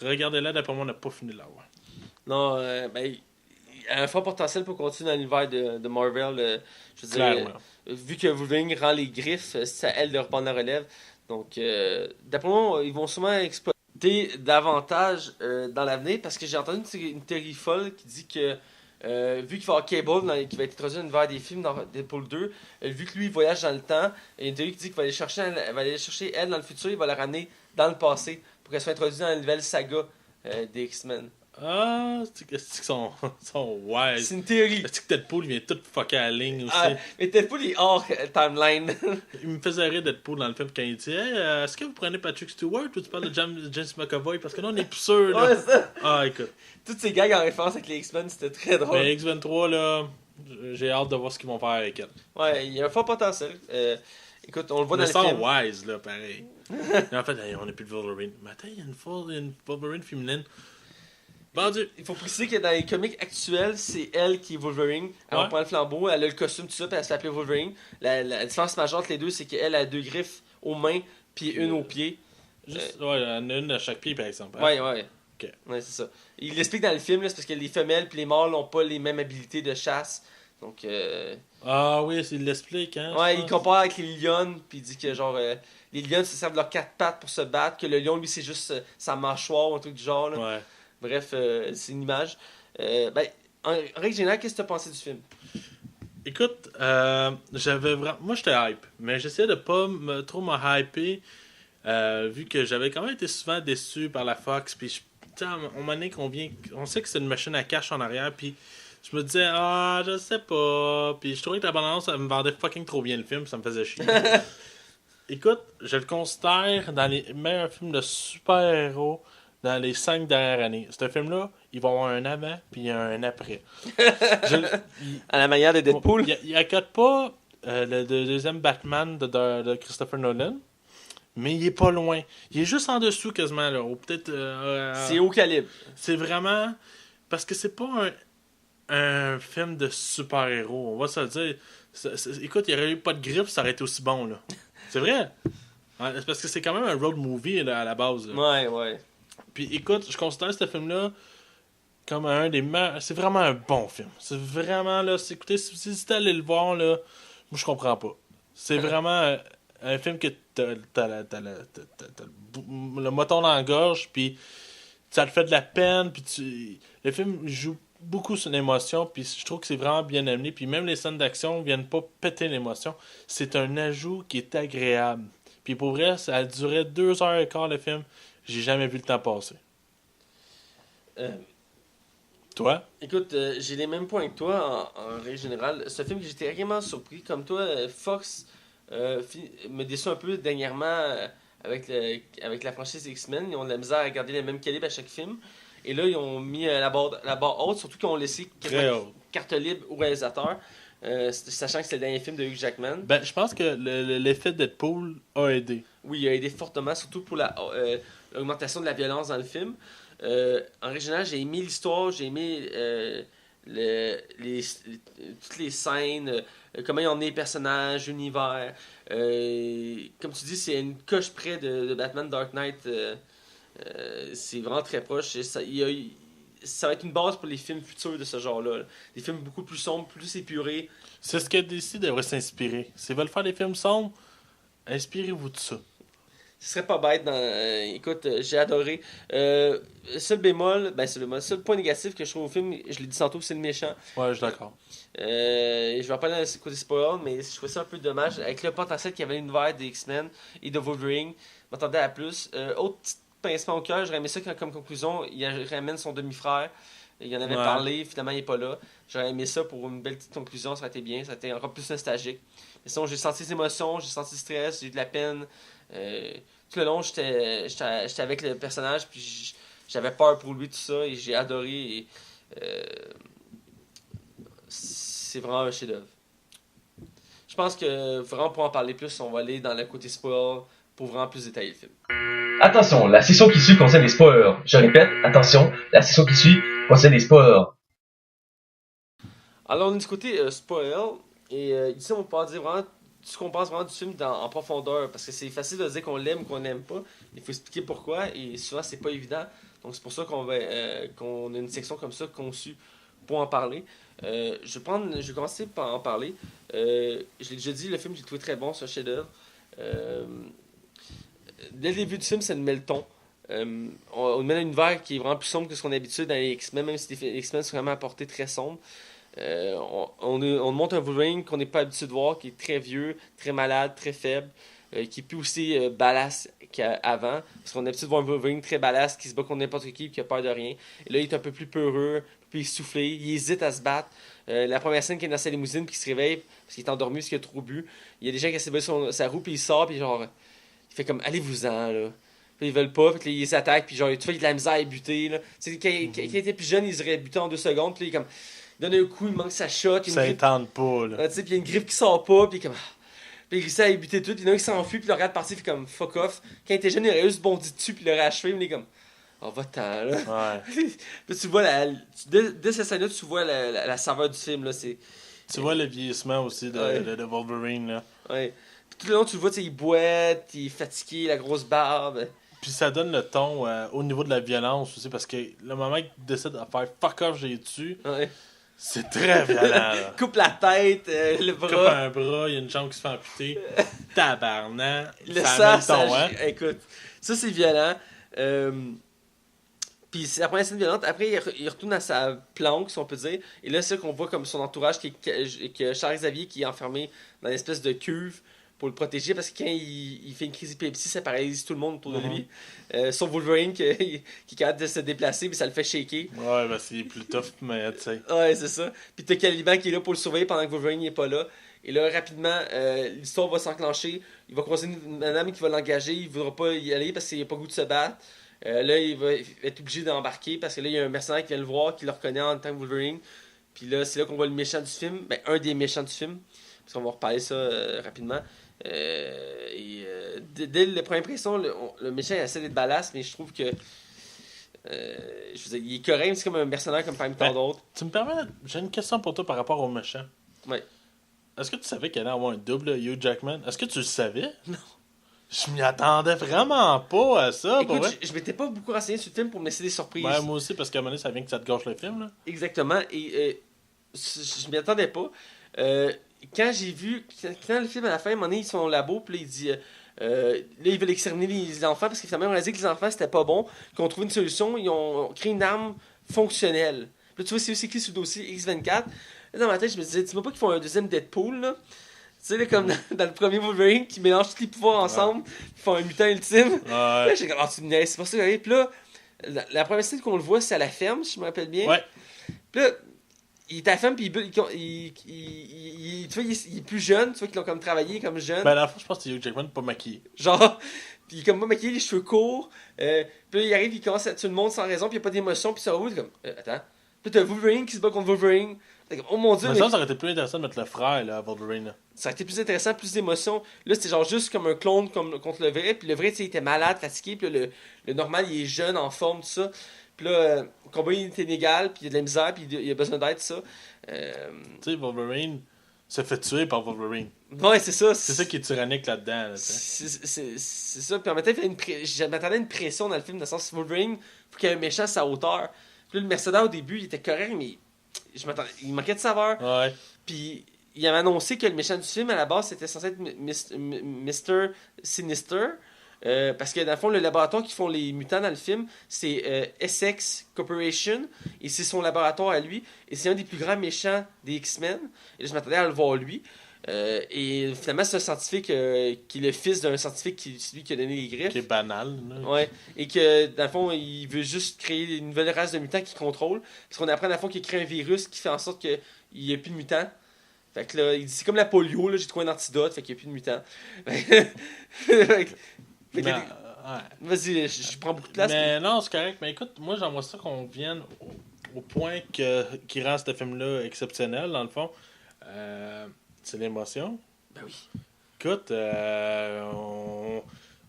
Speaker 2: regardez-la, d'après moi, on n'a pas fini de la voir.
Speaker 1: non, ben, il a un fort potentiel pour continuer dans l'univers de Marvel. Je veux dire,
Speaker 2: Clairement.
Speaker 1: vu que Wolverine rend les griffes, c'est à elle de reprendre la relève. Donc, d'après moi, ils vont sûrement exploiter davantage dans l'avenir parce que j'ai entendu une théorie folle qui dit que vu qu'il va y avoir Cable qui va être introduit dans l'univers des films dans Deadpool 2, vu que lui il voyage dans le temps, il y a une théorie qui dit qu'il va aller chercher elle dans le futur, il va la ramener dans le passé pour qu'elle soit introduite dans la nouvelle saga des X-Men.
Speaker 2: Ah, c'est qu'ils sont wise.
Speaker 1: C'est une théorie.
Speaker 2: Est-ce que Deadpool il vient tout fucker à la ligne aussi?
Speaker 1: Ah, mais Deadpool il est hors timeline.
Speaker 2: Il me faisait rire Deadpool dans le film quand il dit hey, est-ce que vous prenez Patrick Stewart ou tu parles de James McAvoy? Parce que là, on est plus sûr. Là.
Speaker 1: Ouais, ça.
Speaker 2: Ah, écoute.
Speaker 1: Toutes ces gags en référence avec les X-Men, c'était très drôle.
Speaker 2: Mais X23, là, j'ai hâte de voir ce qu'ils vont faire avec elle.
Speaker 1: Ouais, il y a un fort potentiel. Écoute, on le voit dans
Speaker 2: Mais
Speaker 1: le
Speaker 2: sans
Speaker 1: film.
Speaker 2: wise, là, pareil. Mais en fait, hey, on n'est plus de Wolverine. Mais attends, il y a une Wolverine féminine. Vendu.
Speaker 1: Il faut préciser que dans les comics actuels, c'est elle qui est Wolverine. Elle
Speaker 2: Ouais.
Speaker 1: prend le flambeau, elle a le costume, tout ça, puis elle se fait appeler Wolverine. La différence majeure entre les deux, c'est qu'elle a deux griffes aux mains, puis une aux pieds.
Speaker 2: Juste, ouais, il y en a une à chaque pied, par exemple. hein.
Speaker 1: Ouais, ouais.
Speaker 2: Ok.
Speaker 1: Ouais, c'est ça. Il l'explique dans le film, là, c'est parce que les femelles puis les mâles n'ont pas les mêmes habilités de chasse. Donc,
Speaker 2: Ah oui, il l'explique, hein.
Speaker 1: ouais,
Speaker 2: je
Speaker 1: il
Speaker 2: pense.
Speaker 1: compare avec les lions, puis il dit que genre, les lions se servent de leurs quatre pattes pour se battre, que le lion, lui, c'est juste sa mâchoire ou un truc du genre. Là.
Speaker 2: Ouais.
Speaker 1: Bref, c'est une image. Ben, en règle générale, qu'est-ce que tu as pensé du film?
Speaker 2: Écoute, j'avais vraiment. Moi, j'étais hype, mais j'essayais de pas trop me hyper, vu que j'avais quand même été souvent déçu par la Fox. Puis, tu sais, à un moment donné, on sait que c'est une machine à cash en arrière, puis je me disais, ah, je sais pas. Puis, je trouvais que la bande-annonce, elle me vendait fucking trop bien le film, ça me faisait chier. Écoute, je le considère dans les meilleurs films de super-héros dans les 5 dernières années. Ce film-là, il va y avoir un avant, puis un après.
Speaker 1: À la manière de Deadpool?
Speaker 2: Il accote pas le deuxième Batman de Christopher Nolan, mais il est pas loin. Il est juste en dessous quasiment, là. Ou peut-être.
Speaker 1: C'est haut calibre.
Speaker 2: C'est vraiment. Parce que c'est pas un film de super-héros. On va se le dire. Écoute, il n'y aurait eu pas de grippe, ça aurait été aussi bon, là. C'est vrai. Ouais, c'est parce que c'est quand même un road movie là, à la base. Là.
Speaker 1: Ouais.
Speaker 2: Puis écoute, je considère ce film-là comme un des meilleurs. C'est vraiment un bon film. C'est vraiment là. Écoutez, si vous hésitez à aller le voir, là, moi je comprends pas. C'est vraiment un film que t'as le moton dans la gorge, puis ça te fait de la peine, puis le film joue beaucoup sur l'émotion, puis je trouve que c'est vraiment bien amené, puis même les scènes d'action viennent pas péter l'émotion. C'est un ajout qui est agréable. Puis pour vrai, ça a duré 2h15 le film. J'ai jamais vu le temps passer. Toi?
Speaker 1: Écoute, j'ai les mêmes points que toi en règle générale. C'est un film que j'étais vraiment surpris. Comme toi, Fox me déçoit un peu dernièrement avec la franchise X-Men. Ils ont de la misère à garder le même calibre à chaque film. Et là, ils ont mis la barre haute, surtout qu'ils ont laissé carte libre au réalisateur, sachant que c'est le dernier film de Hugh Jackman.
Speaker 2: Ben, je pense que l'effet Deadpool a aidé.
Speaker 1: Oui, il a aidé fortement, surtout pour l'augmentation de la violence dans le film. En règle générale, j'ai aimé l'histoire, j'ai aimé toutes les scènes, comment ils ont emmené les personnages, l'univers. Comme tu dis, c'est une coche près de Batman Dark Knight. C'est vraiment très proche. Ça va être une base pour les films futurs de ce genre-là. Des films beaucoup plus sombres, plus épurés.
Speaker 2: C'est ce que DC devrait s'inspirer. S'ils veulent faire des films sombres, inspirez-vous de ça.
Speaker 1: Ce serait pas bête. Écoute, j'ai adoré. Seul bémol, seul point négatif que je trouve au film, je l'ai dit tantôt, c'est le méchant.
Speaker 2: Ouais, je suis d'accord.
Speaker 1: Je vais en parler dans le côté spoil, mais je trouvais ça un peu dommage. Avec le potentiel qu'il y avait l'univers des X-Men et de Wolverine, je m'attendais à plus. Autre petit pincement au cœur, j'aurais aimé ça comme conclusion, il ramène son demi-frère. Il en avait parlé, finalement il est pas là. J'aurais aimé ça pour une belle petite conclusion, ça aurait été bien, ça aurait été encore plus nostalgique. Mais sinon, j'ai senti des émotions, j'ai senti du stress, j'ai eu de la peine. Tout le long, j'étais avec le personnage, puis j'avais peur pour lui, tout ça, et j'ai adoré. Et, c'est vraiment un chef-d'œuvre. Je pense que vraiment pour en parler plus, on va aller dans le côté spoil pour vraiment plus détailler le film.
Speaker 3: Attention, la section qui suit concerne des spoilers. Je répète, attention, la section qui suit concerne des spoilers.
Speaker 1: Alors, on est du côté spoil, et ici, on va pouvoir dire vraiment ce qu'on pense vraiment du film en profondeur, parce que c'est facile de dire qu'on l'aime ou qu'on n'aime pas, il faut expliquer pourquoi, et souvent, c'est pas évident. Donc, c'est pour ça qu'on a une section comme ça conçue pour en parler. Je vais commencer par en parler. Je l'ai déjà dit, le film, j'ai trouvé très bon, c'est un chef-d'œuvre. Dès le début du film, ça nous met le ton. On nous met un univers qui est vraiment plus sombre que ce qu'on a l'habitude dans les X-Men, même si les X-Men sont vraiment apportés très sombres. On montre un Wolverine qu'on n'est pas habitué de voir, qui est très vieux, très malade, très faible, qui est plus aussi badass qu'avant. Parce qu'on est habitué de voir un Wolverine très badass, qui se bat contre n'importe qui, qui a peur de rien. Et là, il est un peu plus peureux, un peu plus essoufflé, il hésite à se battre. La première scène qui est dans sa limousine, puis il se réveille parce qu'il est endormi, parce qu'il a trop bu. Il y a des gens qui essaient de sur sa roue, puis il sort, puis genre, il fait comme allez-vous-en, là. Puis ils veulent pas, puis ils s'attaquent, puis genre, tu vois, il a de la misère à buter, là. Tu sais, quand il était plus jeune, il aurait buté en 2 secondes, puis il est comme. Il donne un coup, il manque sa shot.
Speaker 2: Ça étende pas, là.
Speaker 1: Tu sais, puis il y a une griffe qui sort pas, puis comme. Puis il réussit à buter tout, puis il y en a un qui s'enfuit, puis il le regarde partir, puis comme fuck off. Quand il était jeune, il aurait juste bondi dessus, puis il l'aurait achevé, mais il est comme. Oh, va-t'en, là.
Speaker 2: Ouais.
Speaker 1: Puis tu vois, dès cette scène-là, tu vois la saveur du film, là.
Speaker 2: Tu vois le vieillissement aussi de Wolverine, là.
Speaker 1: Ouais. Puis tout le long, tu le vois, il boite, il est fatigué, la grosse barbe.
Speaker 2: Puis ça donne le ton au niveau de la violence aussi, parce que le moment qu'il décide de faire fuck off, j'ai tué,
Speaker 1: Ouais.
Speaker 2: c'est très violent, là.
Speaker 1: Coupe la tête, le bras.
Speaker 2: Coupe un bras, il y a une jambe qui se fait amputer. Tabarnak.
Speaker 1: Le
Speaker 2: ça
Speaker 1: sang,
Speaker 2: met le ton, hein.
Speaker 1: écoute, ça c'est violent. Puis c'est la première scène violente. Après, il retourne à sa planque, si on peut dire. Et là, c'est là qu'on voit comme son entourage, que Charles Xavier qui est enfermé dans une espèce de cuve pour le protéger, parce que quand il fait une crise d'épilepsie, ça paralyse tout le monde autour de lui. Sauf Wolverine qui est capable de se déplacer, puis ça le fait shaker.
Speaker 2: Ouais, ben c'est plus tough, mais tu sais.
Speaker 1: Ouais, c'est ça. Puis t'as Caliban qui est là pour le surveiller pendant que Wolverine n'est pas là. Et là, rapidement, l'histoire va s'enclencher. Il va croiser une madame qui va l'engager. Il ne voudra pas y aller parce qu'il n'a pas goût de se battre. Là, il va être obligé d'embarquer parce que là, il y a un mercenaire qui vient le voir, qui le reconnaît en tant que Wolverine. Puis là, c'est là qu'on voit le méchant du film. Ben, un des méchants du film. Parce qu'on va reparler ça rapidement. Dès la première impression, le méchant il essaie d'être badass, mais je trouve que je veux dire, il est correct, mais c'est comme un mercenaire comme parmi tant d'autres.
Speaker 2: Tu me permets, j'ai une question pour toi par rapport au méchant.
Speaker 1: Ouais.
Speaker 2: est-ce que tu savais qu'il allait avoir un double Hugh Jackman? Est-ce que tu le savais? Non. Je m'y attendais vraiment pas à ça.
Speaker 1: Écoute, je m'étais pas beaucoup renseigné sur le film pour me laisser des surprises.
Speaker 2: Ouais, moi aussi, parce qu'à un moment donné, ça vient que ça te gâche le film. Là.
Speaker 1: Exactement. Et je m'y attendais pas. Quand j'ai vu, quand le film à la fin, à un moment donné, ils sont au labo, puis là, il dit. Là, ils veulent exterminer les enfants parce que finalement, on a dit que les enfants c'était pas bon, qu'ils ont trouvé une solution, ils ont créé une arme fonctionnelle. Puis là, tu vois, c'est écrit sur le dossier X24. Là, dans ma tête, je me disais, dis-moi pas qu'ils font un deuxième Deadpool, là. Tu sais, là, comme dans le premier Wolverine, qui mélange tous les pouvoirs ensemble, qui font un mutant ultime.
Speaker 2: Ouais.
Speaker 1: Là, j'ai comme, tu me niaises, c'est pas ça que j'arrive. Puis là, la première scène qu'on le voit, c'est à la ferme, si je me rappelle bien.
Speaker 2: Ouais.
Speaker 1: Puis là, il est à la ferme, puis tu vois, il est plus jeune, tu vois qu'ils l'ont comme travaillé comme jeune.
Speaker 2: Ben, à la fin, je pense que c'est Hugh Jackman pas maquillé.
Speaker 1: Genre, puis il est comme pas maquillé, les cheveux courts. Puis là, il arrive, il commence à tuer le monde sans raison, puis il n'y a pas d'émotion, puis ça roule, t'es comme, attends. Puis t'as Wolverine qui se bat contre Wolverine. T'es comme, oh mon dieu.
Speaker 2: Mais ça aurait été plus intéressant de mettre le frère, là, à Wolverine. Là.
Speaker 1: Ça aurait été plus intéressant, plus d'émotion. Là, c'était genre juste comme un clone contre le vrai, puis le vrai, tu sais, il était malade, fatigué, puis là, le normal, il est jeune, en forme, tout ça. Puis là, le combat, il est inégal, puis il y a de la misère, puis il a besoin d'aide, tout ça.
Speaker 2: Tu sais, Wolverine se fait tuer par Wolverine.
Speaker 1: Ouais, c'est ça.
Speaker 2: C'est ça qui est tyrannique là-dedans. Là,
Speaker 1: c'est ça. Puis en même temps, je m'attendais à une pression dans le film, dans le sens que Wolverine, faut qu'il y ait un méchant à sa hauteur. Puis là, le Mercenaire, au début, il était correct, mais il manquait de saveur.
Speaker 2: Ouais.
Speaker 1: Puis il avait annoncé que le méchant du film, à la base, c'était censé être Mr. Sinister. Parce que dans le fond, le laboratoire qui font les mutants dans le film, c'est Essex Corporation, et c'est son laboratoire à lui, et c'est un des plus grands méchants des X-Men. Et là, je m'attendais à le voir lui. Et finalement, c'est un scientifique qui est le fils d'un scientifique c'est lui qui a donné les griffes.
Speaker 2: Qui est banal. Là.
Speaker 1: Ouais. Et que, dans le fond, il veut juste créer une nouvelle race de mutants qui contrôle. Parce qu'on apprend, dans le fond, qu'il crée un virus qui fait en sorte qu'il n'y ait plus de mutants. Fait que là, il dit c'est comme la polio, là, j'ai trouvé un antidote, fait qu'il n'y a plus de mutants.
Speaker 2: Ouais.
Speaker 1: Vas-y, je prends beaucoup de place.
Speaker 2: Mais non, c'est correct. Mais écoute, moi, j'aimerais ça qu'on vienne au point qui rend ce film-là exceptionnel, dans le fond. C'est l'émotion.
Speaker 1: Ben oui.
Speaker 2: Écoute, on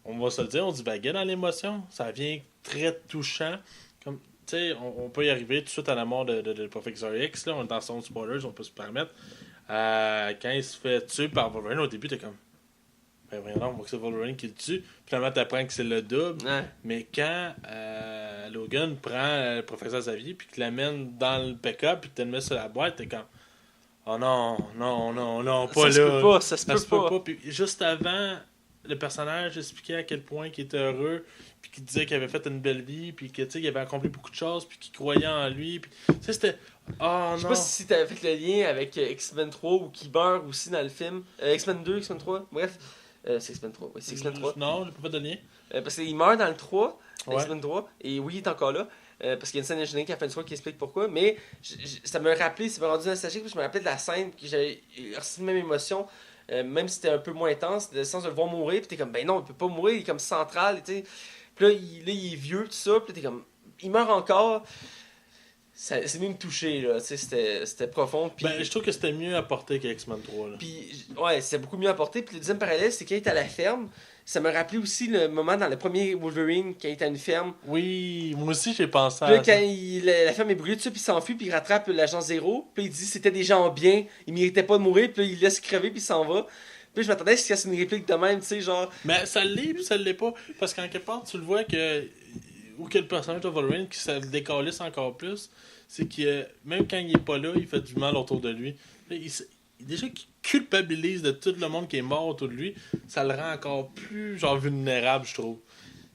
Speaker 2: va se le dire, on dit baguette dans l'émotion. Ça vient très touchant. Comme, tu sais, on peut y arriver tout de suite à la mort de Professor X. Là, on est dans son spoilers, on peut se permettre. Quand il se fait tuer par Wolverine, au début, t'es comme... Ben voyons, on voit que c'est Wolverine qui le tue. Finalement, t'apprends que c'est le double.
Speaker 1: Ouais.
Speaker 2: Mais quand Logan prend le professeur Xavier puis qu'il l'amène dans le pick-up puis qu'il te le met sur la boîte, t'es comme... Oh non, pas
Speaker 1: ça
Speaker 2: là.
Speaker 1: Ça se peut pas.
Speaker 2: Puis juste avant, le personnage expliquait à quel point il était heureux puis qu'il disait qu'il avait fait une belle vie puis qu'il avait accompli beaucoup de choses puis qu'il croyait en lui. Puis, tu sais, c'était... Oh
Speaker 1: Je sais pas si t'avais fait le lien avec X-Men 3 ou qui meurt aussi dans le film. X-Men 2, X-Men 3, bref. C'est X-Men 3, ouais, c'est X-Men 3.
Speaker 2: Non, j'ai pas fait de lien.
Speaker 1: Parce qu'il meurt dans le 3,
Speaker 2: Ouais.
Speaker 1: X-Men 3, et oui, il est encore là. Parce qu'il y a une scène ingénierie qui a fait une fois qui explique pourquoi. Mais ça m'a rappelé, ça m'a rendu nostalgique, parce que je me rappelais de la scène, que j'avais reçu la même émotion, même si c'était un peu moins intense, dans le sens de le voir mourir, puis t'es comme, ben non, il peut pas mourir, il est comme central, tu sais. Puis là, il est vieux, tout ça, puis t'es comme, il meurt encore. C'est venu me toucher, là, tu sais, c'était profond. Pis...
Speaker 2: Ben, je trouve que c'était mieux apporté que X-Men 3. Là.
Speaker 1: Puis, ouais, c'est beaucoup mieux apporté. Puis le deuxième parallèle, c'est quand il est à la ferme. Ça me rappelait aussi le moment dans le premier Wolverine, quand il est à une ferme.
Speaker 2: Oui, moi aussi j'ai pensé
Speaker 1: Puis là,
Speaker 2: à ça.
Speaker 1: quand la ferme est brûlée, tout ça, puis il s'enfuit, puis il rattrape l'agent Zéro. Puis il dit c'était des gens bien, ils méritaient pas de mourir, puis là, il laisse crever, puis il s'en va. Puis je m'attendais à ce qu'il y ait une réplique de même, tu sais, genre.
Speaker 2: Mais ça l'est, puis ça l'est pas. Parce qu'en quelque part, tu le vois que. Ou que le personnage de Wolverine qui se décalisse encore plus, c'est que même quand il est pas là, il fait du mal autour de lui. Déjà qu'il culpabilise de tout le monde qui est mort autour de lui, ça le rend encore plus genre vulnérable, je trouve.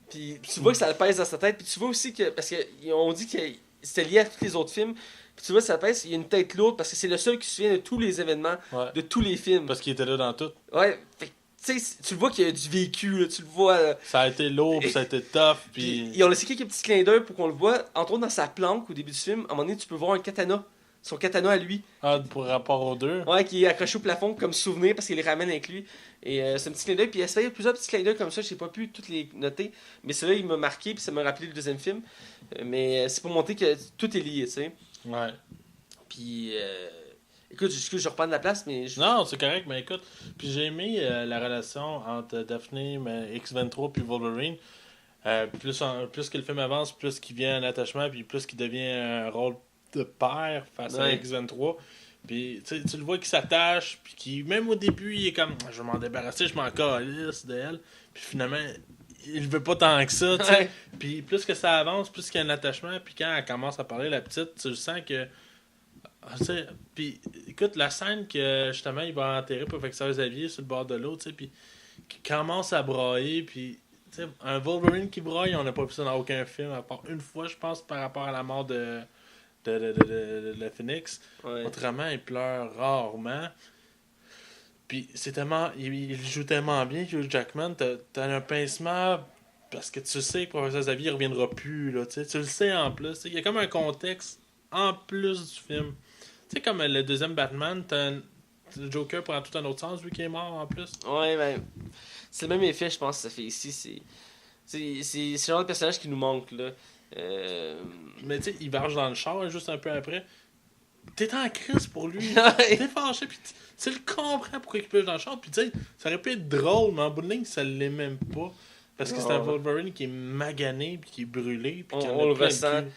Speaker 1: Puis tu vois que ça le pèse dans sa tête, puis tu vois aussi que. Parce qu'on dit que c'était lié à tous les autres films. Puis tu vois, ça pèse, il y a une tête lourde parce que c'est le seul qui se souvient de tous les événements, de tous les films.
Speaker 2: Parce qu'il était là dans tout.
Speaker 1: Ouais, fait tu sais, tu le vois qu'il y a du vécu, là, tu le vois.
Speaker 2: Ça a été lourd, puis ça a été tough, puis...
Speaker 1: Ils ont laissé quelques petits clins d'œil pour qu'on le voit. Entre autres, dans sa planque, au début du film, à un moment donné, tu peux voir un katana. Son katana à lui.
Speaker 2: Ah, pour rapport aux deux.
Speaker 1: Ouais, qui est accroché au plafond comme souvenir parce qu'il les ramène avec lui. Et c'est un petit clin d'œil. Puis il y a plusieurs petits clins d'œil comme ça, j'ai pas pu toutes les noter. Mais celui-là, il m'a marqué, puis ça m'a rappelé le deuxième film. Mais c'est pour montrer que tout est lié, tu sais.
Speaker 2: Ouais.
Speaker 1: Puis... Écoute, je reprends de la place, mais...
Speaker 2: Non, c'est correct, mais écoute, puis j'ai aimé la relation entre Daphné, X-23 puis Wolverine. Plus que le film avance, plus qu'il vient un attachement, puis plus qu'il devient un rôle de père face à X-23. Puis tu le vois qu'il s'attache, puis qui même au début, il est comme je vais m'en débarrasser, je m'en calisse d'elle. Puis finalement, il veut pas tant que ça, tu sais.
Speaker 1: Ouais.
Speaker 2: Puis plus que ça avance, plus qu'il y a un attachement, puis quand elle commence à parler, la petite, tu le sens que. Tu sais, puis écoute, la scène que justement il va enterrer Professeur Xavier sur le bord de l'eau, tu sais, puis qui commence à brailler, puis tu sais, un Wolverine qui braille, on n'a pas vu ça dans aucun film, à part une fois, je pense, par rapport à la mort de Phoenix.
Speaker 1: Ouais.
Speaker 2: Autrement, il pleure rarement. Puis c'est tellement. Il joue tellement bien, Hugh Jackman. T'as un pincement parce que tu sais que Professeur Xavier ne reviendra plus. Là, tu le sais en plus. Il y a comme un contexte en plus du film. Tu sais, comme le deuxième Batman, le Joker prend tout un autre sens vu qu'il est mort en plus.
Speaker 1: Ouais, ben. C'est le même effet, je pense, que ça fait ici. C'est le genre de personnage qui nous manque, là.
Speaker 2: Mais tu sais, il marche dans le char juste un peu après. T'es en crise pour lui.
Speaker 1: Ouais.
Speaker 2: T'es fâché, puis tu le comprends pourquoi il pêche dans le char. Puis tu sais, ça aurait pu être drôle, mais en bout de ligne, ça l'est même pas. Parce que c'est un Wolverine qui est magané, puis qui est brûlé, puis qui en a
Speaker 1: On le
Speaker 2: plein
Speaker 1: ressent.
Speaker 2: cul.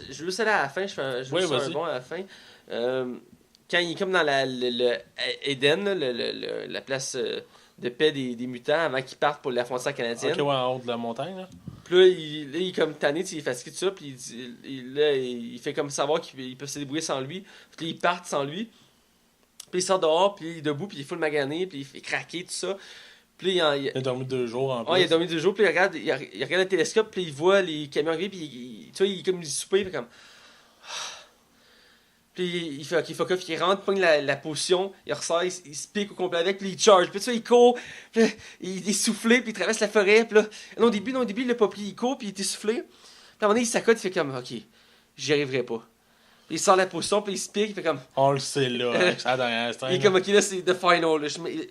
Speaker 1: Je veux juste aller à la fin, je veux
Speaker 2: Ouais,
Speaker 1: juste un
Speaker 2: vas-y.
Speaker 1: bon à la fin. Quand il est comme dans le Eden, là, la place de paix des mutants, avant qu'ils partent pour la frontière canadienne.
Speaker 2: Ok, ouais, en haut de la montagne, là.
Speaker 1: Puis là, il est comme tanné, il est fatigué de ça, puis il fait comme savoir qu'il peut se débrouiller sans lui. Puis là, ils partent sans lui. Puis il sort dehors, puis il est debout, puis il est full magané, puis il fait craquer, tout ça. Puis là,
Speaker 2: Il a dormi 2 jours en plus.
Speaker 1: ouais, il a dormi 2 jours, puis il regarde le télescope, puis il voit les camions arriver, puis tu vois, il est comme du souper, puis comme. Puis il fait ok, fuck off, il rentre, pogne la potion, il ressort, il se pique au complet avec, puis il charge, puis tu vois, il court, puis là, il est soufflé, puis il traverse la forêt, puis là, non, au début, il l'a pas pris, il court, puis il est essoufflé. Puis à un moment donné, il s'accote, il fait comme, ok, j'y arriverai pas. Puis il sort la potion, puis il se pique, il fait comme.
Speaker 2: On le sait, là, avec sa dernière scène.
Speaker 1: Il est comme, ok, là, c'est the final. Là.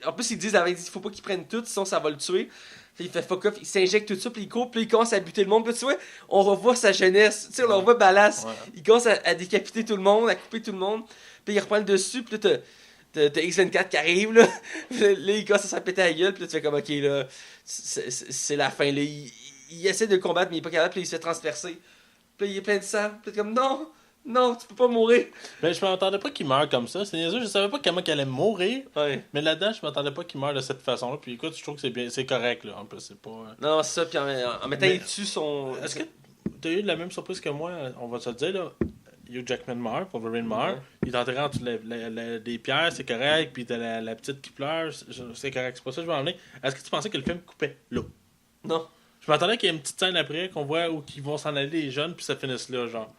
Speaker 1: En plus, ils disent, il faut pas qu'ils prennent tout, sinon ça va le tuer. Puis il fait fuck off, il s'injecte tout ça, puis il court, puis il commence à buter le monde. Puis tu vois, on revoit sa jeunesse. Tu sais, on revoit Ballas.
Speaker 2: Ouais.
Speaker 1: Il commence à décapiter tout le monde, à couper tout le monde. Puis il reprend le dessus, puis là, t'as X24 qui arrive, là. Là, il commence à s'en péter la gueule, puis là, tu fais comme, ok, là, c'est la fin, là. Il essaie de le combattre, mais il est pas capable, puis il se fait transpercer. Puis il est plein de sang, puis t'es comme, non! Non, tu peux pas mourir.
Speaker 2: Mais je m'attendais pas qu'il meure comme ça. C'est niaiseux, je savais pas comment il allait mourir.
Speaker 1: Ouais.
Speaker 2: Mais là-dedans, je m'attendais pas qu'il meure de cette façon-là. Puis écoute, je trouve que c'est correct, là. En plus, c'est pas.
Speaker 1: Non, c'est ça, puis en même temps,
Speaker 2: Mais-
Speaker 1: il tue son.
Speaker 2: Est-ce que t'as eu la même surprise que moi? On va se le dire, là. Hugh Jackman meurt, Wolverine meurt.
Speaker 1: Ouais.
Speaker 2: Il est enterré entre des pierres, c'est correct. Puis t'as la petite qui pleure, c'est correct. C'est pas ça que je veux en venir. Est-ce que tu pensais que le film coupait là?
Speaker 1: Non.
Speaker 2: Je m'attendais qu'il y ait une petite scène après qu'on voit où ils vont s'en aller les jeunes, puis ça finisse là, genre.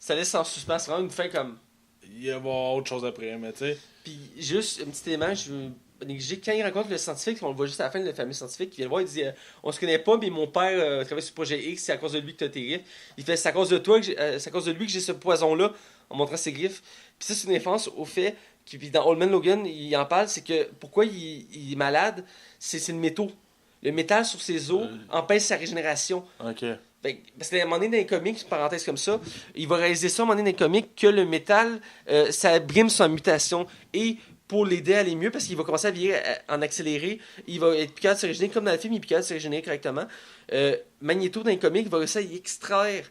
Speaker 1: Ça laisse en suspens, c'est vraiment une fin comme.
Speaker 2: Il va y avoir autre chose après, mais tu sais.
Speaker 1: Puis juste un petit élément, je veux négliger. Quand il rencontre le scientifique, on le voit juste à la fin, le fameux scientifique, qui vient le voir, il dit on se connaît pas, mais mon père travaille sur le projet X, c'est à cause de lui que t'as tes griffes. Il fait c'est à cause de toi, c'est à cause de lui que j'ai ce poison-là, en montrant ses griffes. Puis ça, c'est une référence au fait, puis dans Old Man Logan, il en parle, c'est que pourquoi il est malade, c'est le métaux. Le métal sur ses os empêche sa régénération.
Speaker 2: Ok.
Speaker 1: Parce qu'à un moment donné dans les comics, parenthèse comme ça, il va réaliser ça à un moment donné dans les comics que le métal, ça brime sa mutation. Et pour l'aider à aller mieux, parce qu'il va commencer à vieillir en accéléré, il va être plus capable de se régénérer, comme dans le film, il est plus capable de se régénérer correctement. Magneto dans les comics va réussir à y extraire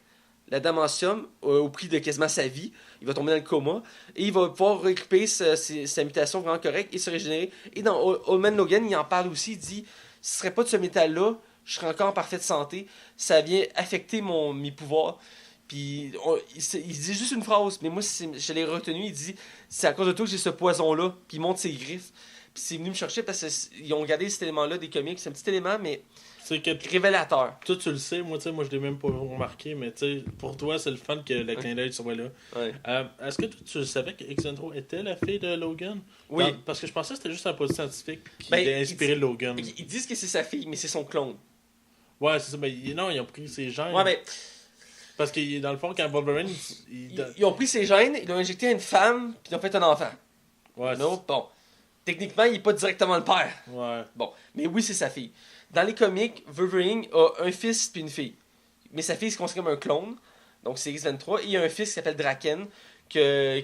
Speaker 1: l'adamantium au prix de quasiment sa vie. Il va tomber dans le coma et il va pouvoir récupérer sa mutation vraiment correcte et se régénérer. Et dans Old Man Logan, il en parle aussi, il dit si ce serait pas de ce métal-là, je serais encore en parfaite santé. Ça vient affecter mes pouvoirs. Puis il dit juste une phrase, mais moi je l'ai retenu. Il dit c'est à cause de toi que j'ai ce poison-là. Puis il monte ses griffes. Puis c'est venu me chercher parce qu'ils ont gardé cet élément-là des comics. C'est un petit élément, mais
Speaker 2: C'est que
Speaker 1: révélateur.
Speaker 2: toi, tu le sais, moi, tu sais, moi je l'ai même pas remarqué, mais tu sais, pour toi, c'est le fun que le clin d'œil soit là.
Speaker 1: Ouais.
Speaker 2: Est-ce que tu savais que X-Ventro était la fille de Logan?
Speaker 1: Oui.
Speaker 2: Parce que je pensais que c'était juste un produit scientifique qui
Speaker 1: Ben,
Speaker 2: a inspiré Logan.
Speaker 1: Ils disent que c'est sa fille, mais c'est son clone.
Speaker 2: Ouais, c'est ça. Ben, non, ils ont pris ses gènes.
Speaker 1: Ouais, mais
Speaker 2: Parce que dans le fond, quand Wolverine.
Speaker 1: ils ont pris ses gènes, ils l'ont injecté à une femme, puis ils ont fait un enfant.
Speaker 2: Ouais,
Speaker 1: Non, bon. Techniquement, il n'est pas directement le père.
Speaker 2: Ouais.
Speaker 1: Bon, mais oui, c'est sa fille. Dans les comics, Wolverine a un fils puis une fille. Mais sa fille se considère comme un clone. Donc c'est X-23. Et il y a un fils qui s'appelle Draken. Que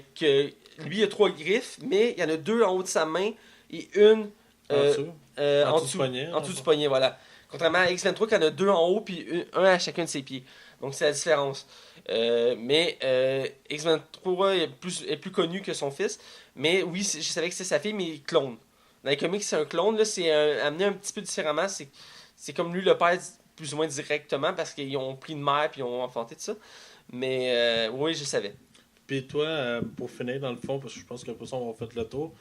Speaker 1: lui a 3 griffes, mais il y en a 2 en haut de sa main et une
Speaker 2: En dessous.
Speaker 1: en
Speaker 2: En dessous
Speaker 1: dessous
Speaker 2: du poignet,
Speaker 1: En dessous du poignet, voilà. Contrairement à X-23 qui en a 2 en haut puis un à chacun de ses pieds. Donc c'est la différence. Mais X-23 est plus connu que son fils. Mais oui, je savais que c'était sa fille, mais il clone. Dans les comics, c'est un clone. Là, c'est amené un petit peu différemment. C'est comme lui le père plus ou moins directement parce qu'ils ont pris une mère puis ils ont enfanté tout ça. Mais oui, je savais.
Speaker 2: Puis toi, pour finir dans le fond, parce que je pense qu'après ça on va faire le tour,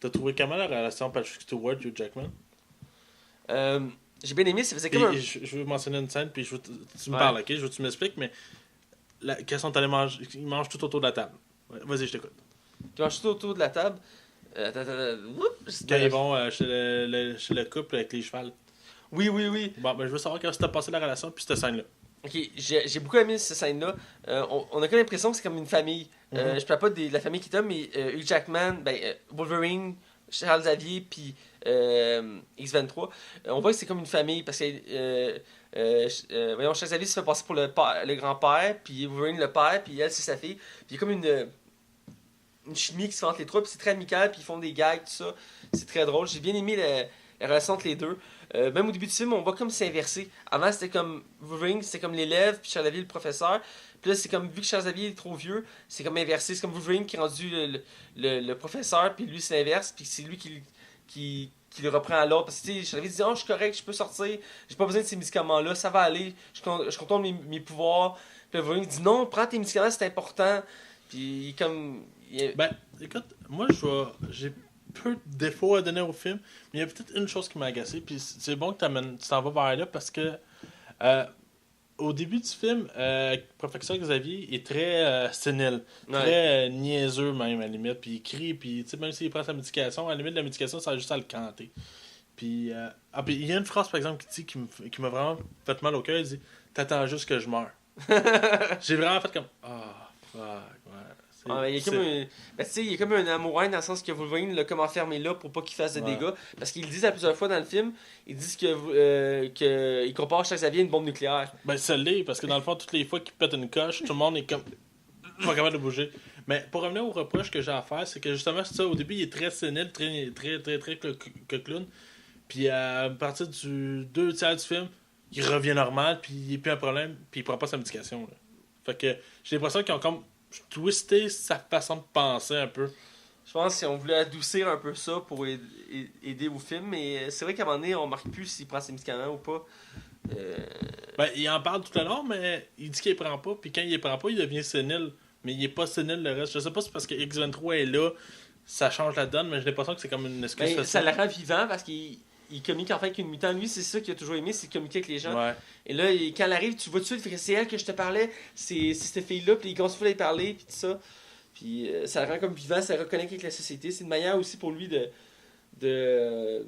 Speaker 2: t'as trouvé comment la relation Patrick Stewart et Hugh Jackman?
Speaker 1: J'ai bien aimé, ça faisait comme
Speaker 2: Je veux mentionner une scène, puis tu me
Speaker 1: Ouais.
Speaker 2: parles, ok? Je veux que tu m'expliques, mais quand ils sont allés manger, ils mangent tout autour de la table. Ouais, vas-y, je t'écoute.
Speaker 1: Quand je suis autour de la table. Oups,
Speaker 2: Quand ils vont chez le couple avec les chevals.
Speaker 1: Oui, oui, oui.
Speaker 2: Bon, ben je veux savoir comment s'est passé la relation, puis cette scène-là.
Speaker 1: Ok, j'ai beaucoup aimé cette scène-là. On a comme l'impression que c'est comme une famille. Je parle pas de la famille qui est là, mais Hugh Jackman, Wolverine, Charles Xavier, puis X-23. On voit que c'est comme une famille parce que voyons, Charles Xavier se fait passer pour le grand-père, puis Wolverine le père, puis elle c'est sa fille. Puis il y a comme une chimie qui se fait entre les trois, puis c'est très amical, puis ils font des gags, tout ça. C'est très drôle. J'ai bien aimé la relation entre les deux. Même au début du film, on voit comme s'inverser. Avant, c'était comme Wolverine, c'était comme l'élève, puis Charles Xavier le professeur. Puis là, c'est comme, vu que Charles Xavier est trop vieux, c'est comme inversé. C'est comme Wolverine qui est rendu le professeur, puis lui, c'est l'inverse, puis c'est lui qui le reprend à l'autre. Parce que, tu sais, Charles Xavier dit, oh, je suis correct, je peux sortir, j'ai pas besoin de ces médicaments-là, ça va aller, je contrôle mes pouvoirs. Puis là, Wolverine dit, non, prends tes médicaments, c'est important. Puis il est comme.
Speaker 2: Ben, écoute, moi, j'ai peu de défauts à donner au film, mais il y a peut-être une chose qui m'a agacé, puis c'est bon que tu t'en vas vers là, parce que au début du film, Professeur Xavier est très sénile, très niaiseux même, à la limite, puis il crie, puis même s'il prend sa médication, à la limite, la médication, ça a juste à le canter. Puis il y a une phrase, par exemple, qui m'a vraiment fait mal au cœur, il dit « T'attends juste que je meure. » J'ai vraiment fait comme « Ah, fuck, ouais.
Speaker 1: Il y a comme un amour dans le sens que Wolverine l'a comme enfermé là pour pas qu'il fasse de dégâts. Parce qu'ils le disent à plusieurs fois dans le film, ils disent que il compare Charles Xavier à une bombe nucléaire.
Speaker 2: Ben, ça l'est, parce que dans le fond, toutes les fois qu'il pète une coche, tout le monde est comme. Pas capable de bouger. Mais pour revenir au reproche que j'ai à faire, c'est que justement, c'est ça, au début, il est très sénile, très clown. Puis à partir du 2 tiers du film, il revient normal, puis il n'est plus un problème, puis il prend pas sa médication. Là. Fait que j'ai l'impression qu'ils ont comme twisté sa façon de penser un peu.
Speaker 1: Je pense qu'on voulait adoucir un peu ça pour aider au film, mais c'est vrai qu'à un moment donné, on marque plus s'il prend ses médicaments ou pas.
Speaker 2: Ben, il en parle tout le long, mais il dit qu'il les prend pas, puis quand il les prend pas, il devient sénile. Mais il est pas sénile le reste. Je sais pas si c'est parce que X-23 est là, ça change la donne, mais j'ai l'impression que c'est comme une excuse facile.
Speaker 1: Ça le rend vivant parce qu'il communique en fait avec une mutante. Lui, c'est ça qu'il a toujours aimé, c'est communiquer avec les gens.
Speaker 2: Ouais.
Speaker 1: Et là, quand elle arrive, tu vois tout de suite, fait que c'est elle que je te parlais, c'est cette fille-là, puis il continue à y parler, puis tout ça. Puis ça le rend comme vivant, ça le reconnecte avec la société. C'est une manière aussi pour lui de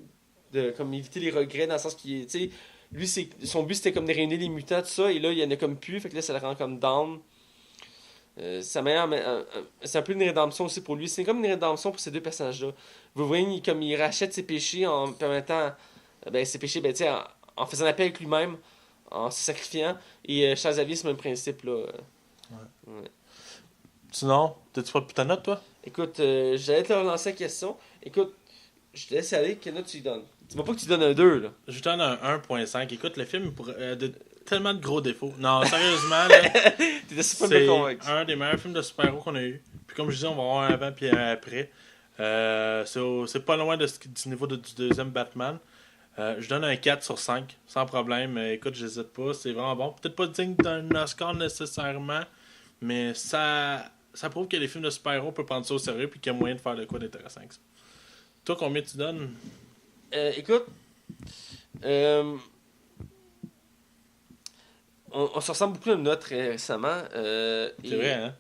Speaker 1: comme éviter les regrets dans le sens qu'il est, tu sais, lui, son but c'était comme de réunir les mutants, tout ça, et là, il y en a comme plus, fait que là, ça le rend comme down. C'est un peu une rédemption aussi pour lui. C'est comme une rédemption pour ces deux personnages-là. Wolverine, il rachète ses péchés en permettant ses péchés, en faisant la paix avec lui-même, en se sacrifiant. Et Charles Xavier, c'est le même principe là. Ouais.
Speaker 2: Sinon, t'as-tu pas ta note, toi?
Speaker 1: Écoute, j'allais te relancer la question. Écoute, je te laisse aller. Quelle note tu lui donnes? Dis-moi pas que tu donnes un 2 là.
Speaker 2: Je donne un 1.5. Écoute, le film a tellement de gros défauts. Non, sérieusement, là,
Speaker 1: T'étais super bien
Speaker 2: c'est
Speaker 1: convaincu.
Speaker 2: un des meilleurs films de super-héros qu'on a eu. Puis comme je disais, on va avoir un avant puis un après. C'est pas loin du niveau du deuxième Batman. Je donne un 4 sur 5, sans problème. Écoute, j'hésite pas, c'est vraiment bon. Peut-être pas digne d'un Oscar nécessairement, mais ça prouve que les films de super-héros peuvent prendre ça au sérieux puis qu'il y a moyen de faire de quoi d'intéressant que ça. Toi, combien tu donnes?
Speaker 1: Écoute, on se ressemble beaucoup à une note récemment.
Speaker 2: C'est vrai, hein?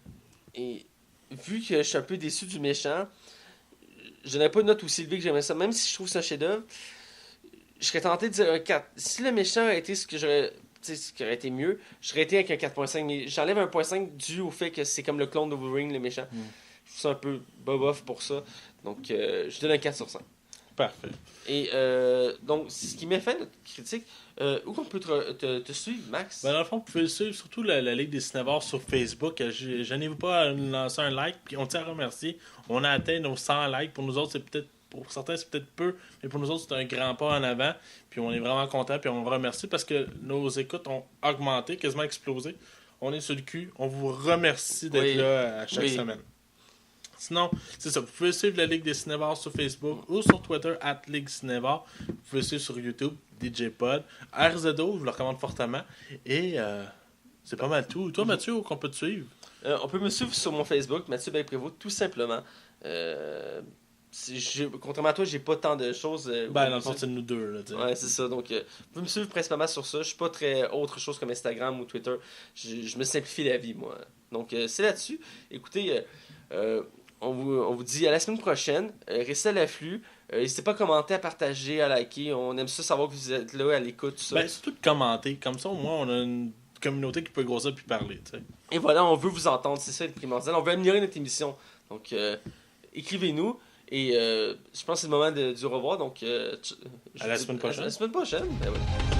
Speaker 1: Et vu que je suis un peu déçu du méchant, je n'avais pas une note aussi élevée que j'aimerais ça. Même si je trouve ça un chef-d'œuvre, je serais tenté de dire un 4. Si le méchant aurait été ce qui aurait été mieux, je serais été avec un 4.5. Mais j'enlève un 1.5 dû au fait que c'est comme le clone de Wolverine, le méchant. Je trouve ça un peu bobof pour ça. Donc, je donne un 4 sur 5.
Speaker 2: Parfait.
Speaker 1: Et donc, ce qui m'a fait notre critique, où on peut te suivre, Max?
Speaker 2: Ben, dans le fond, vous pouvez suivre surtout la Ligue des Cinévores sur Facebook. Je n'ai pas à nous lancer un like, puis on tient à remercier. On a atteint nos 100 likes. Pour nous autres, c'est peut-être pour certains, c'est peut-être peu, mais pour nous autres, c'est un grand pas en avant. Puis on est vraiment contents, puis on remercie parce que nos écoutes ont augmenté, quasiment explosé. On est sur le cul. On vous remercie d'être là à chaque semaine. Sinon, c'est ça. Vous pouvez suivre la Ligue des Cinévores sur Facebook ou sur Twitter, @Ligue Cinévore. Vous pouvez suivre sur YouTube, DJ Pod. RZO, je vous le recommande fortement. Et c'est pas mal tout. Toi, Mathieu, qu'on peut te suivre?
Speaker 1: On peut me suivre sur mon Facebook, Mathieu Bain-Prévost, tout simplement. Contrairement à toi, j'ai pas tant de choses.
Speaker 2: Dans le sens, c'est nous deux. Là,
Speaker 1: ouais, c'est ça. Donc, vous pouvez me suivre principalement sur ça. Je suis pas très autre chose comme Instagram ou Twitter. Je me simplifie la vie, moi. Donc, c'est là-dessus. Écoutez, on vous dit à la semaine prochaine. Restez à l'afflux. N'hésitez pas à commenter, à partager, à liker. On aime ça savoir que vous êtes là à l'écoute. Tout ça.
Speaker 2: Surtout de commenter. Comme ça, au moins, on a une communauté qui peut grossir puis parler. T'sais.
Speaker 1: Et voilà, on veut vous entendre. C'est ça le primordial. On veut améliorer notre émission. Donc, écrivez-nous. Et je pense que c'est le moment de dire au revoir. Donc,
Speaker 2: à la semaine prochaine.
Speaker 1: À la semaine prochaine. Ben ouais.